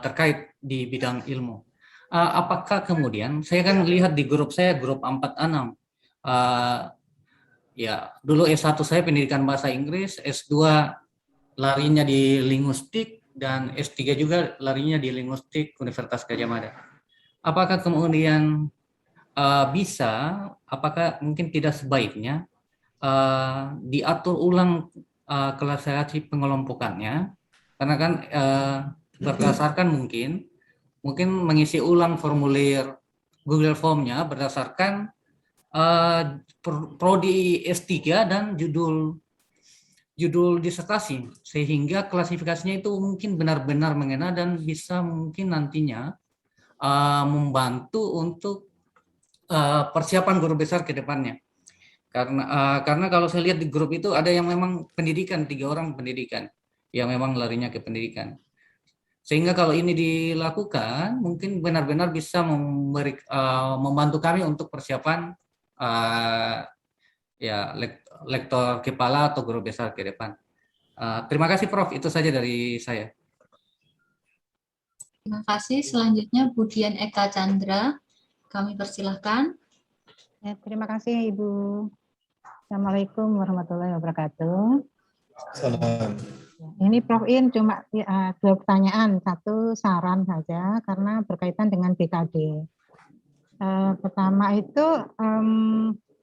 terkait di bidang ilmu. Apakah kemudian saya kan lihat di grup saya, grup 46, ya dulu S1 saya pendidikan bahasa Inggris, S2 larinya di linguistik, dan S3 juga larinya di linguistik Universitas Gadjah Mada. Apakah kemudian apakah mungkin tidak sebaiknya diatur ulang klasifikasi pengelompokannya, karena kan berdasarkan mungkin mengisi ulang formulir Google Form-nya berdasarkan prodi S3 dan judul disertasi, sehingga klasifikasinya itu mungkin benar-benar mengena dan bisa mungkin nantinya membantu untuk persiapan guru besar ke depannya. Karena kalau saya lihat di grup itu ada yang memang pendidikan, 3 orang pendidikan yang memang larinya ke pendidikan. Sehingga kalau ini dilakukan mungkin benar-benar bisa membantu kami untuk persiapan lektor kepala atau guru besar ke depan. Terima kasih Prof, itu saja dari saya. Terima kasih. Selanjutnya Budian Eka Chandra, kami persilahkan. Ya, terima kasih Ibu. Assalamualaikum warahmatullahi wabarakatuh. Salam. Ini Prof In cuma 2 pertanyaan, 1 saran saja karena berkaitan dengan BKD. Pertama itu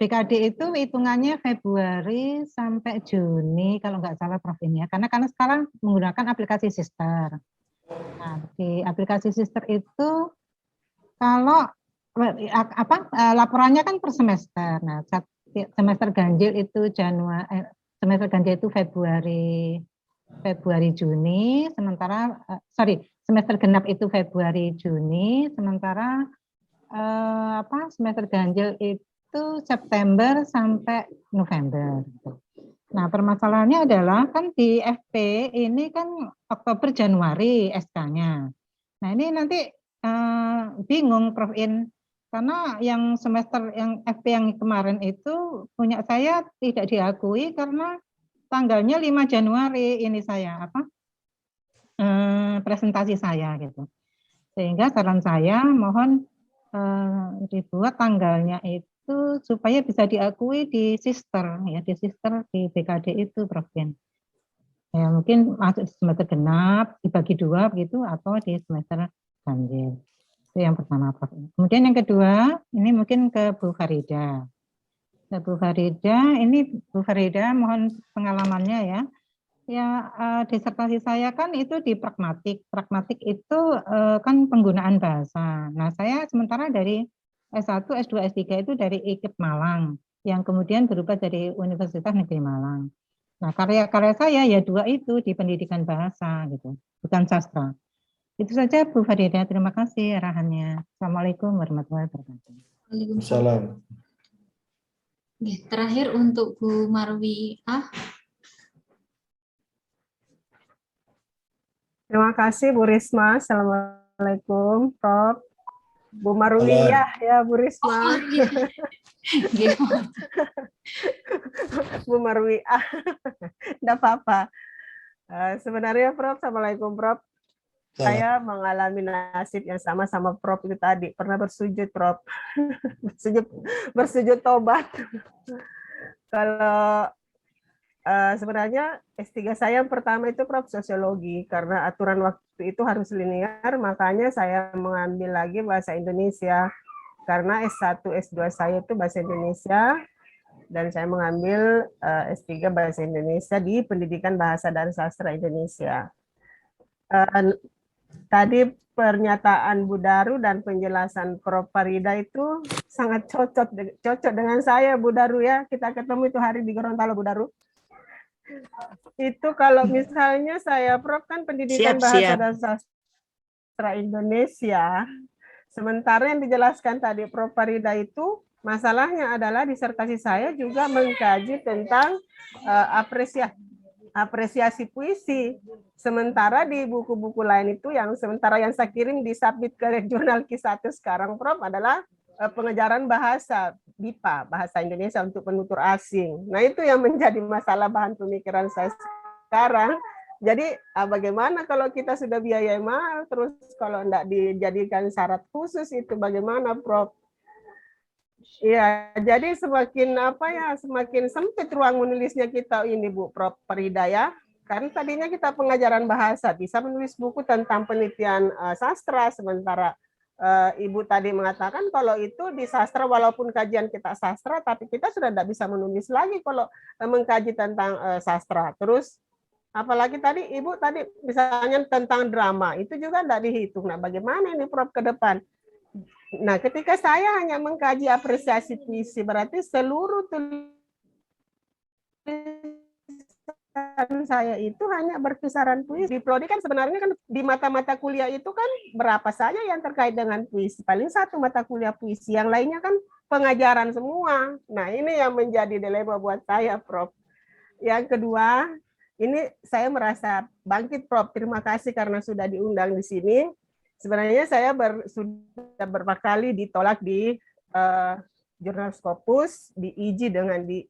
BKD itu hitungannya Februari sampai Juni kalau nggak salah Prof ini ya, karena sekarang menggunakan aplikasi Sister. Nah, di aplikasi Sister itu kalau laporannya kan per semester. Nah, semester ganjil itu semester ganjil itu Februari Juni, sementara semester genap itu Februari Juni, sementara semester ganjil itu September sampai November. Nah, permasalahannya adalah kan di FP ini kan Oktober Januari SK-nya. Nah, ini nanti bingung Prof In, karena yang semester yang FP yang kemarin itu punya saya tidak diakui karena tanggalnya 5 Januari ini saya presentasi saya gitu. Sehingga saran saya mohon dibuat tanggalnya itu supaya bisa diakui di Sister ya, di Sister di BKD itu Prof In. Ya, mungkin masuk di semester genap dibagi 2 begitu atau di semester ganjil. Itu yang pertama Prof. Kemudian yang kedua, ini mungkin ke Bu Farida. Bu Farida, ini Bu Farida mohon pengalamannya ya. Ya, disertasi saya kan itu di pragmatik. Pragmatik itu kan penggunaan bahasa. Nah, saya sementara dari S1, S2, S3 itu dari IKIP Malang. yang kemudian berubah dari Universitas Negeri Malang. Nah, karya-karya saya ya dua itu di pendidikan bahasa gitu, bukan sastra. Itu saja Bu Farida, terima kasih arahannya. Assalamualaikum warahmatullahi wabarakatuh. Waalaikumsalam. Oke, terakhir untuk Bu Marwiah. Terima kasih Bu Risma. Assalamualaikum Prof. Bu Marwiah ya Bu Risma. Bu Marwiah. Tidak apa-apa. Sebenarnya Prof, Assalamualaikum Prof. Saya mengalami nasib yang sama Prof itu tadi. Pernah bersujud Prof. bersujud tobat. Kalau sebenarnya S3 saya yang pertama itu Prof sosiologi, karena aturan waktu itu harus linear, makanya saya mengambil lagi bahasa Indonesia. Karena S1, S2 saya itu bahasa Indonesia, dan saya mengambil S3 bahasa Indonesia di Pendidikan Bahasa dan Sastra Indonesia. Tadi pernyataan Bu Daru dan penjelasan Prof Farida itu sangat cocok dengan saya Bu Daru ya. Kita ketemu itu hari di Gorontalo Bu Daru. Itu kalau misalnya saya Prof kan pendidikan bahasa dan sastra Indonesia. Sementara yang dijelaskan tadi Prof Farida itu masalahnya adalah disertasi saya juga mengkaji tentang apresiasi puisi. Sementara di buku-buku lain itu yang sementara yang saya kirim disubmit ke jurnal Q1 sekarang Prof adalah pengejaran bahasa BIPA, bahasa Indonesia untuk penutur asing. Nah, itu yang menjadi masalah bahan pemikiran saya sekarang. Jadi bagaimana kalau kita sudah biaya mahal terus kalau tidak dijadikan syarat khusus itu bagaimana Prof? Iya, jadi semakin sempit ruang menulisnya kita ini Bu Prof Farida ya. Kan tadinya kita pengajaran bahasa, bisa menulis buku tentang penelitian sastra, sementara Ibu tadi mengatakan kalau itu di sastra walaupun kajian kita sastra, tapi kita sudah tidak bisa menulis lagi kalau mengkaji tentang sastra. Terus apalagi tadi Ibu tadi misalnya tentang drama, itu juga tidak dihitung. Nah, bagaimana ini Prof ke depan? Nah, ketika saya hanya mengkaji apresiasi puisi, berarti seluruh tulisan saya itu hanya berkisaran puisi. Di prodi kan sebenarnya kan di mata-mata kuliah itu kan berapa saja yang terkait dengan puisi. Paling satu mata kuliah puisi, yang lainnya kan pengajaran semua. Nah, ini yang menjadi dilema buat saya, Prof. Yang kedua, ini saya merasa bangkit, Prof. Terima kasih karena sudah diundang di sini. Sebenarnya saya sudah beberapa kali ditolak di jurnal Scopus, di IJI dengan di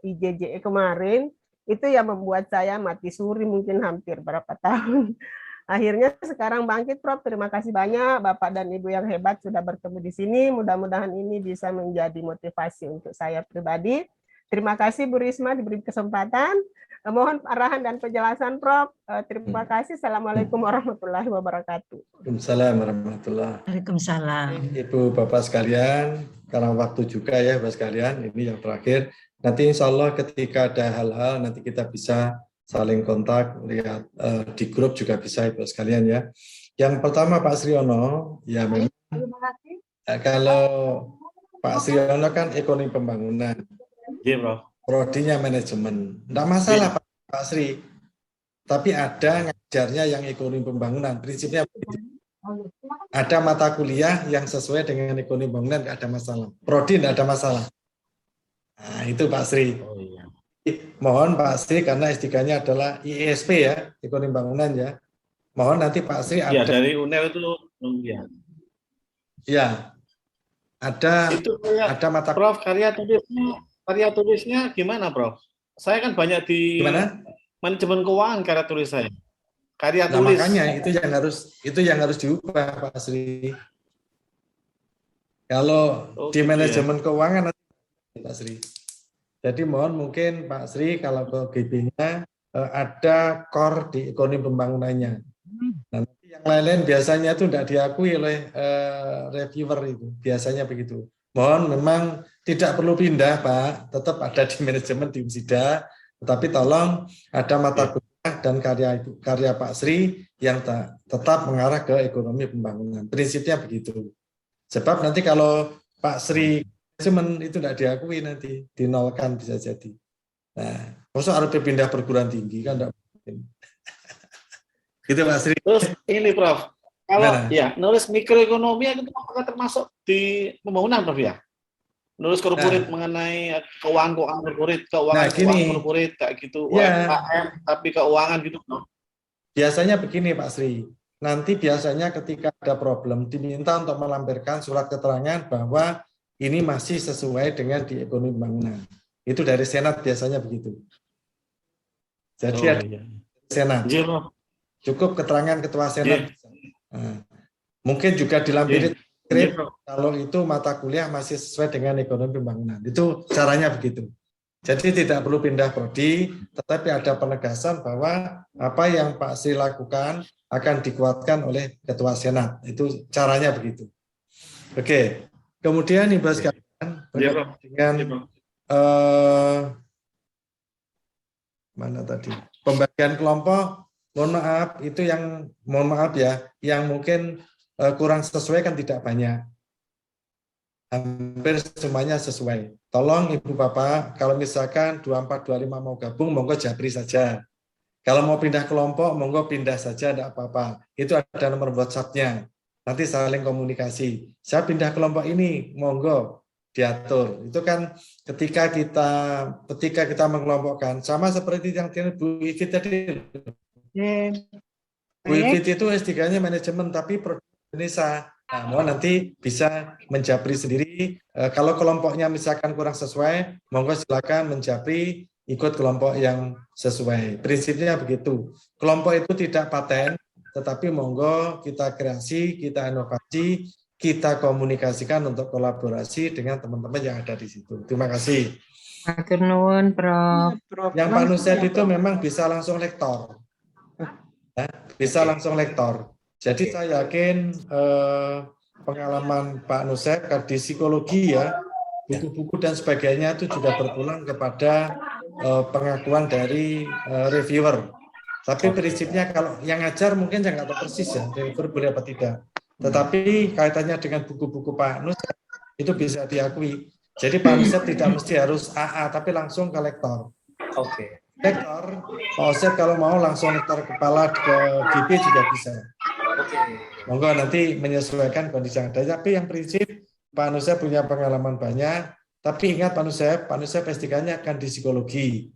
IJJE kemarin, itu yang membuat saya mati suri mungkin hampir berapa tahun. Akhirnya sekarang bangkit, Prof. Terima kasih banyak Bapak dan Ibu yang hebat sudah bertemu di sini. Mudah-mudahan ini bisa menjadi motivasi untuk saya pribadi. Terima kasih Bu Risma diberi kesempatan. Mohon arahan dan penjelasan Prof. Terima kasih. Assalamualaikum warahmatullahi wabarakatuh. Waalaikumsalam warahmatullahi wabarakatuh. Waalaikumsalam. Ibu Bapak sekalian, karena waktu juga ya Bapak sekalian, ini yang terakhir. Nanti insya Allah ketika ada hal-hal nanti kita bisa saling kontak, lihat di grup juga bisa Ibu sekalian ya. Yang pertama Pak Sriono, ya memang kalau Pak Sriono kan ekonomi pembangunan. Iya, Prof. Prodinya manajemen. Tidak masalah Pak Sri. Tapi ada ngajarnya yang ekonomi pembangunan. Prinsipnya begitu. Ada mata kuliah yang sesuai dengan ekonomi pembangunan, tidak ada masalah. Prodi tidak ada masalah. Nah, itu Pak Sri. Oh, iya. Mohon Pak Sri, karena S3-nya adalah IESP ya, ekonomi pembangunan ya. Mohon nanti Pak Sri ada. Ya, dari UNER itu. Ya. Ya. Ada mata Prof, karya tulisnya gimana, Prof? Saya kan banyak di manajemen keuangan karya tulis saya. Karya tulis. Makanya itu yang harus diubah, Pak Sri. Kalau di manajemen keuangan, Pak Sri. Jadi mohon mungkin Pak Sri kalau ke GB-nya ada core di ekonomi pembangunannya. Nanti yang lain-lain biasanya itu tidak diakui oleh reviewer itu. Biasanya begitu. Mohon memang tidak perlu pindah, Pak. Tetap ada di manajemen di Unsida, tetapi tolong ada mata kuliah dan karya Pak Sri yang tetap mengarah ke ekonomi pembangunan. Prinsipnya begitu. Sebab nanti kalau Pak Sri manajemen itu tidak diakui nanti, dinolkan bisa jadi. Nah, masa harus pindah perguruan tinggi kan tidak mungkin. Gitu Pak Sri. Terus ini Prof, kalau ya nulis mikroekonomi itu apakah termasuk di pembangunan Prof ya? Nulis korporat mengenai keuangan korporat, keuangan korporat kayak gitu, UMKM tapi keuangan gitu Prof. Biasanya begini Pak Sri, nanti biasanya ketika ada problem diminta untuk melampirkan surat keterangan bahwa ini masih sesuai dengan di ekonomi pembangunan. Itu dari Senat biasanya begitu. Jadi ada Senat. Cukup keterangan ketua Senat. Nah, mungkin juga dilampiri kalau itu mata kuliah masih sesuai dengan ekonomi pembangunan. Itu caranya begitu. Jadi tidak perlu pindah prodi, tetapi ada penegasan bahwa apa yang Pak Sri lakukan akan dikuatkan oleh ketua Senat. Itu caranya begitu. Oke. Kemudian Ibu sekalian dengan mana tadi pembagian kelompok, mohon maaf itu yang mohon maaf ya, yang mungkin kurang sesuai kan tidak banyak, hampir semuanya sesuai. Tolong Ibu Bapak kalau misalkan 24, 25 mau gabung monggo japri saja, kalau mau pindah kelompok monggo pindah saja, tidak apa-apa, itu ada nomor WhatsApp-nya, nanti saling komunikasi, saya pindah kelompok ini monggo diatur. Itu kan ketika kita mengelompokkan sama seperti yang Bu Ivit tadi. Bu Ivit itu S3-nya manajemen tapi produk Indonesia. Nah, mohon nanti bisa menjapri sendiri. Kalau kelompoknya misalkan kurang sesuai, monggo silakan menjapri ikut kelompok yang sesuai. Prinsipnya begitu. Kelompok itu tidak paten, tetapi monggo kita kreasi, kita inovasi, kita komunikasikan untuk kolaborasi dengan teman-teman yang ada di situ. Terima kasih. Matur nuwun, Prof. Yang Pak Nusep itu memang bisa langsung lektor. Ya, bisa langsung lektor. Jadi saya yakin pengalaman Pak Nusep di psikologi ya, buku-buku dan sebagainya itu juga berpulang kepada pengakuan dari reviewer. Tapi prinsipnya kalau yang ngajar mungkin saya nggak tahu persis ya, reviewer boleh apa tidak. Tetapi kaitannya dengan buku-buku Pak Nusep itu bisa diakui. Jadi Pak Nusep tidak mesti harus AA, tapi langsung ke lektor. Oke. Lektor, Pak Nusep kalau mau langsung lektor kepala ke GP juga bisa. Monggo nanti menyesuaikan kondisi yang ada. Tapi yang prinsip Pak Nusep punya pengalaman banyak. Tapi ingat Pak Nusep S3-nya akan di psikologi.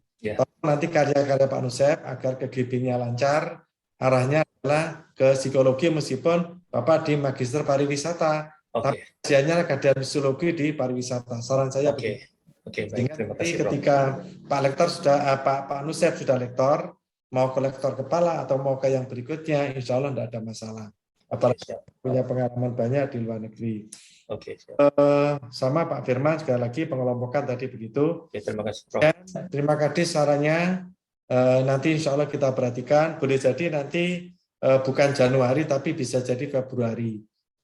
Nanti karya-karya Pak Nusep agar ke GP-nya lancar, arahnya adalah ke psikologi meskipun Bapak di Magister Pariwisata, tapi kajiannya akademisiologi di pariwisata. Saran saya begitu. Sehingga nanti ketika Pak Lektor sudah Pak Nusep sudah lektor, mau ke lektor kepala atau mau ke yang berikutnya, insya Allah tidak ada masalah. Apalagi punya pengalaman banyak di luar negeri. Sama Pak Firman sekali lagi pengelompokan tadi begitu. Terima kasih, Prof. Dan terima kasih sarannya. Nanti insya Allah kita perhatikan. Boleh jadi nanti bukan Januari tapi bisa jadi Februari.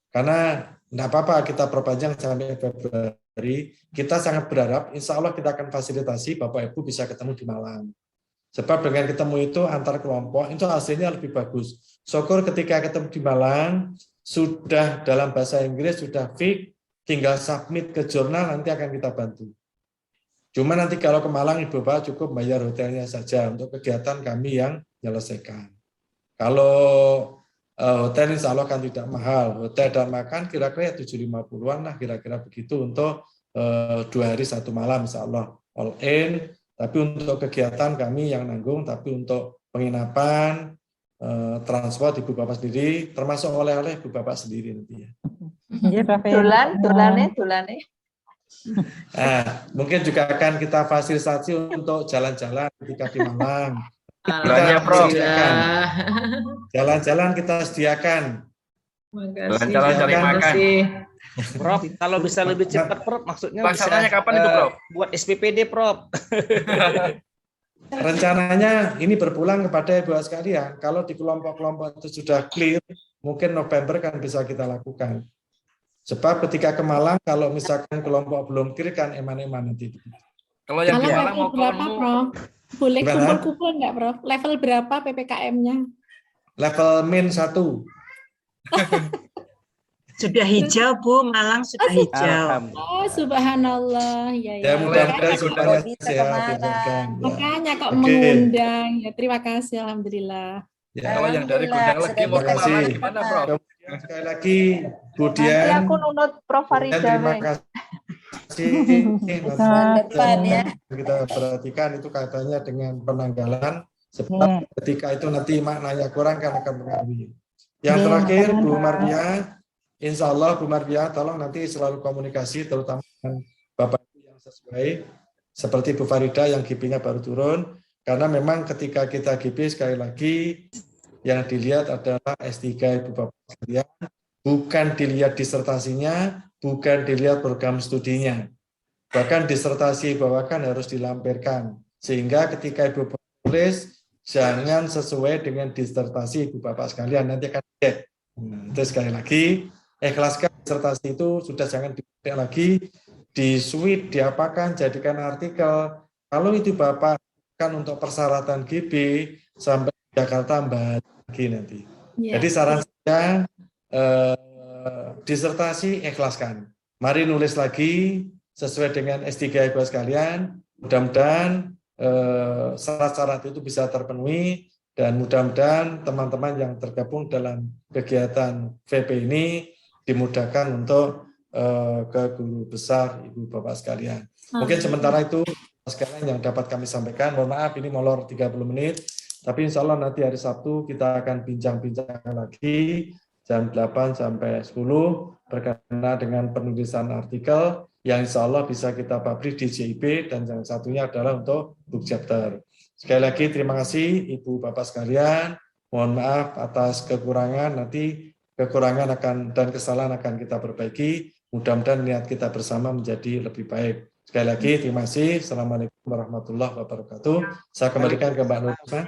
Karena tidak apa-apa kita perpanjang sampai Februari. Kita sangat berharap insya Allah kita akan fasilitasi Bapak Ibu bisa ketemu di Malang. Sebab dengan ketemu itu antar kelompok itu hasilnya lebih bagus. Syukur ketika ketemu di Malang sudah dalam bahasa Inggris sudah fix, tinggal submit ke jurnal nanti akan kita bantu. Cuma nanti kalau ke Malang Ibu Bapak cukup bayar hotelnya saja untuk kegiatan kami yang menyelesaikan. Kalau hotel insya Allah kan tidak mahal. Hotel dan makan kira-kira 750-an lah kira-kira begitu untuk 2 hari 1 malam insya Allah. All in, tapi untuk kegiatan kami yang nanggung, tapi untuk penginapan, transport Ibu Bapak sendiri, termasuk oleh-oleh Ibu Bapak sendiri nanti ya. Dolane. Nah, mungkin juga akan kita fasilitasi untuk jalan-jalan ketika di Malang. Jalan-jalan kita sediakan. Jalan-jalan cari makan. Prof, kalau bisa lebih cepat, Prof, maksudnya Pelaksananya kapan itu, Prof? Buat SPPD, Prof. Rencananya ini berpulang kepada Ibu sekalian. Kalau di kelompok-kelompok itu sudah clear, mungkin November kan bisa kita lakukan. Sebab ketika ke Malang, kalau misalkan kelompok belum clear kan eman-eman nanti. Kalau yang di Malang mau berapa, Prof? Boleh kumpul-kumpul nggak, Prof? Level berapa PPKM-nya? Level min 1. Sudah hijau, Bu. Malang sudah hijau. Oh, subhanallah. Ya, Ya, mudah-mudahan semuanya sehat. Makanya kok mengundang. Ya, terima kasih. Alhamdulillah. Ya, yang dari Gondang lagi mau ke Malang gimana, Prof? Sekali lagi, Bu Nanti Dian. aku nunut Prof Farida. Terima kasih. Depan ya. Kita perhatikan itu kaitannya dengan penanggalan. Sebab ketika itu nanti maknanya kurang kan akan mengaruhi. Yang terakhir, Bu Mardia. Insya Allah Bu Mardia, tolong nanti selalu komunikasi terutama dengan Bapak yang sesuai. Seperti Bu Farida yang GP-nya baru turun. Karena memang ketika kita GP sekali lagi yang dilihat adalah S3 Ibu Bapak sekalian, bukan dilihat disertasinya, bukan dilihat program studinya. Bahkan disertasi bawakan harus dilampirkan. Sehingga ketika Ibu Bapak tulis, jangan sesuai dengan disertasi Ibu Bapak sekalian, nanti akan cek. Terus sekali lagi, ikhlaskan disertasi itu sudah jangan dipakai lagi, di suite, diapakan, jadikan artikel. Kalau itu Bapak kan untuk persyaratan GB sampai Jakarta lagi nanti. Yeah. Jadi saran saya disertasi ikhlaskan. Mari nulis lagi sesuai dengan S3 Ibu sekalian. Mudah-mudahan syarat-syarat itu bisa terpenuhi dan mudah-mudahan teman-teman yang tergabung dalam kegiatan VP ini dimudahkan untuk ke guru besar Ibu Bapak sekalian. Mungkin sementara itu sekalian yang dapat kami sampaikan. Mohon maaf ini molor 30 menit. Tapi insya Allah nanti hari Sabtu kita akan bincang-bincang lagi jam 8 sampai 10 berkenaan dengan penulisan artikel yang insya Allah bisa kita publish di JIB dan yang satunya adalah untuk book chapter. Sekali lagi terima kasih Ibu Bapak sekalian. Mohon maaf atas kekurangan, nanti kekurangan dan kesalahan akan kita perbaiki. Mudah-mudahan niat kita bersama menjadi lebih baik. Sekali lagi terima kasih. Assalamualaikum warahmatullahi wabarakatuh. Saya kembalikan ke Mbak Nurma.